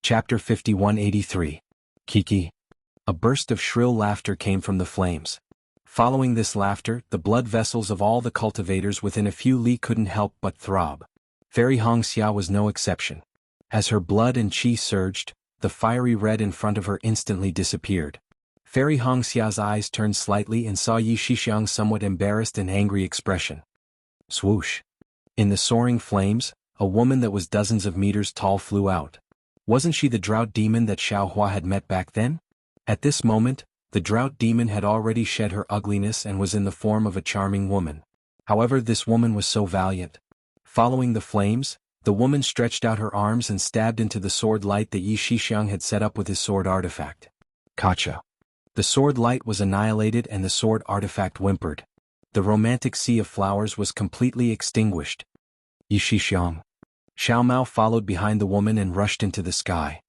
Chapter 5183. Kiki. A burst of shrill laughter came from the flames. Following this laughter, the blood vessels of all the cultivators within a few li couldn't help but throb. Fairy Wuxia was no exception. As her blood and qi surged, the fiery red in front of her instantly disappeared. Fairy Wuxia's eyes turned slightly and saw Yi Shixiang's somewhat embarrassed and angry expression. Swoosh. In the soaring flames, a woman that was dozens of meters tall flew out. Wasn't she the drought demon that Xiaohua had met back then? At this moment, the drought demon had already shed her ugliness and was in the form of a charming woman. However, this woman was so valiant. Following the flames, the woman stretched out her arms and stabbed into the sword light that Yi Shixiang had set up with his sword artifact. Kacha. The sword light was annihilated and the sword artifact whimpered. The romantic sea of flowers was completely extinguished. Yi Shixiang. Xiao Mao followed behind the woman and rushed into the sky.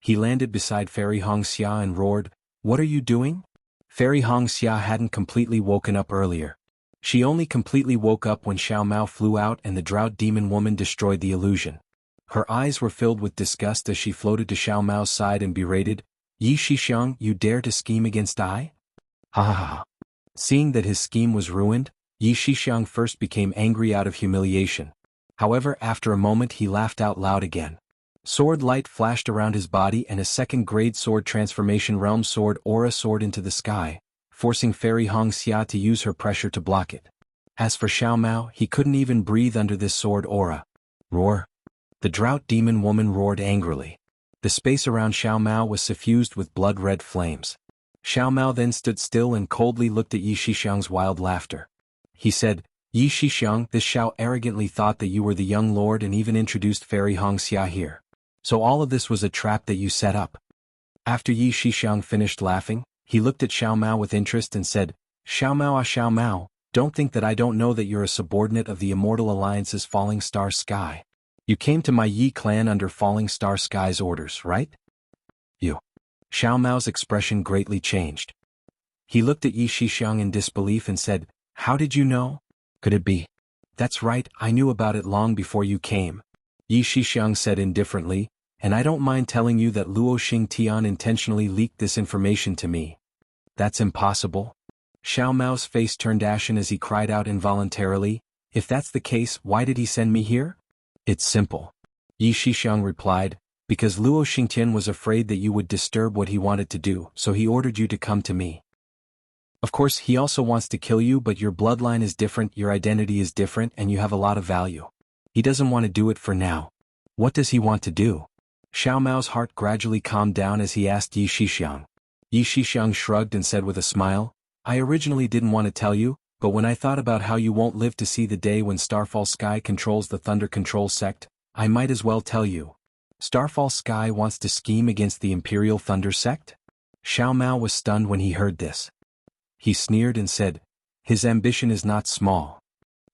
He landed beside Fairy Wuxia and roared, "What are you doing?" Fairy Wuxia hadn't completely woken up earlier. She only completely woke up when Xiao Mao flew out and the drought demon woman destroyed the illusion. Her eyes were filled with disgust as she floated to Xiao Mao's side and berated, "Yi Shixiang, you dare to scheme against I?" Ha ha ha. Seeing that his scheme was ruined, Yi Shixiang first became angry out of humiliation. However, after a moment he laughed out loud again. Sword light flashed around his body and a second-grade sword transformation realm sword aura soared into the sky, forcing Fairy Wuxia to use her pressure to block it. As for Xiao Mao, he couldn't even breathe under this sword aura. Roar. The drought demon woman roared angrily. The space around Xiao Mao was suffused with blood-red flames. Xiao Mao then stood still and coldly looked at Yi Shixiang's wild laughter. He said, "Yi Shixiang, this Xiao arrogantly thought that you were the young lord and even introduced Fairy Wuxia here. So all of this was a trap that you set up." After Yi Shixiang finished laughing, he looked at Xiao Mao with interest and said, "Xiao Mao, don't think that I don't know that you're a subordinate of the Immortal Alliance's Falling Star Sky. You came to my Yi clan under Falling Star Sky's orders, right?" You. Xiao Mao's expression greatly changed. He looked at Yi Shixiang in disbelief and said, "How did you know? Could it be?" "That's right, I knew about it long before you came," Yi Shixiang said indifferently, "and I don't mind telling you that Luo Xingtian intentionally leaked this information to me." "That's impossible." Xiao Mao's face turned ashen as he cried out involuntarily, "If that's the case, why did he send me here?" "It's simple," Yi Shixiang replied, "because Luo Xingtian was afraid that you would disturb what he wanted to do, so he ordered you to come to me. Of course, he also wants to kill you, but your bloodline is different, your identity is different, and you have a lot of value. He doesn't want to do it for now. What does he want to do?" Xiao Mao's heart gradually calmed down as he asked Yi Shixiang. Yi Shixiang shrugged and said with a smile, "I originally didn't want to tell you, but when I thought about how you won't live to see the day when Starfall Sky controls the Thunder Control sect, I might as well tell you. Starfall Sky wants to scheme against the Imperial Thunder sect?" Xiao Mao was stunned when he heard this. He sneered and said, "His ambition is not small.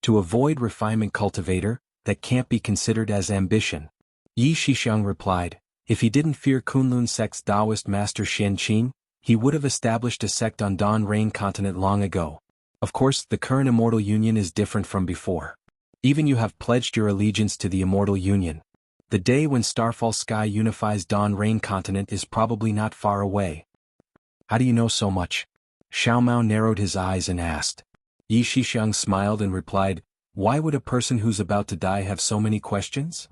To avoid refinement cultivator, that can't be considered as ambition." Yi Shixiang replied, "If he didn't fear Kunlun sect's Taoist master Xian Qin, he would have established a sect on Dawn Rain continent long ago. Of course, the current Immortal Union is different from before. Even you have pledged your allegiance to the Immortal Union. The day when Starfall Sky unifies Dawn Rain continent is probably not far away." "How do you know so much?" Xiao Mao narrowed his eyes and asked. Yi Shixiang smiled and replied, "Why would a person who's about to die have so many questions?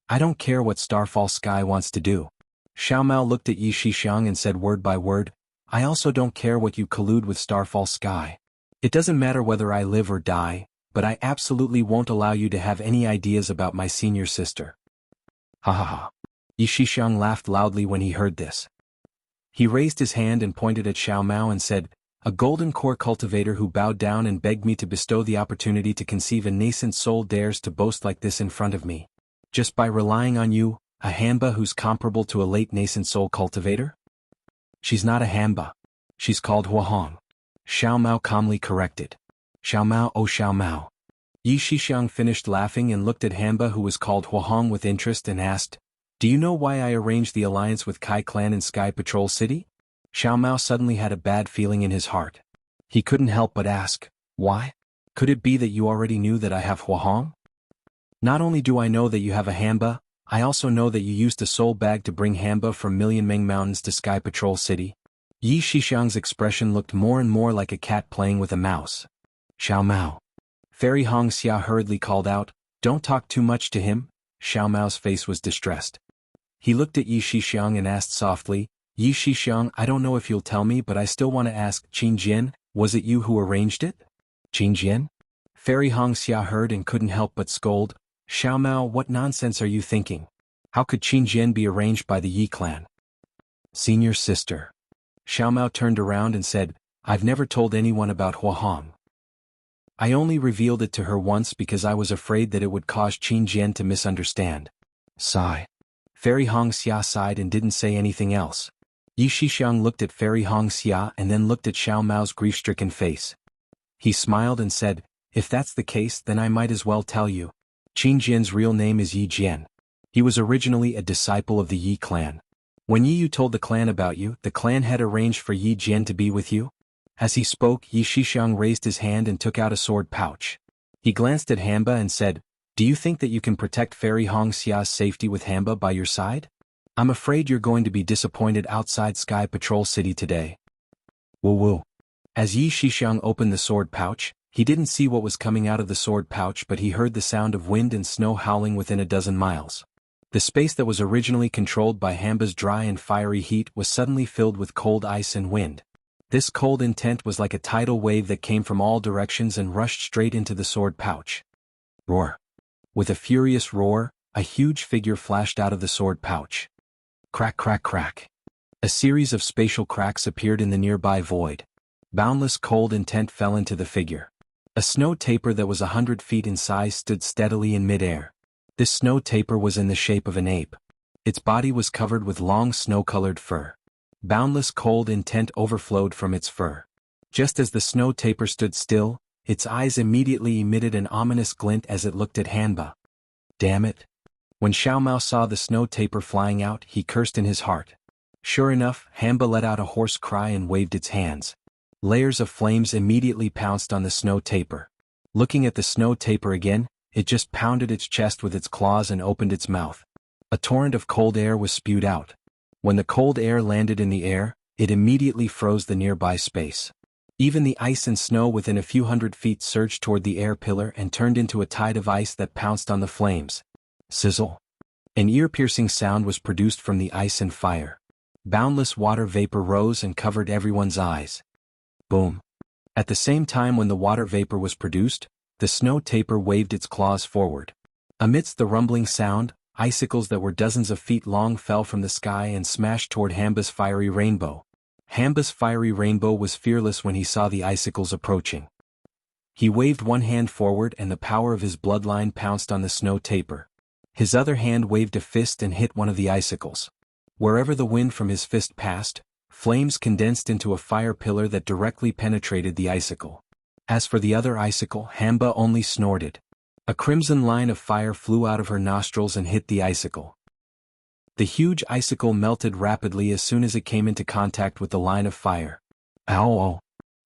I don't care what Starfall Sky wants to do." Xiao Mao looked at Yi Shixiang and said word by word, "I also don't care what you collude with Starfall Sky. It doesn't matter whether I live or die, but I absolutely won't allow you to have any ideas about my senior sister." Ha ha ha. Yi Shixiang laughed loudly when he heard this. He raised his hand and pointed at Xiao Mao and said, "A golden core cultivator who bowed down and begged me to bestow the opportunity to conceive a nascent soul dares to boast like this in front of me. Just by relying on you, a Hanba who's comparable to a late nascent soul cultivator?" "She's not a Hanba. She's called Huahong," Xiao Mao calmly corrected. "Xiao Mao, oh Xiao Mao." Yi Shixiang finished laughing and looked at Hanba who was called Huahong with interest and asked, "Do you know why I arranged the alliance with Kai Clan in Sky Patrol City?" Xiao Mao suddenly had a bad feeling in his heart. He couldn't help but ask, "Why? Could it be that you already knew that I have Huahong?" "Not only do I know that you have a Hanba, I also know that you used a soul bag to bring Hamba from Million Meng Mountains to Sky Patrol City. Yi Shixiang's expression looked more and more like a cat playing with a mouse. Xiao Mao. Fairy Hong Xia hurriedly called out, "Don't talk too much to him." Xiao Mao's face was distressed. He looked at Yi Shixiang and asked softly, "Yi Shixiang, I don't know if you'll tell me, but I still want to ask, Qin Jian, was it you who arranged it?" Qin Jian? Fairy Hong Xia heard and couldn't help but scold, "Xiao Mao, what nonsense are you thinking? How could Qin Jian be arranged by the Yi clan?" Senior sister. Xiao Mao turned around and said, "I've never told anyone about Hua Hong. I only revealed it to her once because I was afraid that it would cause Qin Jian to misunderstand." Sigh. Fairy Hong Xia sighed and didn't say anything else. Yi Shixiang looked at Fairy Hong Xia and then looked at Xiao Mao's grief-stricken face. He smiled and said, "If that's the case, then I might as well tell you. Qin Jian's real name is Yi Jian. He was originally a disciple of the Yi clan. When Yi Yu told the clan about you, the clan had arranged for Yi Jian to be with you." As he spoke, Yi Shixiang raised his hand and took out a sword pouch. He glanced at Hamba and said, "Do you think that you can protect Fairy Hong Xia's safety with Hamba by your side? I'm afraid you're going to be disappointed outside Sky Patrol City today." Woo woo. As Yi Shixiang opened the sword pouch, he didn't see what was coming out of the sword pouch, but he heard the sound of wind and snow howling within a dozen miles. The space that was originally controlled by Hamba's dry and fiery heat was suddenly filled with cold ice and wind. This cold intent was like a tidal wave that came from all directions and rushed straight into the sword pouch. Roar. With a furious roar, a huge figure flashed out of the sword pouch. Crack, crack, crack. A series of spatial cracks appeared in the nearby void. Boundless cold intent fell into the figure. A snow tapir that was 100 feet in size stood steadily in midair. This snow tapir was in the shape of an ape. Its body was covered with long snow-colored fur. Boundless cold intent overflowed from its fur. Just as the snow tapir stood still, its eyes immediately emitted an ominous glint as it looked at Hanba. Damn it. When Xiao Mao saw the snow tapir flying out, he cursed in his heart. Sure enough, Hanba let out a hoarse cry and waved its hands. Layers of flames immediately pounced on the snow tapir. Looking at the snow tapir again, it just pounded its chest with its claws and opened its mouth. A torrent of cold air was spewed out. When the cold air landed in the air, it immediately froze the nearby space. Even the ice and snow within a few hundred feet surged toward the air pillar and turned into a tide of ice that pounced on the flames. Sizzle. An ear-piercing sound was produced from the ice and fire. Boundless water vapor rose and covered everyone's eyes. Boom. At the same time when the water vapor was produced, the snow tapir waved its claws forward. Amidst the rumbling sound, icicles that were dozens of feet long fell from the sky and smashed toward Hamba's fiery rainbow. Hamba's fiery rainbow was fearless when he saw the icicles approaching. He waved one hand forward and the power of his bloodline pounced on the snow tapir. His other hand waved a fist and hit one of the icicles. Wherever the wind from his fist passed, flames condensed into a fire pillar that directly penetrated the icicle. As for the other icicle, Hamba only snorted. A crimson line of fire flew out of her nostrils and hit the icicle. The huge icicle melted rapidly as soon as it came into contact with the line of fire. Ow!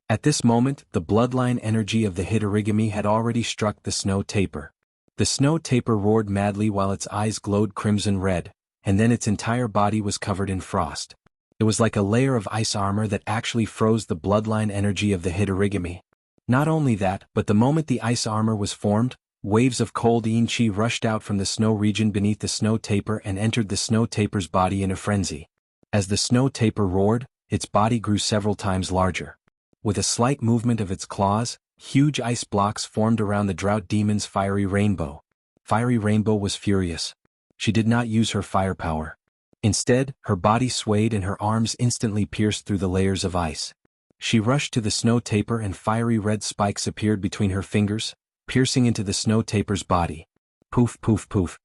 At this moment, the bloodline energy of the Hitorigami had already struck the snow tapir. The snow tapir roared madly while its eyes glowed crimson red, and then its entire body was covered in frost. It was like a layer of ice armor that actually froze the bloodline energy of the Hitorigami. Not only that, but the moment the ice armor was formed, waves of cold yin chi rushed out from the snow region beneath the snow tapir and entered the snow tapir's body in a frenzy. As the snow tapir roared, its body grew several times larger. With a slight movement of its claws, huge ice blocks formed around the drought demon's fiery rainbow. Fiery Rainbow was furious. She did not use her firepower. Instead, her body swayed and her arms instantly pierced through the layers of ice. She rushed to the snow tapir and fiery red spikes appeared between her fingers, piercing into the snow tapir's body. Poof, poof, poof.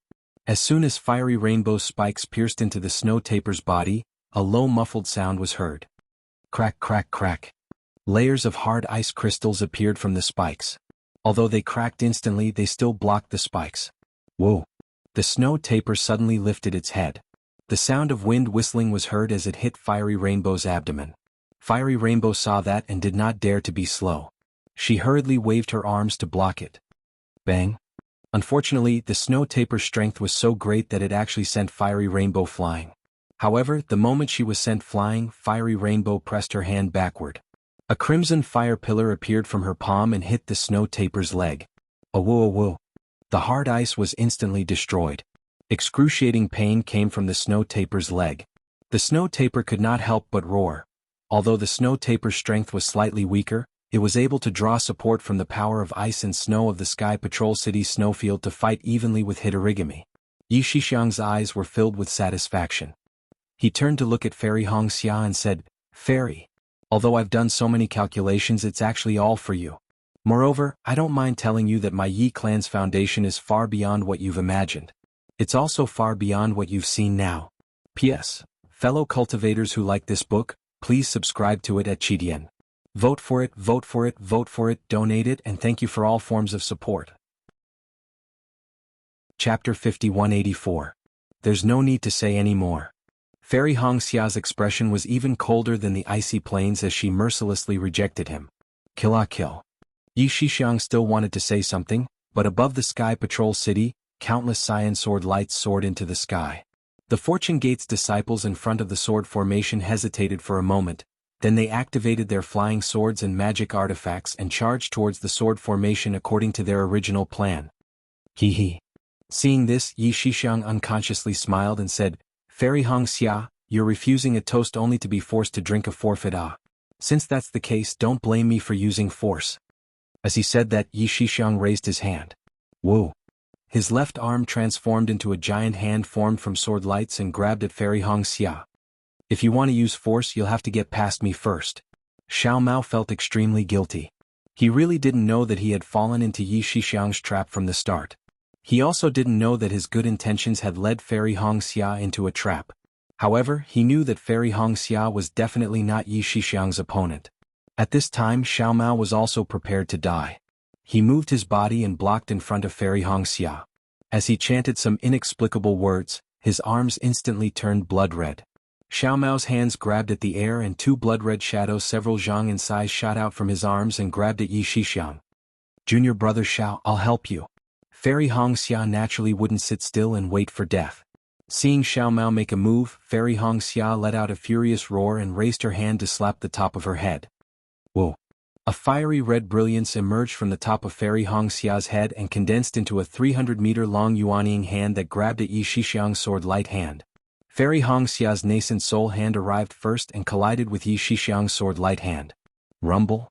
As soon as fiery rainbow spikes pierced into the snow tapir's body, a low muffled sound was heard. Crack, crack, crack. Layers of hard ice crystals appeared from the spikes. Although they cracked instantly, they still blocked the spikes. Whoa! The snow tapir suddenly lifted its head. The sound of wind whistling was heard as it hit Fiery Rainbow's abdomen. Fiery Rainbow saw that and did not dare to be slow. She hurriedly waved her arms to block it. Bang! Unfortunately, the snow taper's strength was so great that it actually sent Fiery Rainbow flying. However, the moment she was sent flying, Fiery Rainbow pressed her hand backward. A crimson fire pillar appeared from her palm and hit the snow taper's leg. Whoa. The hard ice was instantly destroyed. Excruciating pain came from the snow taper's leg. The snow taper could not help but roar. Although the snow taper's strength was slightly weaker, it was able to draw support from the power of ice and snow of the Sky Patrol City's snowfield to fight evenly with Hitorigami. Yi Shixiang's eyes were filled with satisfaction. He turned to look at Fairy Hongxia and said, "Fairy, although I've done so many calculations, it's actually all for you. Moreover, I don't mind telling you that my Yi clan's foundation is far beyond what you've imagined. It's also far beyond what you've seen now. P.S. Fellow cultivators who like this book, please subscribe to it at Chidian. Vote for it, donate it, and thank you for all forms of support." Chapter 5184. There's no need to say any more. Fairy Hongxia's expression was even colder than the icy plains as she mercilessly rejected him. Kill. Yi Shixiang still wanted to say something, but above the Sky Patrol City, countless cyan sword lights soared into the sky. The Fortune Gate's disciples in front of the sword formation hesitated for a moment, then they activated their flying swords and magic artifacts and charged towards the sword formation according to their original plan. Hee. Seeing this, Yi Shixiang unconsciously smiled and said, "Fairy Hongxia, you're refusing a toast only to be forced to drink a forfeit. Since that's the case, don't blame me for using force." As he said that, Yi Shixiang raised his hand. Whoa. His left arm transformed into a giant hand formed from sword lights and grabbed at Fairy Hongxia. "If you want to use force, you'll have to get past me first." Xiao Mao felt extremely guilty. He really didn't know that he had fallen into Yi Shixiang's trap from the start. He also didn't know that his good intentions had led Fairy Hongxia into a trap. However, he knew that Fairy Hongxia was definitely not Yi Shixiang's opponent. At this time, Xiao Mao was also prepared to die. He moved his body and blocked in front of Fairy Hongxia. As he chanted some inexplicable words, his arms instantly turned blood red. Xiao Mao's hands grabbed at the air and two blood-red shadows several zhang in size shot out from his arms and grabbed at Yi Shixiang. "Junior brother Xiao, I'll help you." Fairy Hongxia naturally wouldn't sit still and wait for death. Seeing Xiao Mao make a move, Fairy Hongxia let out a furious roar and raised her hand to slap the top of her head. Whoa. A fiery red brilliance emerged from the top of Fairy Hongxia's head and condensed into a 300-meter-long Yuanying hand that grabbed at Yi Shixiang's sword light hand. Fairy Hongxia's nascent soul hand arrived first and collided with Yi Shixiang's sword light hand. Rumble.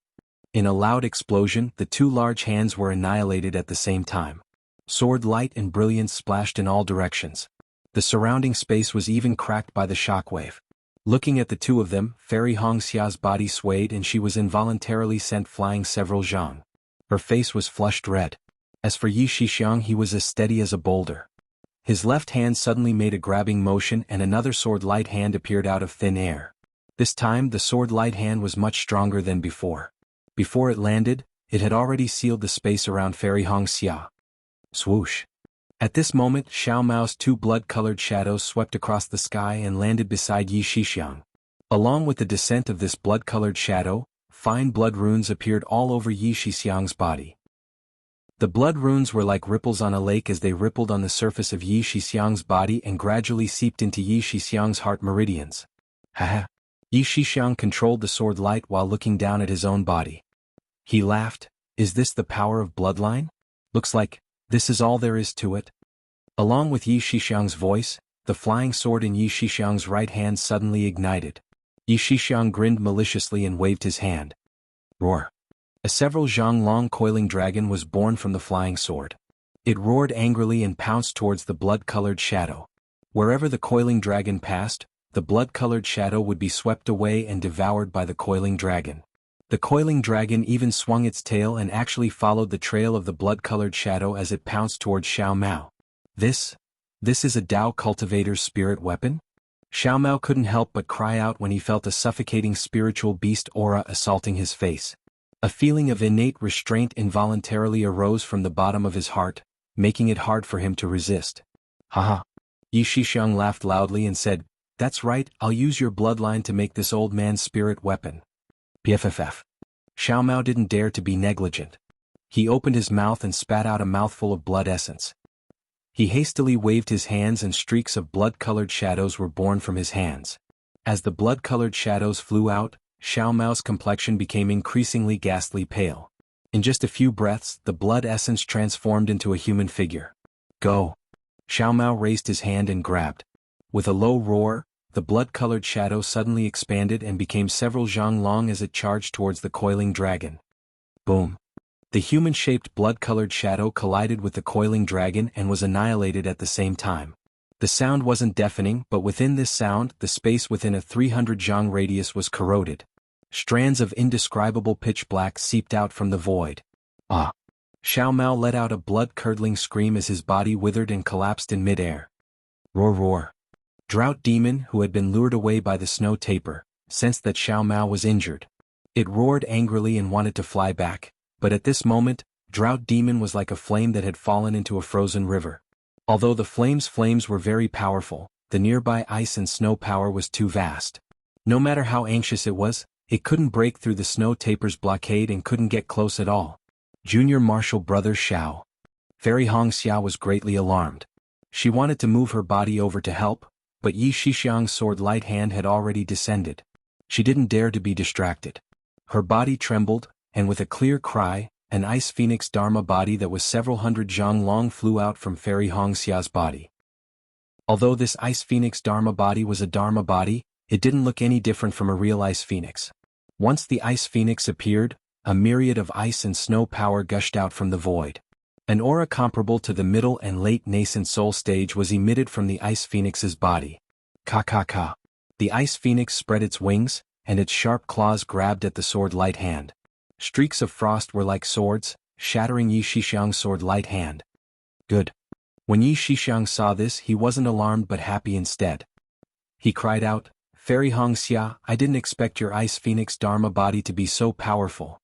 In a loud explosion, the two large hands were annihilated at the same time. Sword light and brilliance splashed in all directions. The surrounding space was even cracked by the shockwave. Looking at the two of them, Fairy Hongxia's body swayed and she was involuntarily sent flying several zhang. Her face was flushed red. As for Yi Shixiang, he was as steady as a boulder. His left hand suddenly made a grabbing motion and another sword light hand appeared out of thin air. This time, the sword light hand was much stronger than before. Before it landed, it had already sealed the space around Fairy Hongxia. Swoosh. At this moment, Xiao Mao's two blood-colored shadows swept across the sky and landed beside Yi Shixiang. Along with the descent of this blood-colored shadow, fine blood runes appeared all over Yi Shixiang's body. The blood runes were like ripples on a lake as they rippled on the surface of Yi Shixiang's body and gradually seeped into Yi Shixiang's heart meridians. Haha. Yi Shixiang controlled the sword light while looking down at his own body. He laughed. "Is this the power of bloodline? Looks like this is all there is to it." Along with Yi Shixiang's voice, the flying sword in Yi Shixiang's right hand suddenly ignited. Yi Shixiang grinned maliciously and waved his hand. Roar. A several zhang long coiling dragon was born from the flying sword. It roared angrily and pounced towards the blood-colored shadow. Wherever the coiling dragon passed, the blood-colored shadow would be swept away and devoured by the coiling dragon. The coiling dragon even swung its tail and actually followed the trail of the blood-colored shadow as it pounced towards Xiao Mao. This is a Dao cultivator's spirit weapon? Xiao Mao couldn't help but cry out when he felt a suffocating spiritual beast aura assaulting his face. A feeling of innate restraint involuntarily arose from the bottom of his heart, making it hard for him to resist. Haha. Yi Shixiang laughed loudly and said, "That's right, I'll use your bloodline to make this old man's spirit weapon." PFFF. Xiao Mao didn't dare to be negligent. He opened his mouth and spat out a mouthful of blood essence. He hastily waved his hands and streaks of blood-colored shadows were born from his hands. As the blood-colored shadows flew out, Xiao Mao's complexion became increasingly ghastly pale. In just a few breaths, the blood essence transformed into a human figure. Go! Xiao Mao raised his hand and grabbed. With a low roar, the blood-colored shadow suddenly expanded and became several zhang long as it charged towards the coiling dragon. Boom! The human-shaped blood-colored shadow collided with the coiling dragon and was annihilated at the same time. The sound wasn't deafening, but within this sound, the space within a 300 zhang radius was corroded. Strands of indescribable pitch black seeped out from the void. Ah! Xiao Mao let out a blood-curdling scream as his body withered and collapsed in mid-air. Roar roar! Drought Demon, who had been lured away by the snow taper, sensed that Xiao Mao was injured. It roared angrily and wanted to fly back. But at this moment, Drought Demon was like a flame that had fallen into a frozen river. Although the flames were very powerful, the nearby ice and snow power was too vast. No matter how anxious it was, it couldn't break through the snow taper's blockade and couldn't get close at all. Junior Marshal Brother Xiao. Fairy Hongxia was greatly alarmed. She wanted to move her body over to help, but Yi Shixiang's sword light hand had already descended. She didn't dare to be distracted. Her body trembled, and with a clear cry, an ice phoenix dharma body that was several hundred zhang long flew out from Fairy Hongxia's body. Although this ice phoenix dharma body was a dharma body, it didn't look any different from a real ice phoenix. Once the ice phoenix appeared, a myriad of ice and snow power gushed out from the void. An aura comparable to the middle and late nascent soul stage was emitted from the ice phoenix's body. Ka. The ice phoenix spread its wings, and its sharp claws grabbed at the sword light hand. Streaks of frost were like swords, shattering Yi Shixiang's sword light hand. Good. When Yi Shixiang saw this, he wasn't alarmed but happy instead. He cried out, Fairy Hongxia, I didn't expect your ice phoenix dharma body to be so powerful.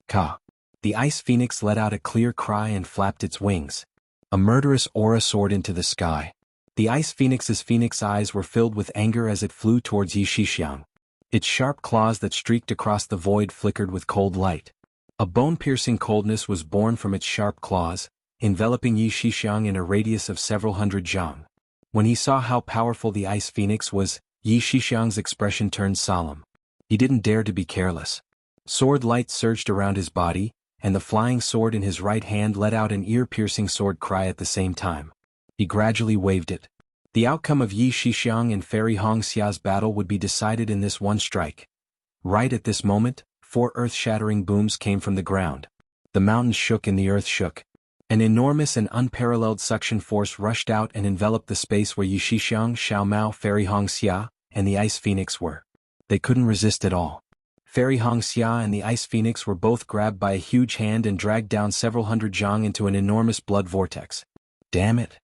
Ka. The ice phoenix let out a clear cry and flapped its wings. A murderous aura soared into the sky. The ice phoenix's phoenix eyes were filled with anger as it flew towards Yi Shixiang. Its sharp claws that streaked across the void flickered with cold light. A bone-piercing coldness was born from its sharp claws, enveloping Yi Shixiang in a radius of several hundred zhang. When he saw how powerful the ice phoenix was, Yi Shixiang's expression turned solemn. He didn't dare to be careless. Sword light surged around his body, and the flying sword in his right hand let out an ear-piercing sword cry at the same time. He gradually waved it. The outcome of Yi Shixiang and Fairy Hongxia's battle would be decided in this one strike. Right at this moment, 4 earth-shattering booms came from the ground. The mountains shook and the earth shook. An enormous and unparalleled suction force rushed out and enveloped the space where Yi Shixiang, Xiao Mao, Fairy Hongxia, and the Ice Phoenix were. They couldn't resist at all. Fairy Hongxia and the Ice Phoenix were both grabbed by a huge hand and dragged down several hundred zhang into an enormous blood vortex. Damn it!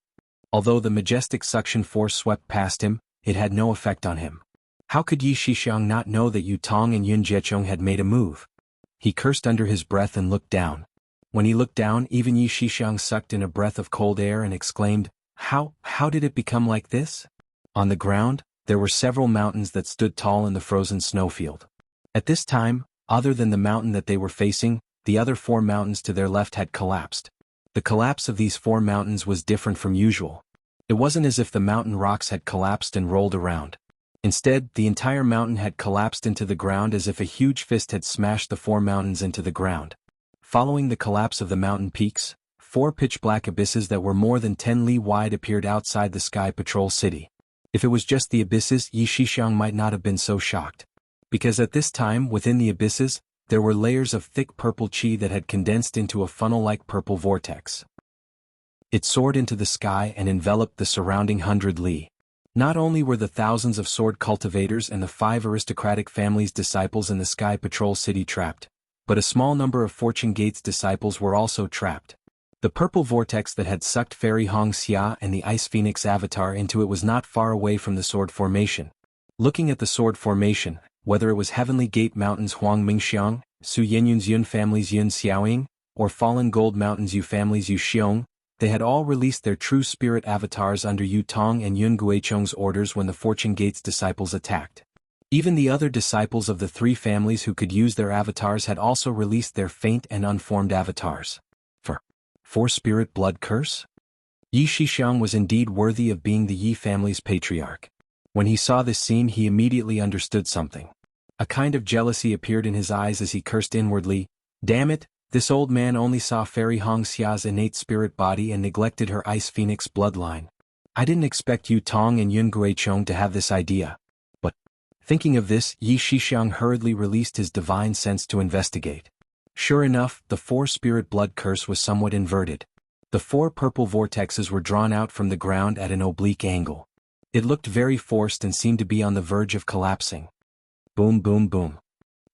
Although the majestic suction force swept past him, it had no effect on him. How could Yi Shixiang not know that Yu Tong and Yun Jiechong had made a move? He cursed under his breath and looked down. When he looked down, even Yi Shixiang sucked in a breath of cold air and exclaimed, How did it become like this? On the ground, there were several mountains that stood tall in the frozen snowfield. At this time, other than the mountain that they were facing, the other 4 mountains to their left had collapsed. The collapse of these 4 mountains was different from usual. It wasn't as if the mountain rocks had collapsed and rolled around. Instead, the entire mountain had collapsed into the ground as if a huge fist had smashed the 4 mountains into the ground. Following the collapse of the mountain peaks, 4 pitch-black abysses that were more than 10 li wide appeared outside the Sky Patrol City. If it was just the abysses, Yi Shixiang might not have been so shocked. Because at this time, within the abysses, there were layers of thick purple chi that had condensed into a funnel-like purple vortex. It soared into the sky and enveloped the surrounding 100 li. Not only were the thousands of sword cultivators and the 5 aristocratic families' disciples in the Sky Patrol City trapped, but a small number of Fortune Gate's disciples were also trapped. The purple vortex that had sucked Fairy Hongxia and the Ice Phoenix avatar into it was not far away from the sword formation. Looking at the sword formation, whether it was Heavenly Gate Mountains Huang Mingxiang, Su Yenyun's Yun family's Yun Xiaoying, or Fallen Gold Mountains Yu family's Yu Xiong, they had all released their true spirit avatars under Yu Tong and Yun Guichong's orders when the Fortune Gate's disciples attacked. Even the other disciples of the 3 families who could use their avatars had also released their faint and unformed avatars. 4-spirit blood curse? Yi Shixiang was indeed worthy of being the Yi family's patriarch. When he saw this scene, he immediately understood something. A kind of jealousy appeared in his eyes as he cursed inwardly, "Damn it, this old man only saw Fairy Hongxia's innate spirit body and neglected her Ice Phoenix bloodline. I didn't expect Yu Tong and Yun Guichong to have this idea." But, thinking of this, Yi Shixiang hurriedly released his divine sense to investigate. Sure enough, the 4-spirit blood curse was somewhat inverted. The 4 purple vortexes were drawn out from the ground at an oblique angle. It looked very forced and seemed to be on the verge of collapsing. Boom, boom, boom.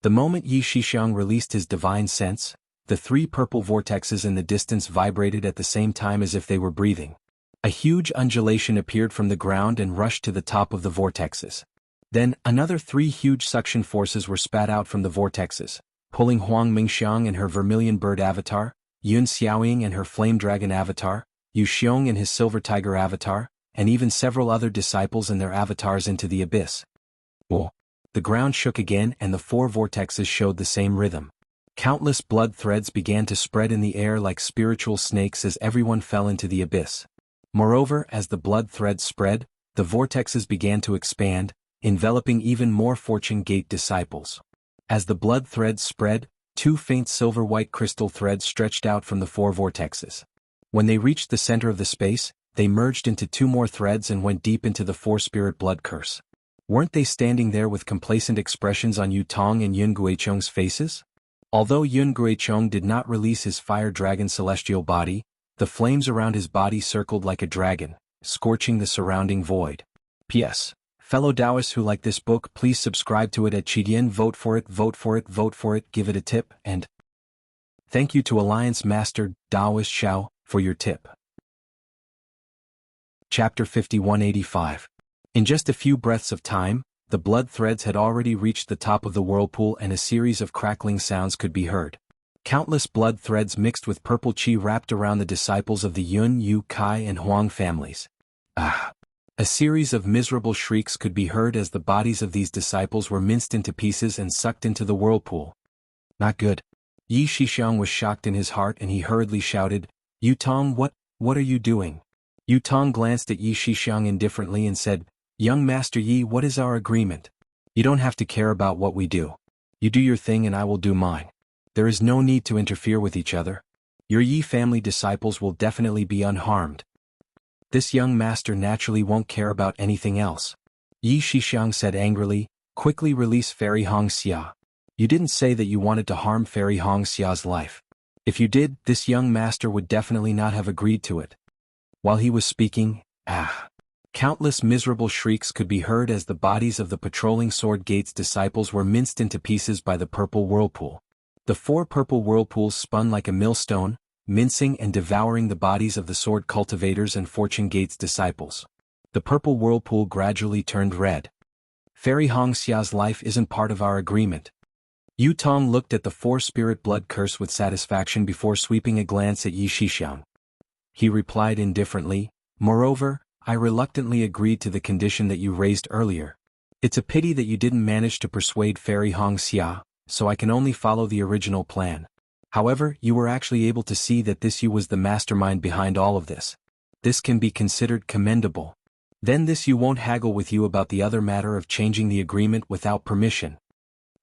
The moment Yi Shixiang released his divine sense, the 3 purple vortexes in the distance vibrated at the same time as if they were breathing. A huge undulation appeared from the ground and rushed to the top of the vortexes. Then, another 3 huge suction forces were spat out from the vortexes, pulling Huang Mingxiang and her vermilion bird avatar, Yun Xiaoying and her flame dragon avatar, Yu Xiong and his silver tiger avatar, and even several other disciples and their avatars into the abyss. Whoa! The ground shook again and the 4 vortexes showed the same rhythm. Countless blood threads began to spread in the air like spiritual snakes as everyone fell into the abyss. Moreover, as the blood threads spread, the vortexes began to expand, enveloping even more Fortune Gate disciples. As the blood threads spread, 2 faint silver-white crystal threads stretched out from the 4 vortexes. When they reached the center of the space, they merged into 2 more threads and went deep into the 4-spirit blood curse. Weren't they standing there with complacent expressions on Yu Tong and Yun Guichong's faces? Although Yun Guichong did not release his fire dragon celestial body, the flames around his body circled like a dragon, scorching the surrounding void. P.S. Fellow Taoists who like this book, please subscribe to it at Qidian. Vote for it, vote for it, vote for it, give it a tip, and thank you to Alliance Master Taoist Xiao for your tip. Chapter 5185. In just a few breaths of time, the blood threads had already reached the top of the whirlpool and a series of crackling sounds could be heard. Countless blood threads mixed with purple qi wrapped around the disciples of the Yun, Yu, Kai and Huang families. Ah! A series of miserable shrieks could be heard as the bodies of these disciples were minced into pieces and sucked into the whirlpool. Not good. Yi Shixiang was shocked in his heart and he hurriedly shouted, "Yu Tong, what are you doing?" Yu Tong glanced at Yi Shixiang indifferently and said, "Young Master Yi, what is our agreement? You don't have to care about what we do. You do your thing and I will do mine. There is no need to interfere with each other. Your Yi family disciples will definitely be unharmed. This young master naturally won't care about anything else." Yi Shixiang said angrily, "Quickly release Fairy Hongxia. You didn't say that you wanted to harm Fairy Hongxia's life. If you did, this young master would definitely not have agreed to it." While he was speaking, countless miserable shrieks could be heard as the bodies of the patrolling Sword Gate's disciples were minced into pieces by the purple whirlpool. The 4 purple whirlpools spun like a millstone, mincing and devouring the bodies of the sword cultivators and Fortune Gate's disciples. The purple whirlpool gradually turned red. "Fairy Hongxia's life isn't part of our agreement." Yu Tong looked at the 4-spirit blood curse with satisfaction before sweeping a glance at Yi Shixiang. He replied indifferently, "Moreover, I reluctantly agreed to the condition that you raised earlier. It's a pity that you didn't manage to persuade Fairy Hongxia, so I can only follow the original plan. However, you were actually able to see that this Yu was the mastermind behind all of this. This can be considered commendable. Then this Yu won't haggle with you about the other matter of changing the agreement without permission."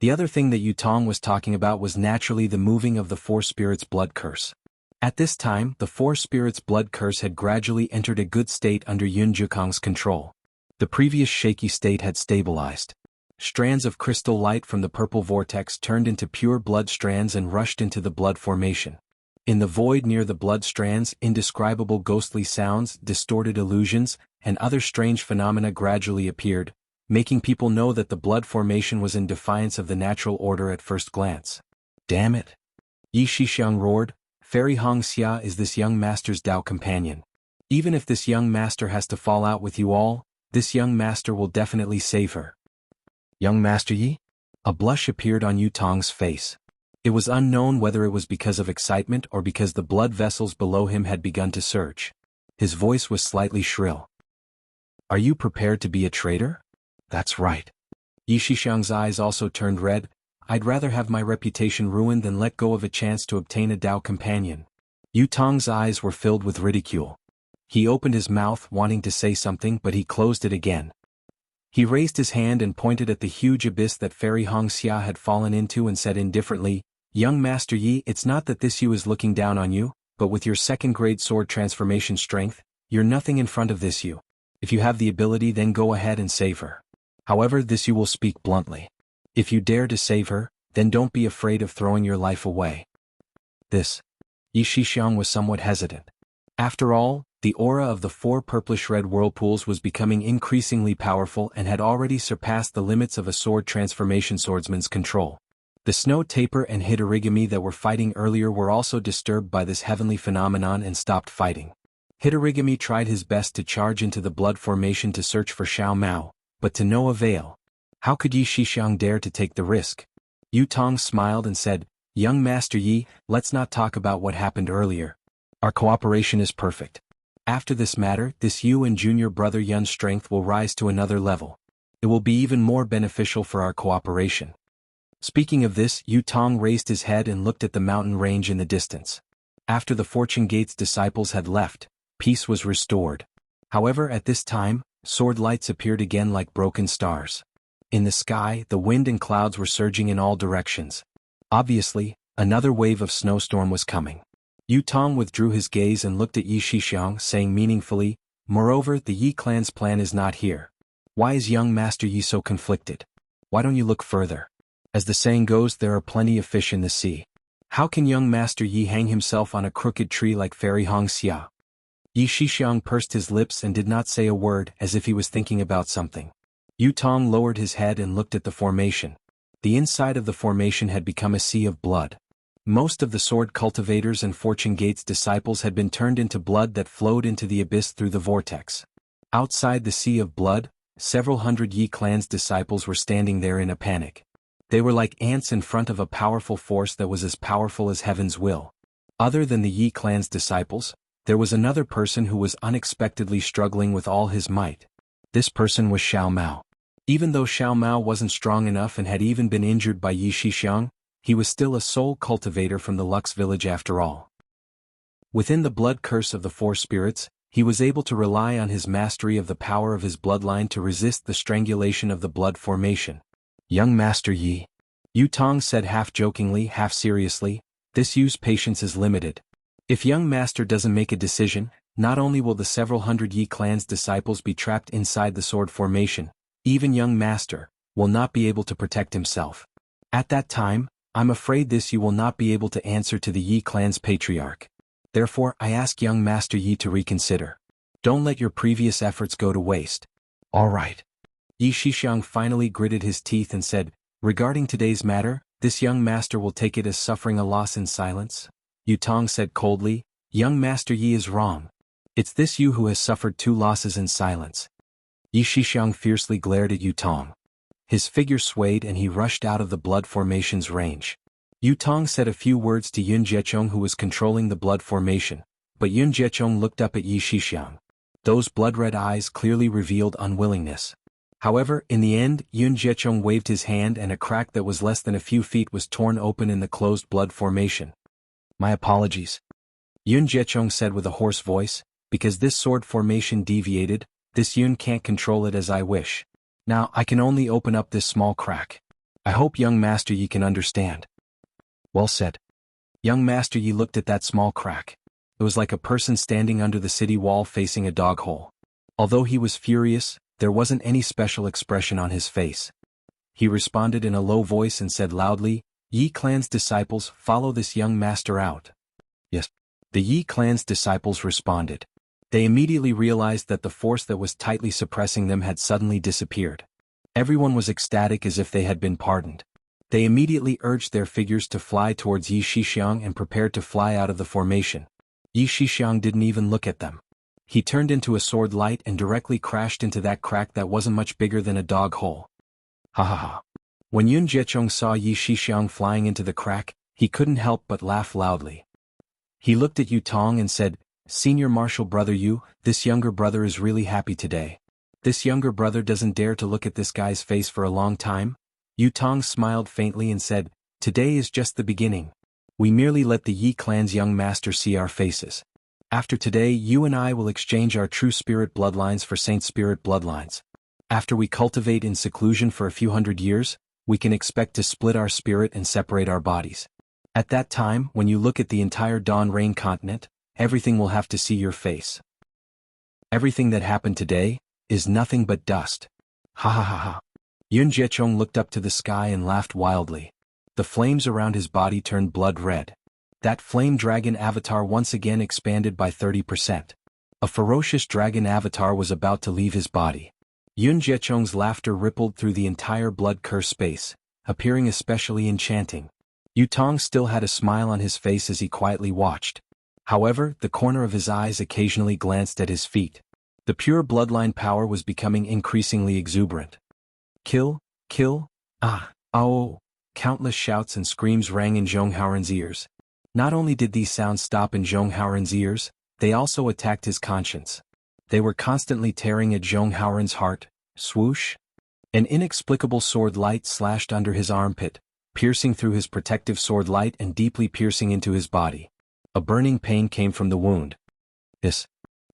The other thing that Yu Tong was talking about was naturally the moving of the 4 spirits blood curse. At this time, the 4 spirits blood curse had gradually entered a good state under Yun Jukong's control. The previous shaky state had stabilized. Strands of crystal light from the purple vortex turned into pure blood strands and rushed into the blood formation. In the void near the blood strands, indescribable ghostly sounds, distorted illusions, and other strange phenomena gradually appeared, making people know that the blood formation was in defiance of the natural order at first glance. "Damn it!" Yi Shixiang roared, "Fairy Hongxia is this young master's Tao companion. Even if this young master has to fall out with you all, this young master will definitely save her." "Young Master Yi?" A blush appeared on Yu Tong's face. It was unknown whether it was because of excitement or because the blood vessels below him had begun to surge. His voice was slightly shrill. "Are you prepared to be a traitor?" "That's right." Yi Shixiang's eyes also turned red. "I'd rather have my reputation ruined than let go of a chance to obtain a Tao companion." Yu Tong's eyes were filled with ridicule. He opened his mouth wanting to say something but he closed it again. He raised his hand and pointed at the huge abyss that Fairy Hongxia had fallen into and said indifferently, "Young Master Yi, it's not that this Yu is looking down on you, but with your second-grade sword transformation strength, you're nothing in front of this Yu. If you have the ability then go ahead and save her. However, this Yu will speak bluntly. If you dare to save her, then don't be afraid of throwing your life away." This. Yi Shixiang was somewhat hesitant. After all, the aura of the 4 purplish-red whirlpools was becoming increasingly powerful and had already surpassed the limits of a sword transformation swordsman's control. The snow taper and Hitorigami that were fighting earlier were also disturbed by this heavenly phenomenon and stopped fighting. Hitorigami tried his best to charge into the blood formation to search for Xiao Mao, but to no avail. How could Yi Shixiang dare to take the risk? Yu Tong smiled and said, "Young Master Yi, let's not talk about what happened earlier. Our cooperation is perfect. After this matter, this Yu and junior brother Yun's strength will rise to another level. It will be even more beneficial for our cooperation." Speaking of this, Yu Tong raised his head and looked at the mountain range in the distance. After the Fortune Gate's disciples had left, peace was restored. However, at this time, sword lights appeared again like broken stars. In the sky, the wind and clouds were surging in all directions. Obviously, another wave of snowstorm was coming. Yu Tong withdrew his gaze and looked at Yi Shixiang, saying meaningfully, "Moreover, the Yi clan's plan is not here. Why is young Master Yi so conflicted? Why don't you look further? As the saying goes, there are plenty of fish in the sea. How can young Master Yi hang himself on a crooked tree like Fairy Hongxia?" Yi Shixiang pursed his lips and did not say a word, as if he was thinking about something. Yu Tong lowered his head and looked at the formation. The inside of the formation had become a sea of blood. Most of the sword cultivators and Fortune Gate's disciples had been turned into blood that flowed into the abyss through the vortex. Outside the sea of blood, several hundred Yi clan's disciples were standing there in a panic. They were like ants in front of a powerful force that was as powerful as heaven's will. Other than the Yi clan's disciples, there was another person who was unexpectedly struggling with all his might. This person was Xiao Mao. Even though Xiao Mao wasn't strong enough and had even been injured by Yi Shixiang, he was still a soul cultivator from the Lux village after all. Within the blood curse of the 4 spirits, he was able to rely on his mastery of the power of his bloodline to resist the strangulation of the blood formation. "Young Master Yi," Yu Tong said half-jokingly, half-seriously, "this Yu's patience is limited. If young Master doesn't make a decision, not only will the several hundred Yi clan's disciples be trapped inside the sword formation, even young Master will not be able to protect himself. At that time, I'm afraid this Yi will not be able to answer to the Yi clan's patriarch. Therefore, I ask young Master Yi to reconsider. Don't let your previous efforts go to waste." "All right." Yi Shixiang finally gritted his teeth and said, "Regarding today's matter, this young master will take it as suffering a loss in silence." Yu Tong said coldly, "Young Master Yi is wrong. It's this Yu who has suffered 2 losses in silence." Yi Shixiang fiercely glared at Yu Tong. His figure swayed and he rushed out of the blood formation's range. Yu Tong said a few words to Yun Jiechong who was controlling the blood formation, but Yun Jiechong looked up at Yi Shixiang. Those blood-red eyes clearly revealed unwillingness. However, in the end, Yun Jiechong waved his hand and a crack that was less than a few feet was torn open in the closed blood formation. "My apologies," Yun Jiechong said with a hoarse voice, "because this sword formation deviated, this Yun can't control it as I wish. Now I can only open up this small crack. I hope young Master Yi can understand." "Well said." Young Master Yi looked at that small crack. It was like a person standing under the city wall facing a dog hole. Although he was furious, there wasn't any special expression on his face. He responded in a low voice and said loudly, "Yi clan's disciples, follow this young master out." "Yes." The Yi clan's disciples responded. They immediately realized that the force that was tightly suppressing them had suddenly disappeared. Everyone was ecstatic as if they had been pardoned. They immediately urged their figures to fly towards Yi Shixiang and prepared to fly out of the formation. Yi Shixiang didn't even look at them. He turned into a sword light and directly crashed into that crack that wasn't much bigger than a dog hole. Ha ha ha. When Yun Jiechong saw Yi Shixiang flying into the crack, he couldn't help but laugh loudly. He looked at Yu Tong and said, "Senior Marshal Brother Yu, this younger brother is really happy today. This younger brother doesn't dare to look at this guy's face for a long time." Yu Tong smiled faintly and said, "Today is just the beginning. We merely let the Yi clan's young master see our faces. After today, you and I will exchange our true spirit bloodlines for saint spirit bloodlines. After we cultivate in seclusion for a few hundred years, we can expect to split our spirit and separate our bodies. At that time, when you look at the entire Dawn Rain continent, everything will have to see your face. Everything that happened today is nothing but dust. Ha ha ha ha. Yun Jiechong looked up to the sky and laughed wildly. The flames around his body turned blood red. That flame dragon avatar once again expanded by 30%. A ferocious dragon avatar was about to leave his body. Yun Jiechong's laughter rippled through the entire blood curse space, appearing especially enchanting. Yu Tong still had a smile on his face as he quietly watched. However, the corner of his eyes occasionally glanced at his feet. The pure bloodline power was becoming increasingly exuberant. Kill, kill, ah, oh. Countless shouts and screams rang in Zhong Haoren's ears. Not only did these sounds stop in Zhong Haoren's ears, they also attacked his conscience. They were constantly tearing at Zhong Haoren's heart. Swoosh! An inexplicable sword light slashed under his armpit, piercing through his protective sword light and deeply piercing into his body. A burning pain came from the wound.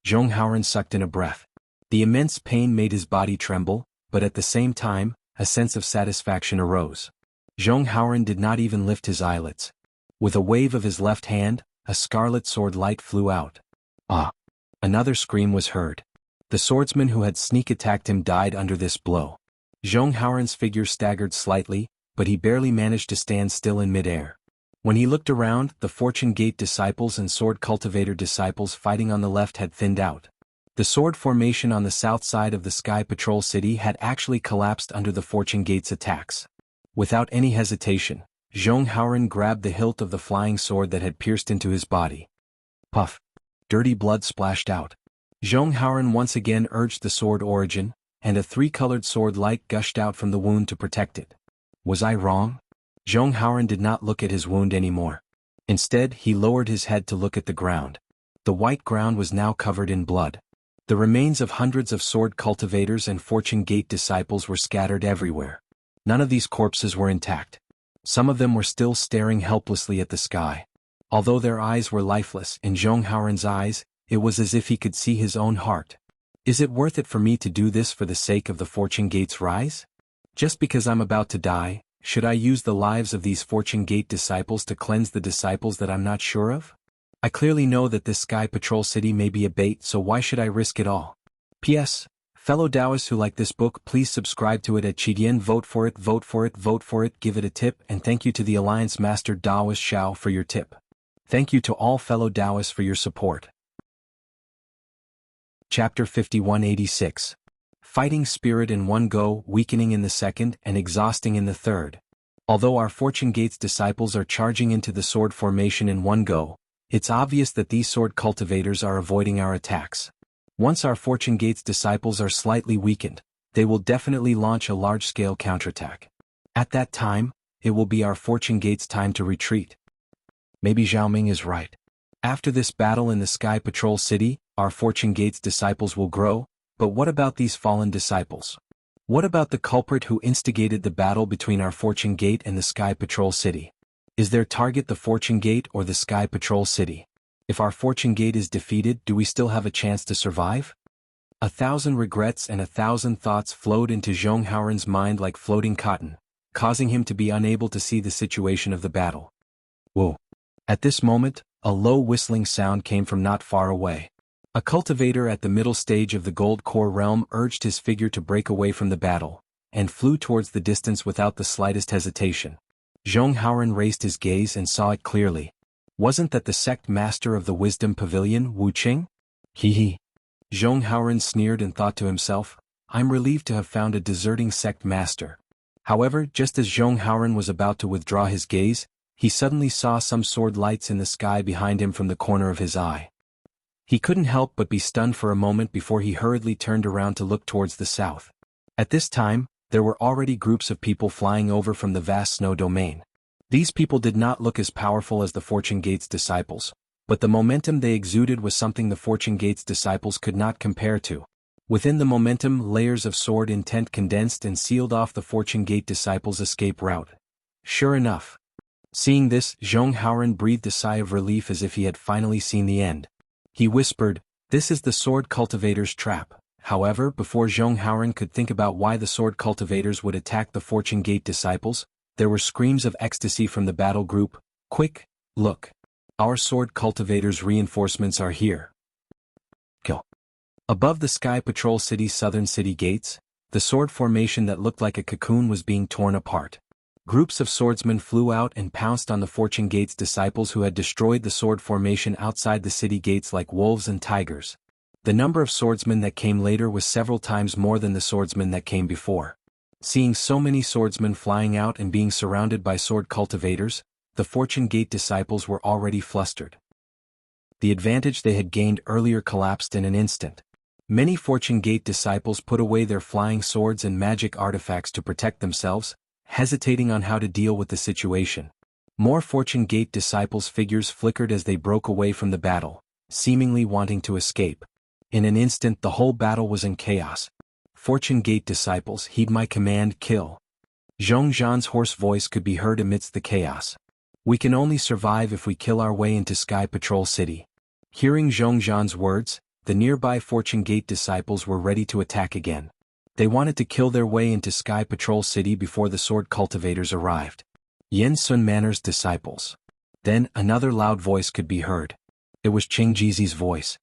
Zhong Haoren sucked in a breath. The immense pain made his body tremble, but at the same time, a sense of satisfaction arose. Zhong Haoren did not even lift his eyelids. With a wave of his left hand, a scarlet sword light flew out. Ah! Another scream was heard. The swordsman who had sneak attacked him died under this blow. Zhong Haoren's figure staggered slightly, but he barely managed to stand still in midair. When he looked around, the Fortune Gate disciples and Sword Cultivator disciples fighting on the left had thinned out. The sword formation on the south side of the Sky Patrol City had actually collapsed under the Fortune Gate's attacks. Without any hesitation, Zhong Haoren grabbed the hilt of the flying sword that had pierced into his body. Puff! Dirty blood splashed out. Zhong Haoren once again urged the sword origin, and a three-colored sword light gushed out from the wound to protect it. Was I wrong? Zhong Haoren did not look at his wound anymore. Instead, he lowered his head to look at the ground. The white ground was now covered in blood. The remains of hundreds of sword cultivators and Fortune Gate disciples were scattered everywhere. None of these corpses were intact. Some of them were still staring helplessly at the sky. Although their eyes were lifeless, in Zhong Haoren's eyes, it was as if he could see his own heart. Is it worth it for me to do this for the sake of the Fortune Gate's rise? Just because I'm about to die, should I use the lives of these Fortune Gate disciples to cleanse the disciples that I'm not sure of? I clearly know that this Sky Patrol City may be a bait, so why should I risk it all? P.S. Fellow Taoists who like this book, please subscribe to it at Qidian. Vote for it, vote for it, vote for it, give it a tip, and thank you to the Alliance Master Taoist Xiao for your tip. Thank you to all fellow Taoists for your support. Chapter 5186. Fighting spirit in one go, weakening in the second, and exhausting in the third. Although our Fortune Gate's disciples are charging into the sword formation in one go, it's obvious that these sword cultivators are avoiding our attacks. Once our Fortune Gate's disciples are slightly weakened, they will definitely launch a large-scale counterattack. At that time, it will be our Fortune Gate's time to retreat. Maybe Zhao Ming is right. After this battle in the Sky Patrol City, our Fortune Gate's disciples will grow, but what about these fallen disciples? What about the culprit who instigated the battle between our Fortune Gate and the Sky Patrol City? Is their target the Fortune Gate or the Sky Patrol City? If our Fortune Gate is defeated, do we still have a chance to survive? 1,000 regrets and 1,000 thoughts flowed into Zhong Haoren's mind like floating cotton, causing him to be unable to see the situation of the battle. Whoa! At this moment, a low whistling sound came from not far away. A cultivator at the middle stage of the Gold Core realm urged his figure to break away from the battle, and flew towards the distance without the slightest hesitation. Zhong Haoren raised his gaze and saw it clearly. Wasn't that the sect master of the Wisdom Pavilion, Wu Qing? Hee. Zhong Haoren sneered and thought to himself, I'm relieved to have found a deserting sect master. However, just as Zhong Haoren was about to withdraw his gaze, he suddenly saw some sword lights in the sky behind him from the corner of his eye. He couldn't help but be stunned for a moment before he hurriedly turned around to look towards the south. At this time, there were already groups of people flying over from the vast snow domain. These people did not look as powerful as the Fortune Gate's disciples, but the momentum they exuded was something the Fortune Gate's disciples could not compare to. Within the momentum, layers of sword intent condensed and sealed off the Fortune Gate disciples' escape route. Sure enough, Seeing this, Zhong Haoran breathed a sigh of relief as if he had finally seen the end. He whispered, "This is the Sword Cultivator's trap." However, before Zhong Haoran could think about why the Sword Cultivators would attack the Fortune Gate disciples, there were screams of ecstasy from the battle group. "Quick, look! Our Sword Cultivators' reinforcements are here." Kill. Above the Sky Patrol City's southern city gates, the sword formation that looked like a cocoon was being torn apart. Groups of swordsmen flew out and pounced on the Fortune Gate's disciples who had destroyed the sword formation outside the city gates like wolves and tigers. The number of swordsmen that came later was several times more than the swordsmen that came before. Seeing so many swordsmen flying out and being surrounded by sword cultivators, the Fortune Gate disciples were already flustered. The advantage they had gained earlier collapsed in an instant. Many Fortune Gate disciples put away their flying swords and magic artifacts to protect themselves, hesitating on how to deal with the situation. More Fortune Gate disciples' figures flickered as they broke away from the battle, seemingly wanting to escape. In an instant the whole battle was in chaos. "Fortune Gate disciples, heed my command, kill." Zhong Zhan's hoarse voice could be heard amidst the chaos. "We can only survive if we kill our way into Sky Patrol City." Hearing Zhong Zhan's words, the nearby Fortune Gate disciples were ready to attack again. They wanted to kill their way into Sky Patrol City before the Sword Cultivators arrived. Yen Sun Manor's disciples. Then, another loud voice could be heard. It was Qing Jizi's voice.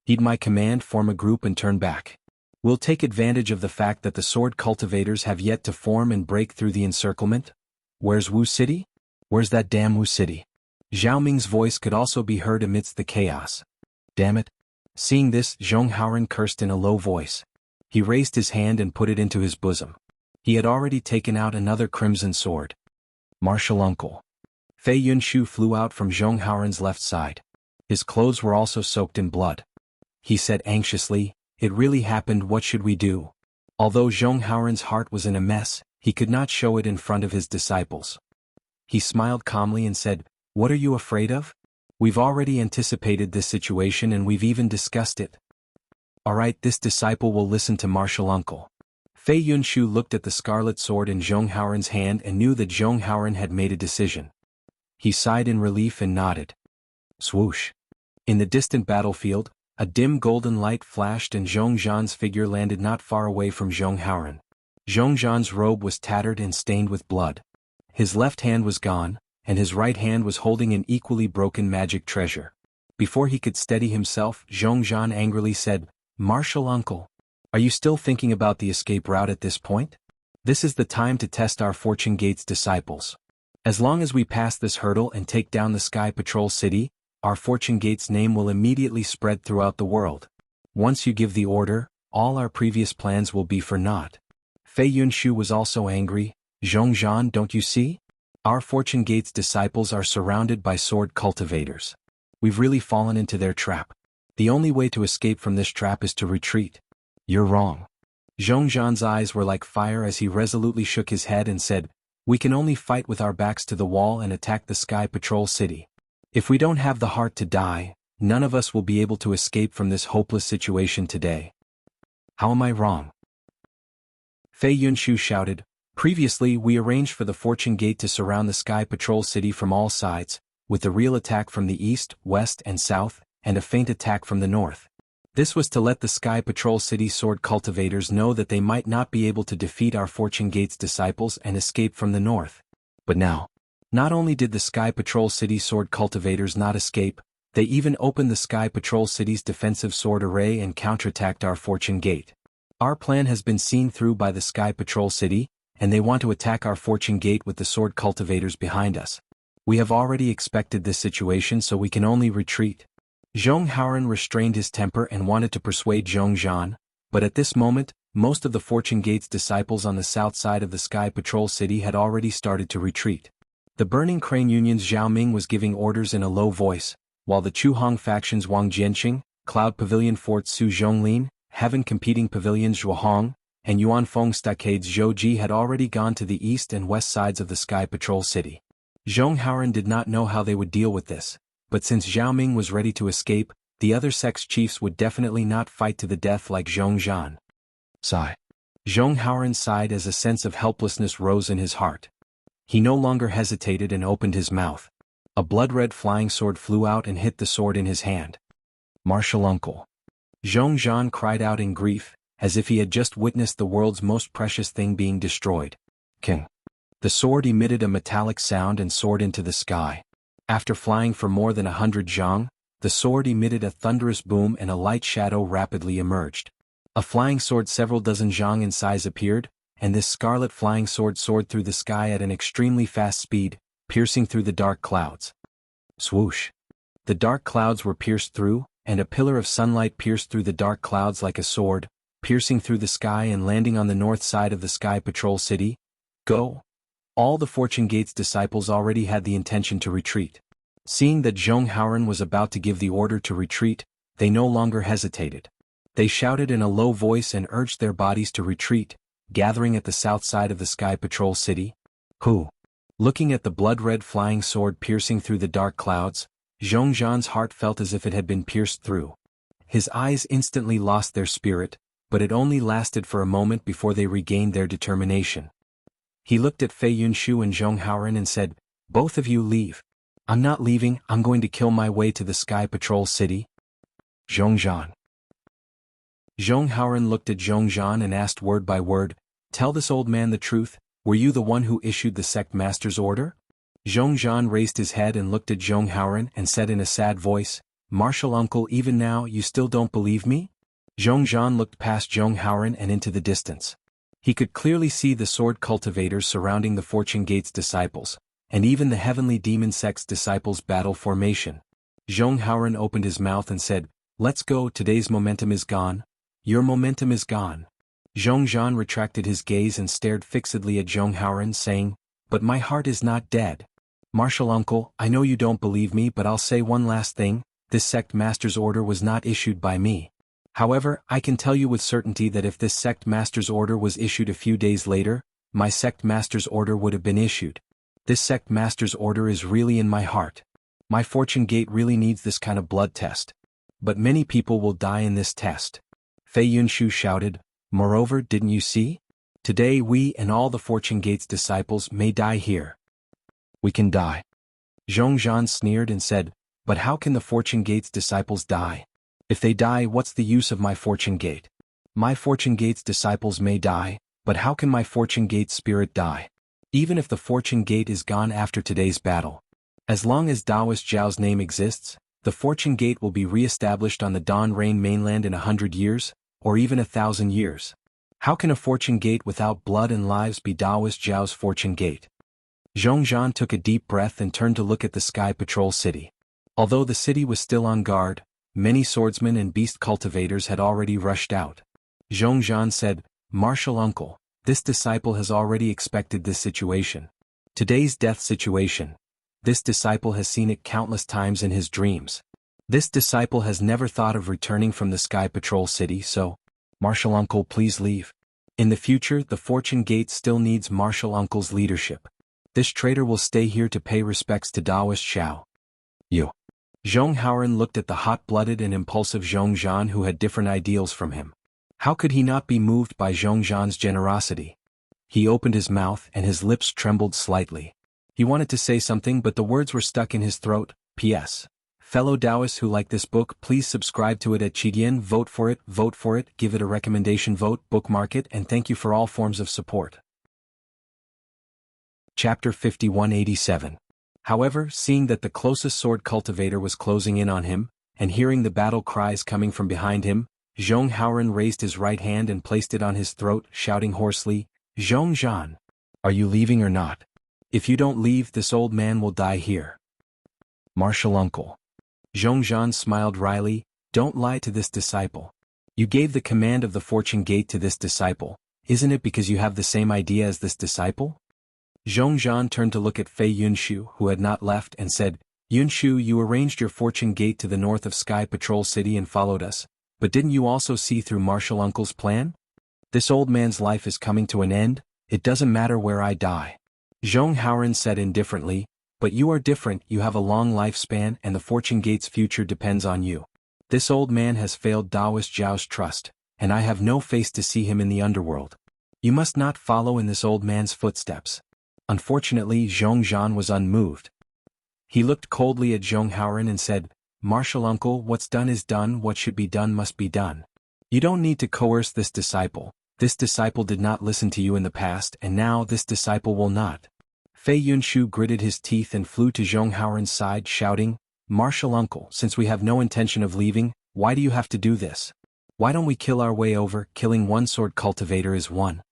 "Heed my command, form a group and turn back. We'll take advantage of the fact that the Sword Cultivators have yet to form and break through the encirclement." "Where's Wu City? Where's that damn Wu City?" Zhao Ming's voice could also be heard amidst the chaos. "Damn it." Seeing this, Zhong Haoran cursed in a low voice. He raised his hand and put it into his bosom. He had already taken out another crimson sword. "Martial uncle." Fei Yunshu flew out from Zhong Haoran's left side. His clothes were also soaked in blood. He said anxiously, "It really happened, what should we do?" Although Zhong Haoran's heart was in a mess, he could not show it in front of his disciples. He smiled calmly and said, "What are you afraid of? We've already anticipated this situation and we've even discussed it. Alright, this disciple will listen to martial uncle." Fei Yunshu looked at the scarlet sword in Zhong Haoran's hand and knew that Zhong Haoran had made a decision. He sighed in relief and nodded. Swoosh. In the distant battlefield, a dim golden light flashed and Zhong Zhan's figure landed not far away from Zhong Haoran. Zhong Zhan's robe was tattered and stained with blood. His left hand was gone, and his right hand was holding an equally broken magic treasure. Before he could steady himself, Zhong Zhan angrily said, "Martial uncle, are you still thinking about the escape route at this point? This is the time to test our Fortune Gate's disciples. As long as we pass this hurdle and take down the Sky Patrol City, our Fortune Gate's name will immediately spread throughout the world. Once you give the order, all our previous plans will be for naught." Fei Yunshu was also angry. "Zhong Zhan, don't you see? Our Fortune Gate's disciples are surrounded by sword cultivators. We've really fallen into their trap. The only way to escape from this trap is to retreat." "You're wrong." Zhong Zhan's eyes were like fire as he resolutely shook his head and said, "We can only fight with our backs to the wall and attack the Sky Patrol City. If we don't have the heart to die, none of us will be able to escape from this hopeless situation today." "How am I wrong?" Fei Yunshu shouted. "Previously we arranged for the Fortune Gate to surround the Sky Patrol City from all sides, with the real attack from the east, west and south, and a feint attack from the north. This was to let the Sky Patrol City sword cultivators know that they might not be able to defeat our Fortune Gate's disciples and escape from the north. But now, not only did the Sky Patrol City sword cultivators not escape, they even opened the Sky Patrol City's defensive sword array and counterattacked our Fortune Gate. Our plan has been seen through by the Sky Patrol City, and they want to attack our Fortune Gate with the sword cultivators behind us. We have already expected this situation, so we can only retreat." Zhong Haoran restrained his temper and wanted to persuade Zhong Zhan, but at this moment, most of the Fortune Gate's disciples on the south side of the Sky Patrol City had already started to retreat. The Burning Crane Union's Zhao Ming was giving orders in a low voice, while the Chu Hong faction's Wang Jianqing, Cloud Pavilion Fort Su Zhonglin, Heaven Competing Pavilions Zhuo Hong, and Yuan Feng Stockades Zhou Ji had already gone to the east and west sides of the Sky Patrol City. Zhong Haoran did not know how they would deal with this, but since Zhao Ming was ready to escape, the other sect's chiefs would definitely not fight to the death like Zhong Zhan. Sigh. Zhong Haoran sighed as a sense of helplessness rose in his heart. He no longer hesitated and opened his mouth. A blood-red flying sword flew out and hit the sword in his hand. Martial uncle. Zhong Zhan cried out in grief, as if he had just witnessed the world's most precious thing being destroyed. King. The sword emitted a metallic sound and soared into the sky. After flying for more than 100 zhang, the sword emitted a thunderous boom and a light shadow rapidly emerged. A flying sword several dozen zhang in size appeared, and this scarlet flying sword soared through the sky at an extremely fast speed, piercing through the dark clouds. Swoosh! The dark clouds were pierced through, and a pillar of sunlight pierced through the dark clouds like a sword, piercing through the sky and landing on the north side of the Sky Patrol City. Go! All the Fortune Gate's disciples already had the intention to retreat. Seeing that Zhong Haoren was about to give the order to retreat, they no longer hesitated. They shouted in a low voice and urged their bodies to retreat, gathering at the south side of the Sky Patrol City. Who? Looking at the blood-red flying sword piercing through the dark clouds, Zhong Zhan's heart felt as if it had been pierced through. His eyes instantly lost their spirit, but it only lasted for a moment before they regained their determination. He looked at Fei Yunshu and Zhong Haoren and said, "Both of you leave." "I'm not leaving, I'm going to kill my way to the Sky Patrol City." Zhong Zhan. Zhong Haoren looked at Zhong Zhan and asked word by word, "Tell this old man the truth, were you the one who issued the sect master's order?" Zhong Zhan raised his head and looked at Zhong Haoren and said in a sad voice, "Martial uncle, even now you still don't believe me?" Zhong Zhan looked past Zhong Haoren and into the distance. He could clearly see the sword cultivators surrounding the Fortune Gate's disciples, and even the heavenly demon sect's disciples' battle formation. Zhong Haoren opened his mouth and said, "Let's go, today's momentum is gone." "Your momentum is gone." Zhong Zhan retracted his gaze and stared fixedly at Zhong Haoren, saying, "But my heart is not dead. Martial uncle, I know you don't believe me, but I'll say one last thing, this sect master's order was not issued by me. However, I can tell you with certainty that if this sect master's order was issued a few days later, my sect master's order would have been issued. This sect master's order is really in my heart. My Fortune Gate really needs this kind of blood test. But many people will die in this test." Fei Yunshu shouted, "Moreover, didn't you see? Today we and all the Fortune Gate's disciples may die here." "We can die." Zhong Zhan sneered and said, "But how can the Fortune Gate's disciples die? If they die, what's the use of my Fortune Gate? My Fortune Gate's disciples may die, but how can my Fortune Gate's spirit die? Even if the Fortune Gate is gone after today's battle. As long as Taoist Zhao's name exists, the Fortune Gate will be re-established on the Dawn Rain mainland in 100 years, or even 1,000 years. How can a Fortune Gate without blood and lives be Taoist Zhao's Fortune Gate?" Zhong Zhan took a deep breath and turned to look at the Sky Patrol City. Although the city was still on guard, many swordsmen and beast cultivators had already rushed out. Zhong Zhan said, "Martial uncle, this disciple has already expected this situation. Today's death situation. This disciple has seen it countless times in his dreams. This disciple has never thought of returning from the Sky Patrol City, so, Martial uncle, please leave. In the future, the Fortune Gate still needs Martial uncle's leadership. This traitor will stay here to pay respects to Taoist Zhao." "You." Zhong Haoren looked at the hot-blooded and impulsive Zhong Zhan, who had different ideals from him. How could he not be moved by Zhong Zhan's generosity? He opened his mouth and his lips trembled slightly. He wanted to say something, but the words were stuck in his throat. P.S. Fellow Taoists who like this book, please subscribe to it at Qidian, vote for it, give it a recommendation vote, bookmark it, and thank you for all forms of support. Chapter 5187. However, seeing that the closest sword cultivator was closing in on him, and hearing the battle cries coming from behind him, Zhong Haoren raised his right hand and placed it on his throat, shouting hoarsely, "Zhong Zhan, are you leaving or not? If you don't leave, this old man will die here." "Martial uncle." Zhong Zhan smiled wryly, "Don't lie to this disciple. You gave the command of the Fortune Gate to this disciple, isn't it because you have the same idea as this disciple?" Zhong Zhan turned to look at Fei Yunshu, who had not left, and said, "Yunshu, you arranged your Fortune Gate to the north of Sky Patrol City and followed us, but didn't you also see through Martial uncle's plan? This old man's life is coming to an end, it doesn't matter where I die." Zhong Haoren said indifferently, "But you are different, you have a long lifespan and the Fortune Gate's future depends on you. This old man has failed Taoist Zhao's trust, and I have no face to see him in the underworld. You must not follow in this old man's footsteps." Unfortunately, Zhongzhan was unmoved. He looked coldly at Zhonghauren and said, "Martial uncle, what's done is done, what should be done must be done. You don't need to coerce this disciple. This disciple did not listen to you in the past and now this disciple will not." Fei Yunshu gritted his teeth and flew to Zhonghauren's side shouting, "Martial uncle, since we have no intention of leaving, why do you have to do this? Why don't we kill our way over? Killing one sword cultivator is one."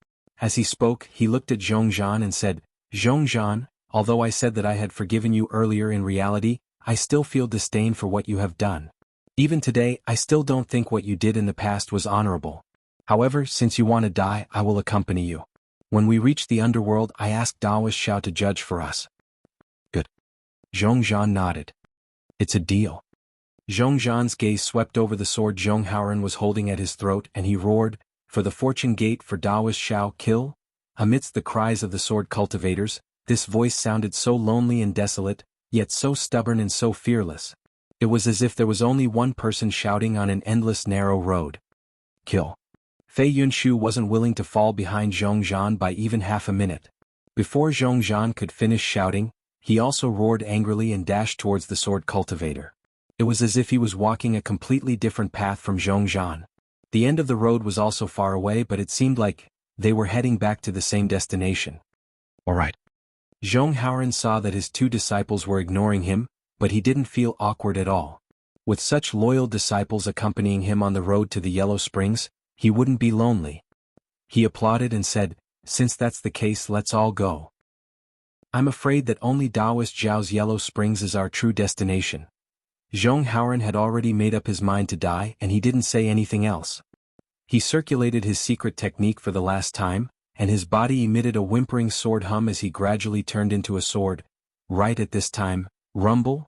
As he spoke, he looked at Zhongzhan and said, "Zhongzhan, although I said that I had forgiven you earlier, in reality, I still feel disdain for what you have done. Even today, I still don't think what you did in the past was honorable. However, since you want to die, I will accompany you. When we reach the underworld, I ask Daoist Xiao to judge for us." "Good." Zhongzhan nodded. "It's a deal." Zhongzhan's gaze swept over the sword Zhonghauren was holding at his throat and he roared, "For the fortune gate, for Daoist Xiao, kill!" Amidst the cries of the sword cultivators, this voice sounded so lonely and desolate, yet so stubborn and so fearless. It was as if there was only one person shouting on an endless narrow road. "Kill." Fei Yunshu wasn't willing to fall behind Zhongzhan by even half a minute. Before Zhongzhan could finish shouting, he also roared angrily and dashed towards the sword cultivator. It was as if he was walking a completely different path from Zhongzhan. The end of the road was also far away, but it seemed like they were heading back to the same destination. "All right." Zhonghauren saw that his two disciples were ignoring him, but he didn't feel awkward at all. With such loyal disciples accompanying him on the road to the Yellow Springs, he wouldn't be lonely. He applauded and said, "Since that's the case, let's all go. I'm afraid that only Daoist Zhao's Yellow Springs is our true destination." Zhonghauren had already made up his mind to die and he didn't say anything else. He circulated his secret technique for the last time, and his body emitted a whimpering sword hum as he gradually turned into a sword. Right at this time, rumble!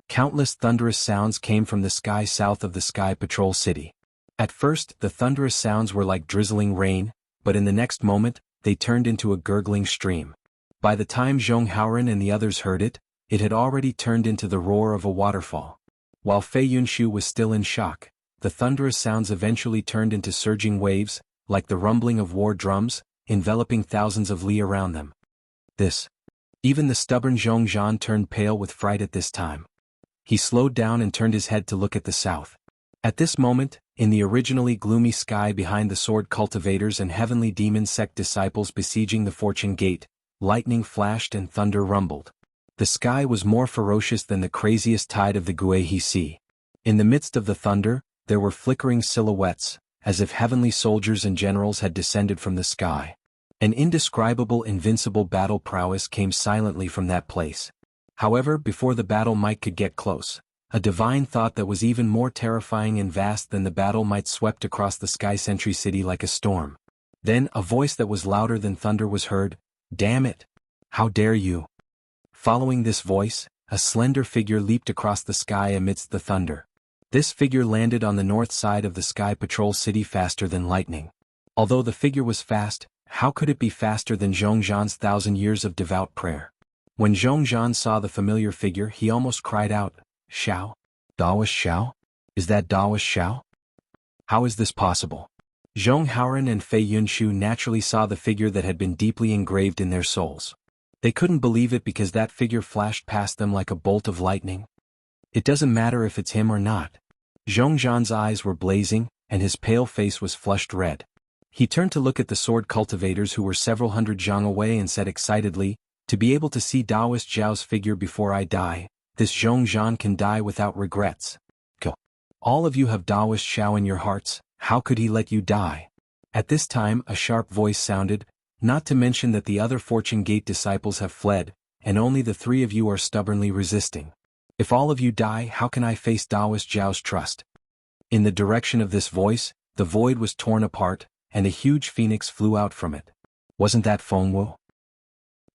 Countless thunderous sounds came from the sky south of the Sky Patrol City. At first, the thunderous sounds were like drizzling rain, but in the next moment, they turned into a gurgling stream. By the time Zhonghauren and the others heard it, it had already turned into the roar of a waterfall. While Fei Yunshu was still in shock, the thunderous sounds eventually turned into surging waves, like the rumbling of war drums, enveloping thousands of li around them. Even the stubborn Zhongzhan turned pale with fright at this time. He slowed down and turned his head to look at the south. At this moment, in the originally gloomy sky behind the sword cultivators and heavenly demon sect disciples besieging the fortune gate, lightning flashed and thunder rumbled. The sky was more ferocious than the craziest tide of the Guihe Sea. In the midst of the thunder, there were flickering silhouettes, as if heavenly soldiers and generals had descended from the sky. An indescribable invincible battle prowess came silently from that place. However, before the battle might could get close, a divine thought that was even more terrifying and vast than the battle might swept across the Sky Sentry City like a storm. Then a voice that was louder than thunder was heard, "Damn it! How dare you!" Following this voice, a slender figure leaped across the sky amidst the thunder. This figure landed on the north side of the Sky Patrol City faster than lightning. Although the figure was fast, how could it be faster than Zhongzhan's 1,000 years of devout prayer? When Zhongzhan saw the familiar figure, he almost cried out, "Xiao? Daoist Xiao? Is that Daoist Xiao? How is this possible?" Zhonghauren and Fei Yunshu naturally saw the figure that had been deeply engraved in their souls. They couldn't believe it because that figure flashed past them like a bolt of lightning. It doesn't matter if it's him or not. Zhongzhan's eyes were blazing, and his pale face was flushed red. He turned to look at the sword cultivators who were several hundred zhang away and said excitedly, "To be able to see Daoist Zhao's figure before I die, this Zhongzhan can die without regrets. Go. All of you have Daoist Xiao in your hearts, how could he let you die?" At this time a sharp voice sounded, "Not to mention that the other Fortune Gate disciples have fled, and only the three of you are stubbornly resisting. If all of you die, how can I face Daoist Zhao's trust?" In the direction of this voice, the void was torn apart, and a huge phoenix flew out from it. Wasn't that Fengwu?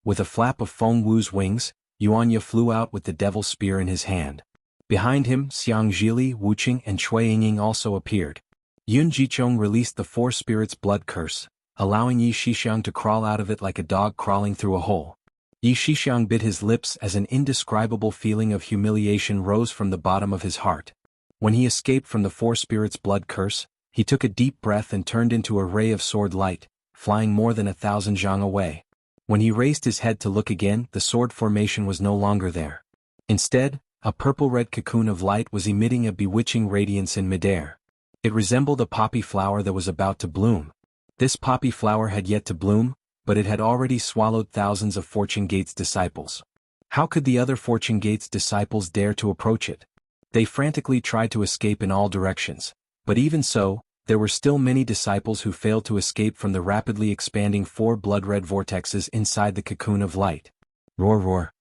With a flap of Fengwu's wings, Yuanya flew out with the devil's spear in his hand. Behind him, Xiang Zhili, Wuqing and Cui Yingying also appeared. Yun Jichong released the Four Spirits' blood curse, allowing Yi Shixiang to crawl out of it like a dog crawling through a hole. Yi Shixiang bit his lips as an indescribable feeling of humiliation rose from the bottom of his heart. When he escaped from the Four Spirits' blood curse, he took a deep breath and turned into a ray of sword light, flying more than 1,000 zhang away. When he raised his head to look again, the sword formation was no longer there. Instead, a purple-red cocoon of light was emitting a bewitching radiance in midair. It resembled a poppy flower that was about to bloom. This poppy flower had yet to bloom, but it had already swallowed thousands of Fortune Gate's disciples. How could the other Fortune Gate's disciples dare to approach it? They frantically tried to escape in all directions, but even so, there were still many disciples who failed to escape from the rapidly expanding 4 blood-red vortexes inside the cocoon of light. Roar roar.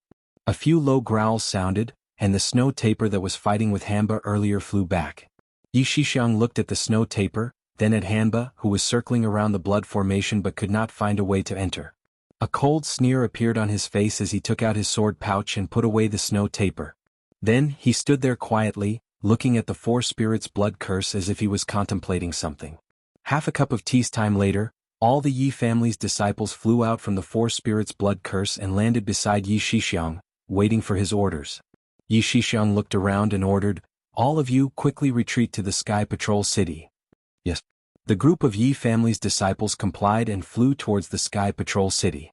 A few low growls sounded, and the snow tapir that was fighting with Hanba earlier flew back. Yi Shixiang looked at the snow tapir, then at Hanba, who was circling around the blood formation but could not find a way to enter. A cold sneer appeared on his face as he took out his sword pouch and put away the snow tapir. Then, he stood there quietly, looking at the 4 spirits' blood curse as if he was contemplating something. Half a cup of tea's time later, all the Yi family's disciples flew out from the 4 spirits' blood curse and landed beside Yi Shixiang, waiting for his orders. Yi Shixiang looked around and ordered, "All of you quickly retreat to the Sky Patrol City." Yes. The group of Yi family's disciples complied and flew towards the Sky Patrol City.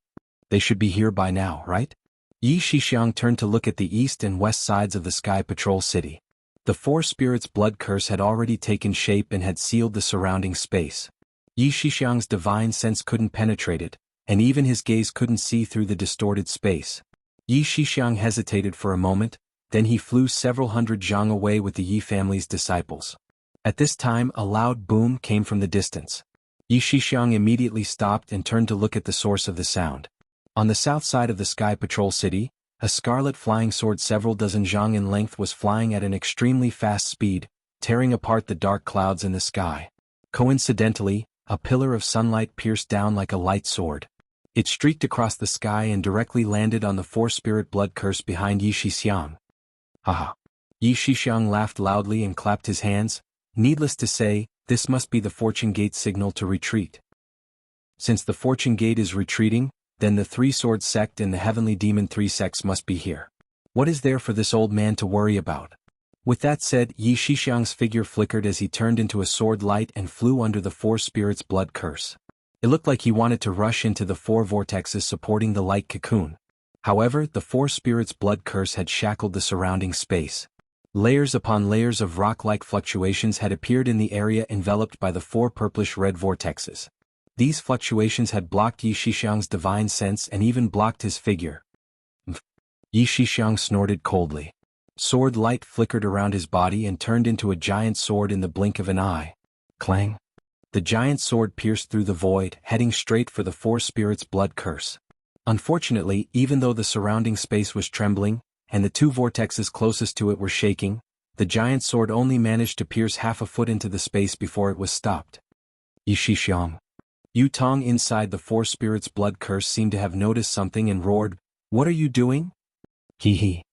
They should be here by now, right? Yi Shixiang turned to look at the east and west sides of the Sky Patrol City. The 4 spirits' blood curse had already taken shape and had sealed the surrounding space. Yi Shixiang's divine sense couldn't penetrate it, and even his gaze couldn't see through the distorted space. Yi Shixiang hesitated for a moment, then he flew several hundred zhang away with the Yi family's disciples. At this time a loud boom came from the distance. Yi Shixiang immediately stopped and turned to look at the source of the sound. On the south side of the Sky Patrol City, a scarlet flying sword several dozen zhang in length was flying at an extremely fast speed, tearing apart the dark clouds in the sky. Coincidentally, a pillar of sunlight pierced down like a light sword. It streaked across the sky and directly landed on the 4 spirit blood curse behind Yi Shixiang. Haha. Yi Shixiang laughed loudly and clapped his hands. Needless to say, this must be the Fortune Gate signal to retreat. Since the Fortune Gate is retreating, then the 3-sword sect and the Heavenly Demon 3 sects must be here. What is there for this old man to worry about? With that said, Yi Shixiang's figure flickered as he turned into a sword light and flew under the 4 spirits' blood curse. It looked like he wanted to rush into the 4 vortexes supporting the light cocoon. However, the 4 spirits' blood curse had shackled the surrounding space. Layers upon layers of rock-like fluctuations had appeared in the area enveloped by the 4 purplish-red vortexes. These fluctuations had blocked Yi Shixiang's divine sense and even blocked his figure. Yi Shixiang snorted coldly. Sword light flickered around his body and turned into a giant sword in the blink of an eye. Clang! The giant sword pierced through the void, heading straight for the 4 spirits' blood curse. Unfortunately, even though the surrounding space was trembling, and the 2 vortexes closest to it were shaking, the giant sword only managed to pierce half a foot into the space before it was stopped. Yi Shixiang. Yu Tong inside the 4 spirits' blood curse seemed to have noticed something and roared, "What are you doing?" Hee hee.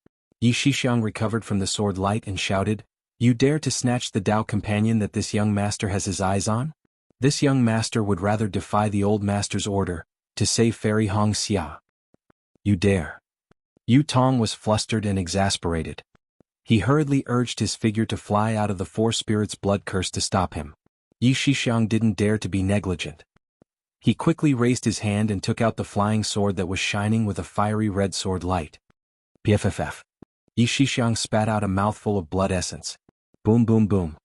Yi Shixiang recovered from the sword light and shouted, "You dare to snatch the Tao companion that this young master has his eyes on? This young master would rather defy the old master's order, to save Fairy Hong Xia. You dare." Yu Tong was flustered and exasperated. He hurriedly urged his figure to fly out of the 4 spirits' blood curse to stop him. Yi Shixiang didn't dare to be negligent. He quickly raised his hand and took out the flying sword that was shining with a fiery red sword light. Pff. Yi Shixiang spat out a mouthful of blood essence. Boom boom boom.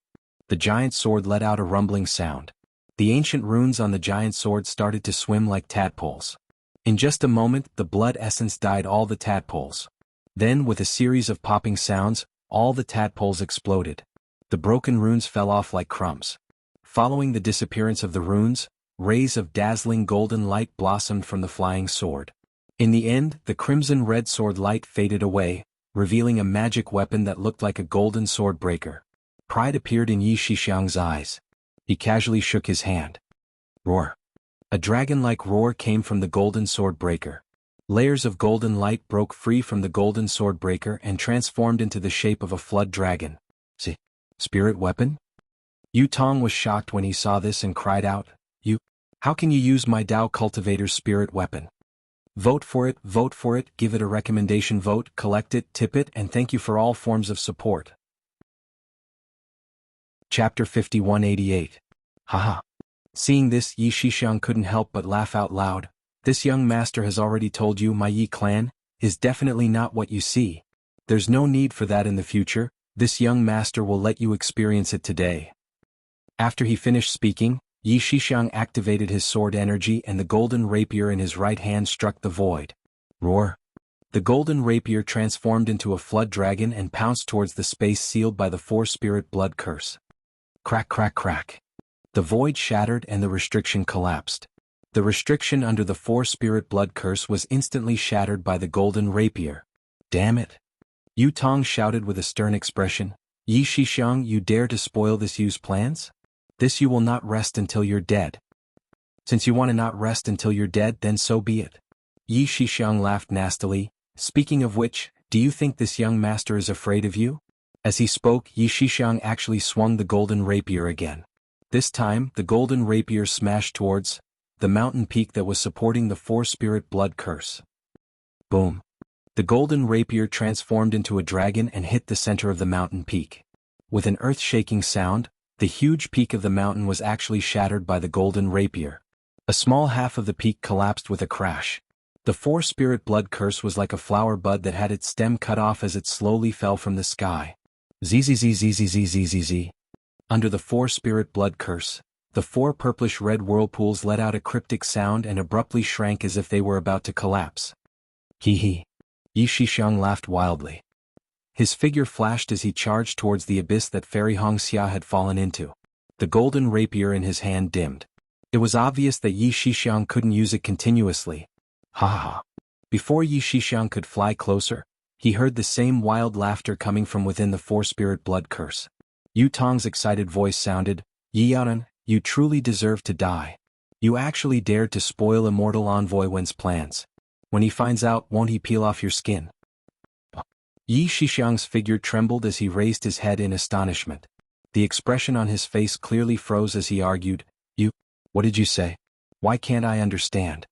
The giant sword let out a rumbling sound. The ancient runes on the giant sword started to swim like tadpoles. In just a moment, the blood essence dyed all the tadpoles. Then, with a series of popping sounds, all the tadpoles exploded. The broken runes fell off like crumbs. Following the disappearance of the runes, rays of dazzling golden light blossomed from the flying sword. In the end, the crimson-red sword light faded away, revealing a magic weapon that looked like a golden sword breaker. Pride appeared in Yi Shixiang's eyes. He casually shook his hand. Roar. A dragon-like roar came from the golden sword breaker. Layers of golden light broke free from the golden sword breaker and transformed into the shape of a flood dragon. Spirit weapon? Yu Tong was shocked when he saw this and cried out, How can you use my Tao Cultivator's spirit weapon? Vote for it, give it a recommendation vote, collect it, tip it, and thank you for all forms of support. Chapter 5188. Haha. Seeing this, Yi Shixiang couldn't help but laugh out loud. This young master has already told you my Yi clan is definitely not what you see. There's no need for that in the future, this young master will let you experience it today. After he finished speaking, Yi Shixiang activated his sword energy and the golden rapier in his right hand struck the void. Roar! The golden rapier transformed into a flood dragon and pounced towards the space sealed by the four-spirit blood curse. Crack crack crack. The void shattered and the restriction collapsed. The restriction under the four-spirit blood curse was instantly shattered by the golden rapier. Damn it! Yu Tong shouted with a stern expression. Yi Shixiang, you dare to spoil this Yu's plans? This you will not rest until you're dead. Since you want to not rest until you're dead, then so be it. Yi Shixiang laughed nastily. Speaking of which, do you think this young master is afraid of you? As he spoke, Yi Shixiang actually swung the golden rapier again. This time, the golden rapier smashed towards the mountain peak that was supporting the four-spirit blood curse. Boom. The golden rapier transformed into a dragon and hit the center of the mountain peak. With an earth-shaking sound, the huge peak of the mountain was actually shattered by the golden rapier. A small half of the peak collapsed with a crash. The four-spirit blood curse was like a flower bud that had its stem cut off as it slowly fell from the sky. Zzzzzzzzzzz. Under the four-spirit blood curse, the four purplish-red whirlpools let out a cryptic sound and abruptly shrank as if they were about to collapse. Hee hee. Yi Shixiang laughed wildly. His figure flashed as he charged towards the abyss that Fairy Hongxia had fallen into. The golden rapier in his hand dimmed. It was obvious that Yi Shixiang couldn't use it continuously. Ha ha. Before Yi Shixiang could fly closer, he heard the same wild laughter coming from within the four-spirit blood curse. Yu Tong's excited voice sounded, Yi Yaran, you truly deserve to die. You actually dared to spoil Immortal Envoy Wen's plans. When he finds out, won't he peel off your skin? Yi Shixiang's figure trembled as he raised his head in astonishment. The expression on his face clearly froze as he argued, what did you say? Why can't I understand?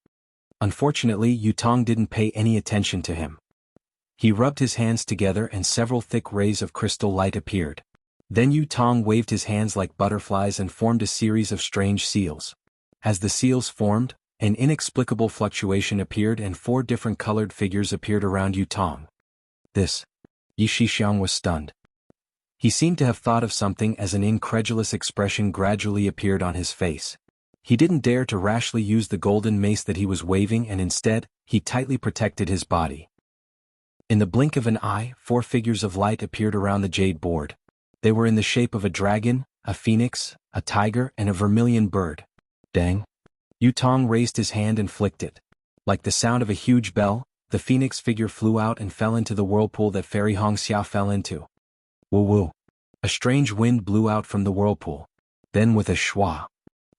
Unfortunately, Yu Tong didn't pay any attention to him. He rubbed his hands together and several thick rays of crystal light appeared. Then Yu Tong waved his hands like butterflies and formed a series of strange seals. As the seals formed, an inexplicable fluctuation appeared and four different colored figures appeared around Yu Tong. Yi Shixiang was stunned. He seemed to have thought of something as an incredulous expression gradually appeared on his face. He didn't dare to rashly use the golden mace that he was waving and instead, he tightly protected his body. In the blink of an eye, four figures of light appeared around the jade board. They were in the shape of a dragon, a phoenix, a tiger, and a vermilion bird. Dang. Yu Tong raised his hand and flicked it. Like the sound of a huge bell, the phoenix figure flew out and fell into the whirlpool that Fairy Hongxia fell into. Woo woo. A strange wind blew out from the whirlpool. Then with a schwa,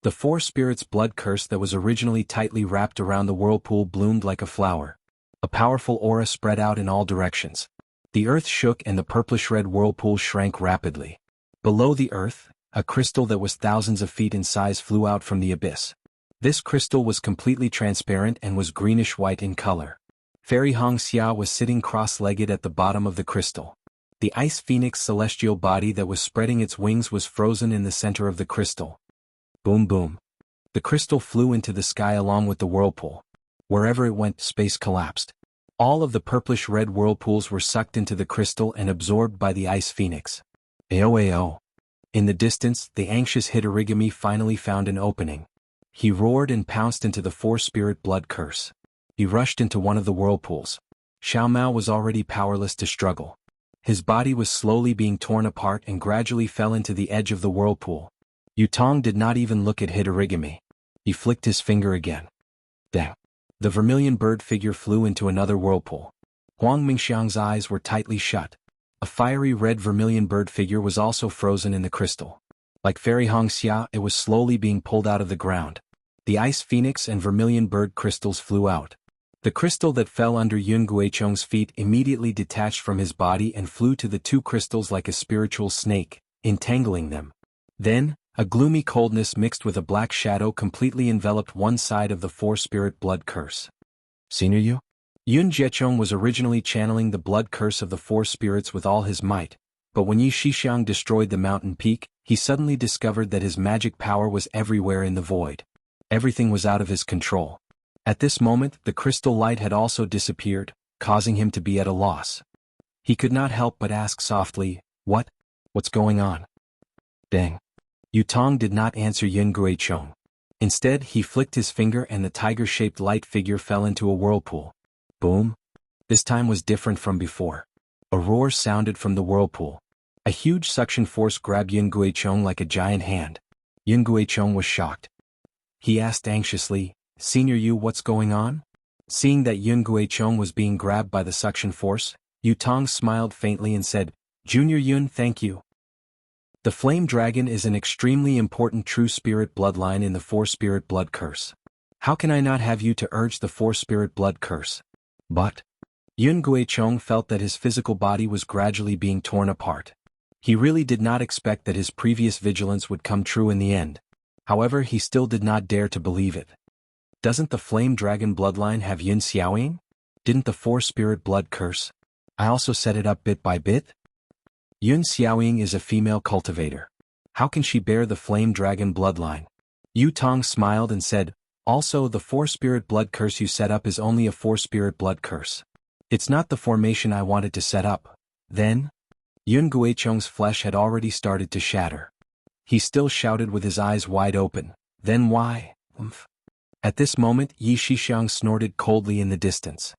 the four spirits' blood curse that was originally tightly wrapped around the whirlpool bloomed like a flower. A powerful aura spread out in all directions. The earth shook and the purplish-red whirlpool shrank rapidly. Below the earth, a crystal that was thousands of feet in size flew out from the abyss. This crystal was completely transparent and was greenish-white in color. Fairy Hongxia was sitting cross-legged at the bottom of the crystal. The ice phoenix celestial body that was spreading its wings was frozen in the center of the crystal. Boom boom. The crystal flew into the sky along with the whirlpool. Wherever it went, space collapsed. All of the purplish-red whirlpools were sucked into the crystal and absorbed by the ice phoenix. Ao. In the distance, the anxious Hitorigami finally found an opening. He roared and pounced into the four-spirit blood curse. He rushed into one of the whirlpools. Xiao Mao was already powerless to struggle. His body was slowly being torn apart and gradually fell into the edge of the whirlpool. Yu Tong did not even look at Hitorigami. He flicked his finger again. Dang. The vermilion bird figure flew into another whirlpool. Huang Mingxiang's eyes were tightly shut. A fiery red vermilion bird figure was also frozen in the crystal. Like Fairy Hongxia, it was slowly being pulled out of the ground. The ice phoenix and vermilion bird crystals flew out. The crystal that fell under Yun Guichong's feet immediately detached from his body and flew to the two crystals like a spiritual snake, entangling them. Then, a gloomy coldness mixed with a black shadow completely enveloped one side of the four-spirit blood curse. Senior Yu? Yun Jiechong was originally channeling the blood curse of the four spirits with all his might, but when Yi Shixiang destroyed the mountain peak, he suddenly discovered that his magic power was everywhere in the void. Everything was out of his control. At this moment, the crystal light had also disappeared, causing him to be at a loss. He could not help but ask softly, What's going on? Dang. Yutong did not answer Yun Guichong. Instead, he flicked his finger and the tiger-shaped light figure fell into a whirlpool. Boom. This time was different from before. A roar sounded from the whirlpool. A huge suction force grabbed Yun Guichong like a giant hand. Yun Guichong was shocked. He asked anxiously, Senior Yu, what's going on? Seeing that Yun Guichong was being grabbed by the suction force, Yutong smiled faintly and said, Junior Yun, thank you. The Flame Dragon is an extremely important true spirit bloodline in the Four-Spirit Blood Curse. How can I not have you to urge the Four-Spirit Blood Curse? But Yun Guichong felt that his physical body was gradually being torn apart. He really did not expect that his previous vigilance would come true in the end. However, he still did not dare to believe it. Doesn't the Flame Dragon bloodline have Yun Xiaoying? Didn't the Four-Spirit Blood Curse? I also set it up bit by bit? Yun Xiaoying is a female cultivator. How can she bear the Flame Dragon bloodline? Yutong smiled and said, Also, the Four-Spirit Blood Curse you set up is only a Four-Spirit Blood Curse. It's not the formation I wanted to set up. Then? Yun Guichong's flesh had already started to shatter. He still shouted with his eyes wide open, Then why? At this moment, Yi Shixiang snorted coldly in the distance.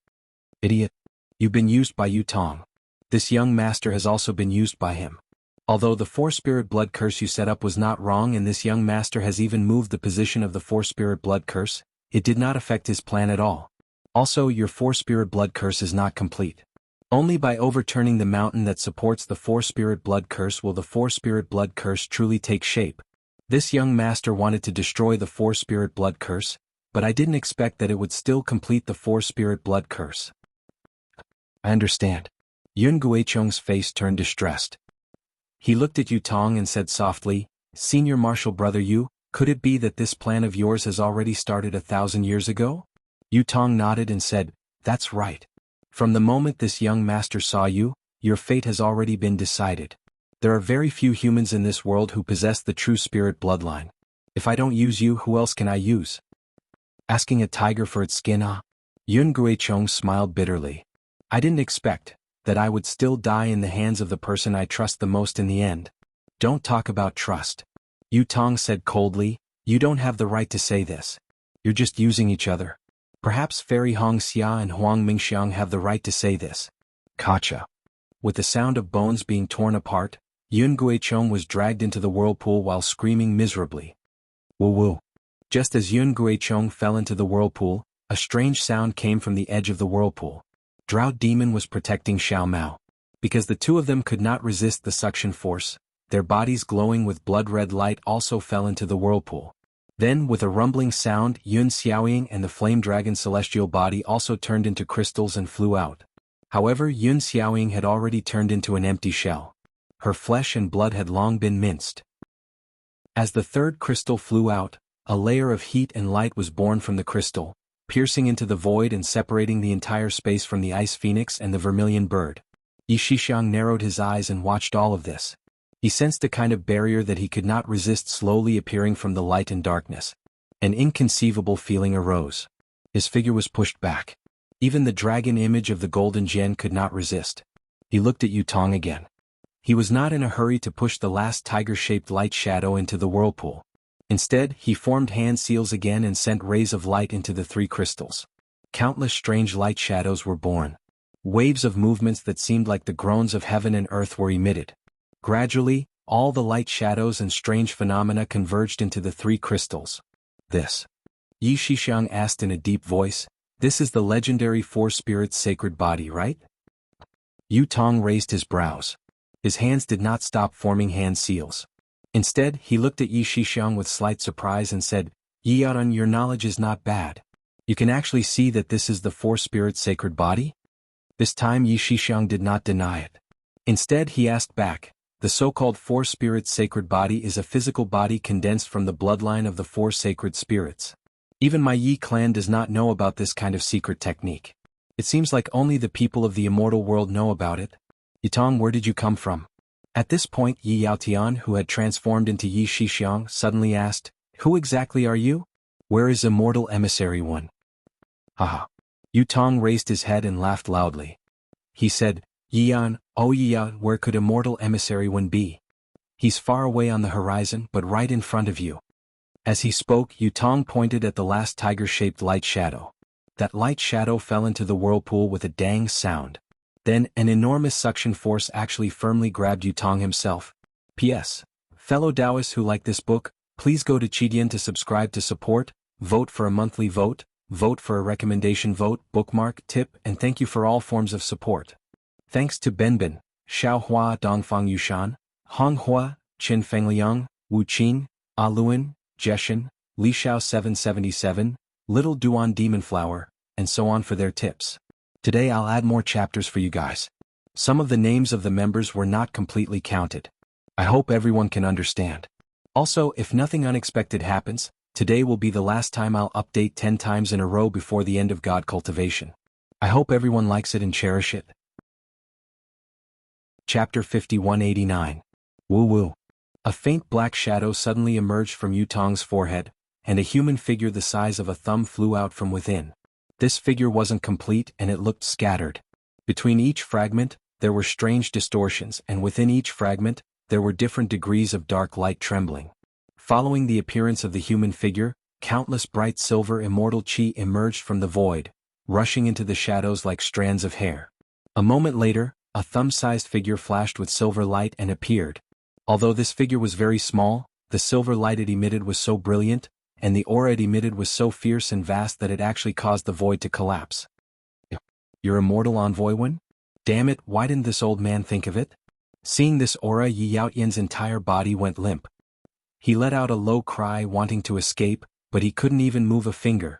Idiot. You've been used by Yutong. This young master has also been used by him. Although the Four-Spirit Blood Curse you set up was not wrong and this young master has even moved the position of the Four-Spirit Blood Curse, it did not affect his plan at all. Also, your Four-Spirit Blood Curse is not complete. Only by overturning the mountain that supports the Four-Spirit Blood Curse will the Four-Spirit Blood Curse truly take shape. This young master wanted to destroy the Four-Spirit Blood Curse, but I didn't expect that it would still complete the Four-Spirit Blood Curse. I understand. Yun Guichong's face turned distressed. He looked at Yutong and said softly, Senior Martial Brother Yu, could it be that this plan of yours has already started 1,000 years ago? Yutong nodded and said, That's right. From the moment this young master saw you, your fate has already been decided. There are very few humans in this world who possess the true spirit bloodline. If I don't use you, who else can I use? Asking a tiger for its skin, ah? Yun Guichong smiled bitterly. I didn't expect that I would still die in the hands of the person I trust the most in the end. Don't talk about trust. Yutong said coldly, You don't have the right to say this. You're just using each other. Perhaps Fairy Hong Xia and Huang Mingxiang have the right to say this. Gotcha. With the sound of bones being torn apart, Yun Guichong was dragged into the whirlpool while screaming miserably. Woo woo. Just as Yun Guichong fell into the whirlpool, a strange sound came from the edge of the whirlpool. Drought Demon was protecting Xiao Mao. Because the two of them could not resist the suction force, their bodies glowing with blood-red light also fell into the whirlpool. Then, with a rumbling sound, Yun Xiaoying and the Flame Dragon celestial body also turned into crystals and flew out. However, Yun Xiaoying had already turned into an empty shell. Her flesh and blood had long been minced. As the third crystal flew out, a layer of heat and light was born from the crystal, piercing into the void and separating the entire space from the Ice Phoenix and the Vermilion Bird. Yi Shixiang narrowed his eyes and watched all of this. He sensed a kind of barrier that he could not resist slowly appearing from the light and darkness. An inconceivable feeling arose. His figure was pushed back. Even the dragon image of the golden gem could not resist. He looked at Yutong again. He was not in a hurry to push the last tiger-shaped light shadow into the whirlpool. Instead, he formed hand seals again and sent rays of light into the three crystals. Countless strange light shadows were born. Waves of movements that seemed like the groans of heaven and earth were emitted. Gradually, all the light shadows and strange phenomena converged into the three crystals. This. Yi Shixiang asked in a deep voice, This is the legendary Four Spirits sacred body, right? Yutong raised his brows. His hands did not stop forming hand seals. Instead, he looked at Yi Shixiang with slight surprise and said, Yi Yaran, your knowledge is not bad. You can actually see that this is the Four Spirits sacred body? This time Yi Shixiang did not deny it. Instead, he asked back, The so-called Four Spirits sacred body is a physical body condensed from the bloodline of the Four Sacred Spirits. Even my Yi clan does not know about this kind of secret technique. It seems like only the people of the immortal world know about it. Yutong, where did you come from? At this point, Yi Yaotian, who had transformed into Yi Shixiang, suddenly asked, Who exactly are you? Where is Immortal Emissary One? Haha. Yu Tong raised his head and laughed loudly. He said, Yian, oh Yian, where could immortal emissary one be? He's far away on the horizon but right in front of you. As he spoke, Yu Tong pointed at the last tiger-shaped light shadow. That light shadow fell into the whirlpool with a dang sound. Then, an enormous suction force actually firmly grabbed Yu Tong himself. P.S. Fellow Taoists who like this book, please go to Qidian to subscribe to support, vote for a monthly vote, vote for a recommendation vote, bookmark, tip, and thank you for all forms of support. Thanks to Benbin, Xiaohua Dongfang Yushan, Honghua, Qin Fengliang, Wu Qin, Aluan, Jeshan, Lishao 777, Little Duan Demonflower, and so on for their tips. Today I'll add more chapters for you guys. Some of the names of the members were not completely counted. I hope everyone can understand. Also, if nothing unexpected happens, today will be the last time I'll update 10 times in a row before the end of God Cultivation. I hope everyone likes it and cherish it. Chapter 5189. Woo Woo. A faint black shadow suddenly emerged from Yu Tong's forehead, and a human figure the size of a thumb flew out from within. This figure wasn't complete and it looked scattered. Between each fragment, there were strange distortions, and within each fragment, there were different degrees of dark light trembling. Following the appearance of the human figure, countless bright silver immortal chi emerged from the void, rushing into the shadows like strands of hair. A moment later, a thumb-sized figure flashed with silver light and appeared. Although this figure was very small, the silver light it emitted was so brilliant, and the aura it emitted was so fierce and vast that it actually caused the void to collapse. Your immortal envoy one? Damn it, why didn't this old man think of it? Seeing this aura, Yi Yaotian's entire body went limp. He let out a low cry wanting to escape, but he couldn't even move a finger.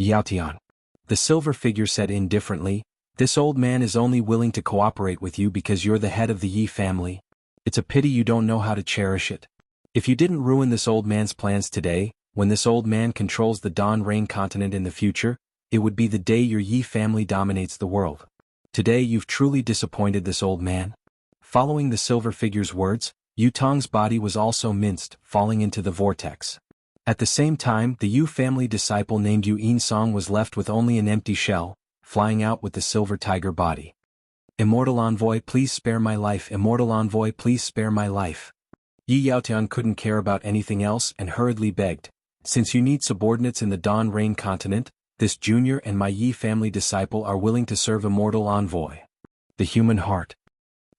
Yaotian. The silver figure said indifferently, this old man is only willing to cooperate with you because you're the head of the Yi family. It's a pity you don't know how to cherish it. If you didn't ruin this old man's plans today, when this old man controls the Dawn Rain continent in the future, it would be the day your Yi family dominates the world. Today you've truly disappointed this old man. Following the silver figure's words, Yu Tong's body was also minced, falling into the vortex. At the same time, the Yu family disciple named Yu Insong was left with only an empty shell, flying out with the silver tiger body. Immortal envoy, please spare my life. Immortal envoy, please spare my life. Yi Yaotian couldn't care about anything else and hurriedly begged, since you need subordinates in the Dawn Rain continent, this junior and my Yi family disciple are willing to serve immortal envoy. The human heart.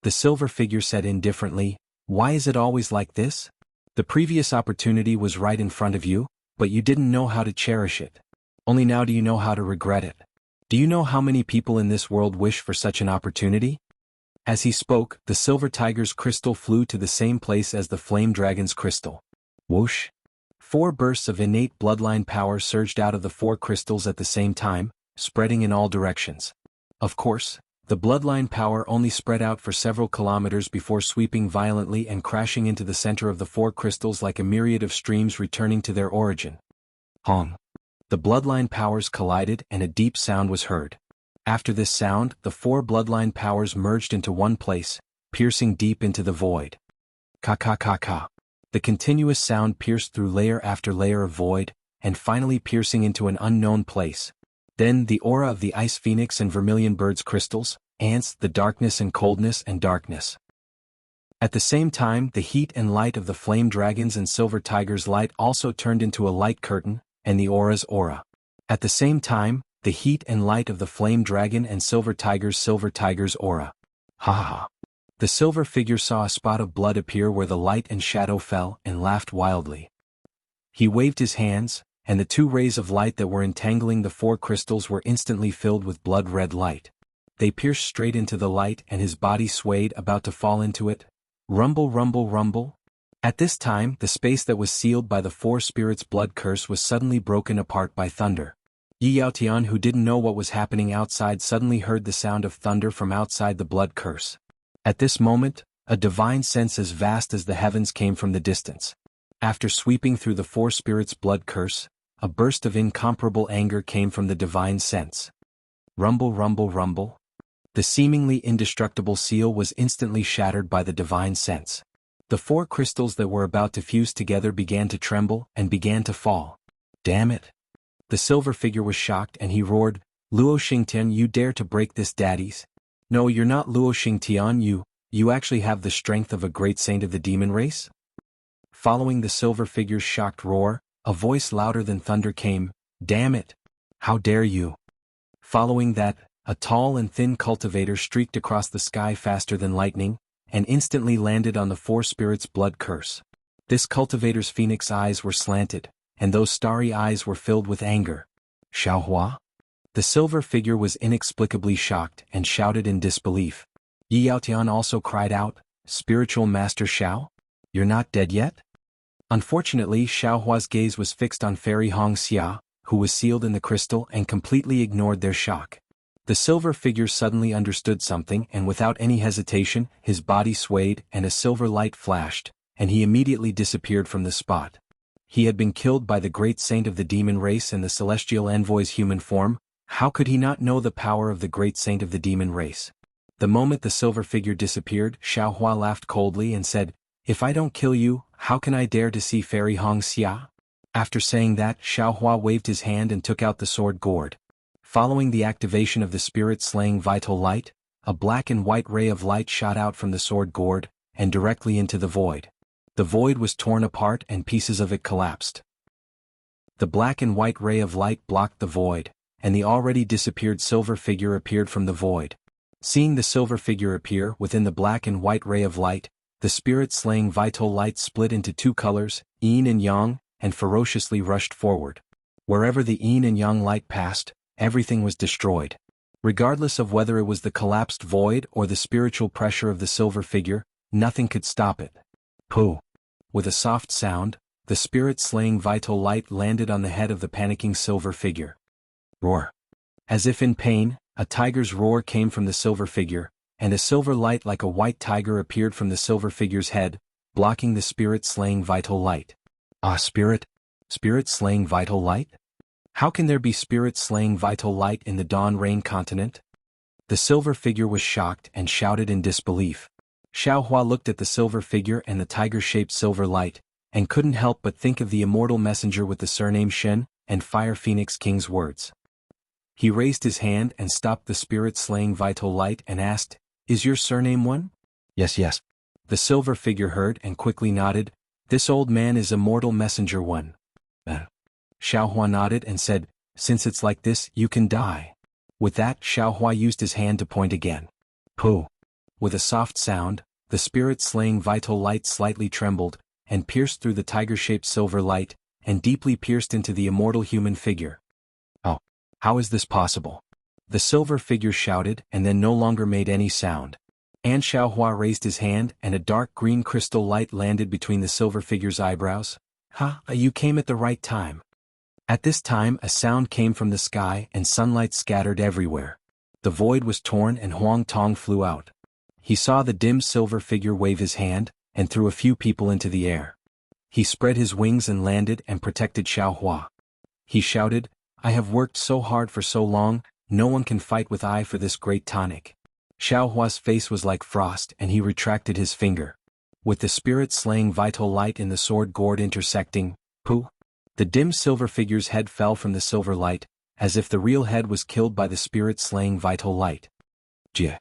The silver figure said indifferently, why is it always like this? The previous opportunity was right in front of you, but you didn't know how to cherish it. Only now do you know how to regret it. Do you know how many people in this world wish for such an opportunity? As he spoke, the silver tiger's crystal flew to the same place as the flame dragon's crystal. Whoosh! 4 bursts of innate bloodline power surged out of the 4 crystals at the same time, spreading in all directions. Of course, the bloodline power only spread out for several kilometers before sweeping violently and crashing into the center of the 4 crystals like a myriad of streams returning to their origin. Hong! The bloodline powers collided and a deep sound was heard. After this sound, the 4 bloodline powers merged into one place, piercing deep into the void. Ka-ka-ka-ka. The continuous sound pierced through layer after layer of void, and finally piercing into an unknown place. Then the aura of the ice phoenix and vermilion bird's crystals, ants, the darkness and coldness and darkness. At the same time, the heat and light of the flame dragon's and silver tiger's light also turned into a light curtain, and the aura's aura. At the same time, the heat and light of the flame dragon and silver tiger's aura. Ha ha ha. The silver figure saw a spot of blood appear where the light and shadow fell and laughed wildly. He waved his hands, and the 2 rays of light that were entangling the 4 crystals were instantly filled with blood-red light. They pierced straight into the light and his body swayed about to fall into it. Rumble, rumble, rumble. At this time, the space that was sealed by the 4 spirits' blood curse was suddenly broken apart by thunder. Yi Yaotian, who didn't know what was happening outside, suddenly heard the sound of thunder from outside the blood curse. At this moment, a divine sense as vast as the heavens came from the distance. After sweeping through the 4 spirits' blood curse, a burst of incomparable anger came from the divine sense. Rumble, rumble, rumble. The seemingly indestructible seal was instantly shattered by the divine sense. The 4 crystals that were about to fuse together began to tremble and began to fall. Damn it! The silver figure was shocked and he roared, Luo Xingtian, you dare to break this daddies? No, you're not Luo Xingtian, you actually have the strength of a great saint of the demon race? Following the silver figure's shocked roar, a voice louder than thunder came, damn it! How dare you! Following that, a tall and thin cultivator streaked across the sky faster than lightning, and instantly landed on the four spirits' blood curse. This cultivator's phoenix eyes were slanted, and those starry eyes were filled with anger. Xiaohua? The silver figure was inexplicably shocked and shouted in disbelief. Yi Yaotian also cried out, Spiritual Master Xiao? You're not dead yet? Unfortunately, Xiaohua's gaze was fixed on Fairy Hongxia, who was sealed in the crystal and completely ignored their shock. The silver figure suddenly understood something and without any hesitation, his body swayed and a silver light flashed, and he immediately disappeared from the spot. He had been killed by the great saint of the demon race in the celestial envoy's human form. How could he not know the power of the great saint of the demon race? The moment the silver figure disappeared, Xiaohua laughed coldly and said, If I don't kill you, how can I dare to see Fairy Hongxia? After saying that, Xiaohua waved his hand and took out the sword gourd. Following the activation of the spirit-slaying vital light, a black and white ray of light shot out from the sword gourd, and directly into the void. The void was torn apart and pieces of it collapsed. The black and white ray of light blocked the void, and the already disappeared silver figure appeared from the void. Seeing the silver figure appear within the black and white ray of light, the spirit-slaying vital light split into two colors, yin and yang, and ferociously rushed forward. Wherever the yin and yang light passed, everything was destroyed. Regardless of whether it was the collapsed void or the spiritual pressure of the silver figure, nothing could stop it. Pooh! With a soft sound, the spirit-slaying vital light landed on the head of the panicking silver figure. Roar! As if in pain, a tiger's roar came from the silver figure, and a silver light like a white tiger appeared from the silver figure's head, blocking the spirit-slaying vital light. Ah, spirit-slaying vital light? How can there be spirit-slaying vital light in the Dawn Rain continent? The silver figure was shocked and shouted in disbelief. Xiaohua looked at the silver figure and the tiger-shaped silver light, and couldn't help but think of the immortal messenger with the surname Shen and Fire Phoenix King's words. He raised his hand and stopped the spirit-slaying vital light and asked, Is your surname one? Yes. The silver figure heard and quickly nodded, This old man is immortal messenger one. Xiaohua nodded and said, Since it's like this, you can die. With that, Xiaohua used his hand to point again. Pooh! With a soft sound, the spirit-slaying vital light slightly trembled, and pierced through the tiger-shaped silver light, and deeply pierced into the immortal human figure. Oh! How is this possible? The silver figure shouted and then no longer made any sound. And Xiaohua raised his hand and a dark green crystal light landed between the silver figure's eyebrows. You came at the right time. At this time a sound came from the sky and sunlight scattered everywhere. The void was torn and Huang Tong flew out. He saw the dim silver figure wave his hand, and threw a few people into the air. He spread his wings and landed and protected Xiaohua. He shouted, I have worked so hard for so long, no one can fight with I for this great tonic. Xiaohua's face was like frost and he retracted his finger. With the spirit-slaying vital light in the sword gourd intersecting, pooh! The dim silver figure's head fell from the silver light, as if the real head was killed by the spirit-slaying vital light. Jia.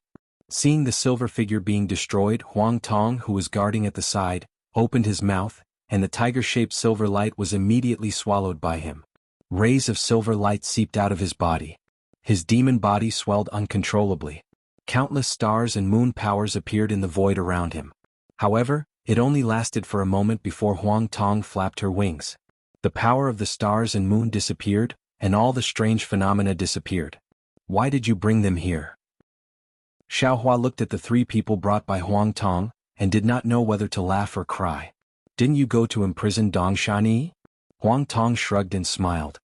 Seeing the silver figure being destroyed, Huang Tong, who was guarding at the side, opened his mouth, and the tiger-shaped silver light was immediately swallowed by him. Rays of silver light seeped out of his body. His demon body swelled uncontrollably. Countless stars and moon powers appeared in the void around him. However, it only lasted for a moment before Huang Tong flapped her wings. The power of the stars and moon disappeared, and all the strange phenomena disappeared. Why did you bring them here? Xiaohua looked at the three people brought by Huang Tong, and did not know whether to laugh or cry. Didn't you go to imprison Dongshan? Huang Tong shrugged and smiled.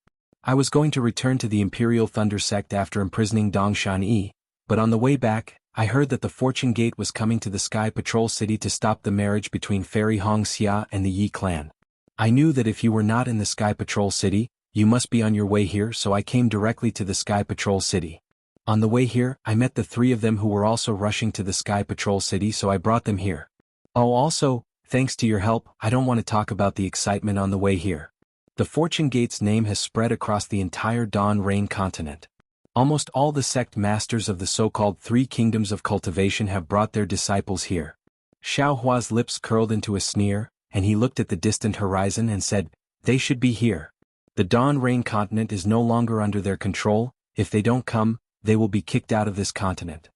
I was going to return to the Imperial Thunder Sect after imprisoning Dongshan, but on the way back, I heard that the Fortune Gate was coming to the Sky Patrol City to stop the marriage between Fairy Hongxia and the Yi clan. I knew that if you were not in the Sky Patrol City, you must be on your way here, so I came directly to the Sky Patrol City. On the way here, I met the three of them who were also rushing to the Sky Patrol City, so I brought them here. Oh, also, thanks to your help, I don't want to talk about the excitement on the way here. The Fortune Gate's name has spread across the entire Dawn Rain continent. Almost all the sect masters of the so-called Three Kingdoms of Cultivation have brought their disciples here. Xiao Hua's lips curled into a sneer, and he looked at the distant horizon and said, "They should be here. The Dawn Rain continent is no longer under their control. If they don't come, they will be kicked out of this continent."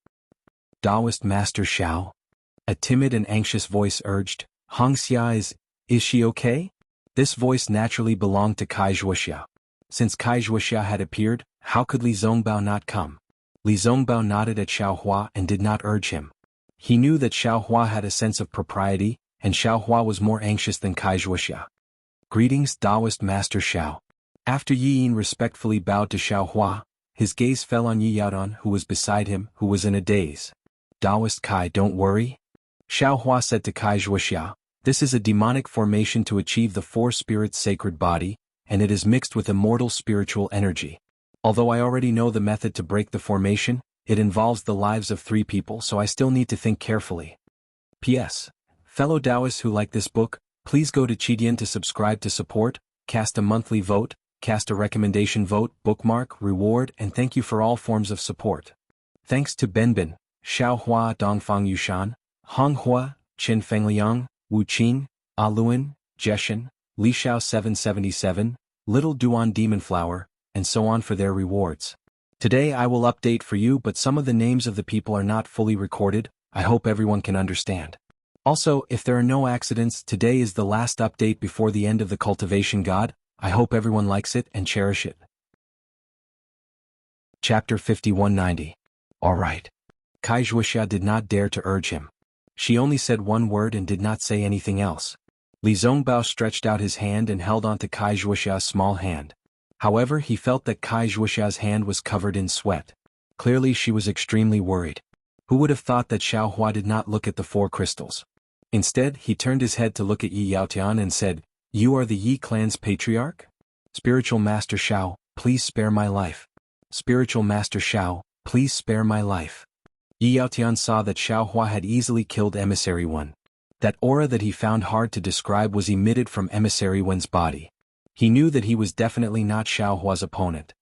Taoist Master Xiao? A timid and anxious voice urged, "Hongxia is she okay?" This voice naturally belonged to Kai Wuxia. Since Kai Wuxia had appeared, how could Li Zongbao not come? Li Zongbao nodded at Xiao Hua and did not urge him. He knew that Xiao Hua had a sense of propriety, and Xiao Hua was more anxious than Kai Wuxia. "Greetings, Taoist Master Xiao." After Yi Yin respectfully bowed to Xiao Hua, his gaze fell on Yi Yaodan, who was beside him, who was in a daze. "Taoist Kai, don't worry," Xiao Hua said to Kai Wuxia. "This is a demonic formation to achieve the Four Spirits' sacred body, and it is mixed with immortal spiritual energy. Although I already know the method to break the formation, it involves the lives of 3 people, so I still need to think carefully. P.S. Fellow Taoists who like this book, please go to Qidian to subscribe to support, cast a monthly vote, cast a recommendation vote, bookmark, reward, and thank you for all forms of support. Thanks to Benbin, Xiao Hua, Dongfang Yushan, Hong Hua, Qin Fengliang, Wu Qin, Aluan, Jeshen, Li Xiao 777, Little Duan Demon Flower, and so on for their rewards. Today I will update for you, but some of the names of the people are not fully recorded. I hope everyone can understand. Also, if there are no accidents, today is the last update before the end of the Cultivation God. I hope everyone likes it and cherish it. Chapter 5190. Alright. Kai Wuxia did not dare to urge him. She only said one word and did not say anything else. Li Zongbao stretched out his hand and held onto Kai Wuxia's small hand. However, he felt that Kai Wuxia's hand was covered in sweat. Clearly she was extremely worried. Who would have thought that Xiao Hua did not look at the 4 crystals? Instead, he turned his head to look at Yi Yaotian and said, "You are the Yi clan's patriarch? Spiritual Master Xiao, please spare my life. Spiritual Master Xiao, please spare my life." Yi Yaotian saw that Xiao Hua had easily killed Emissary 1. That aura that he found hard to describe was emitted from Emissary 1's body. He knew that he was definitely not Xiao Hua's opponent.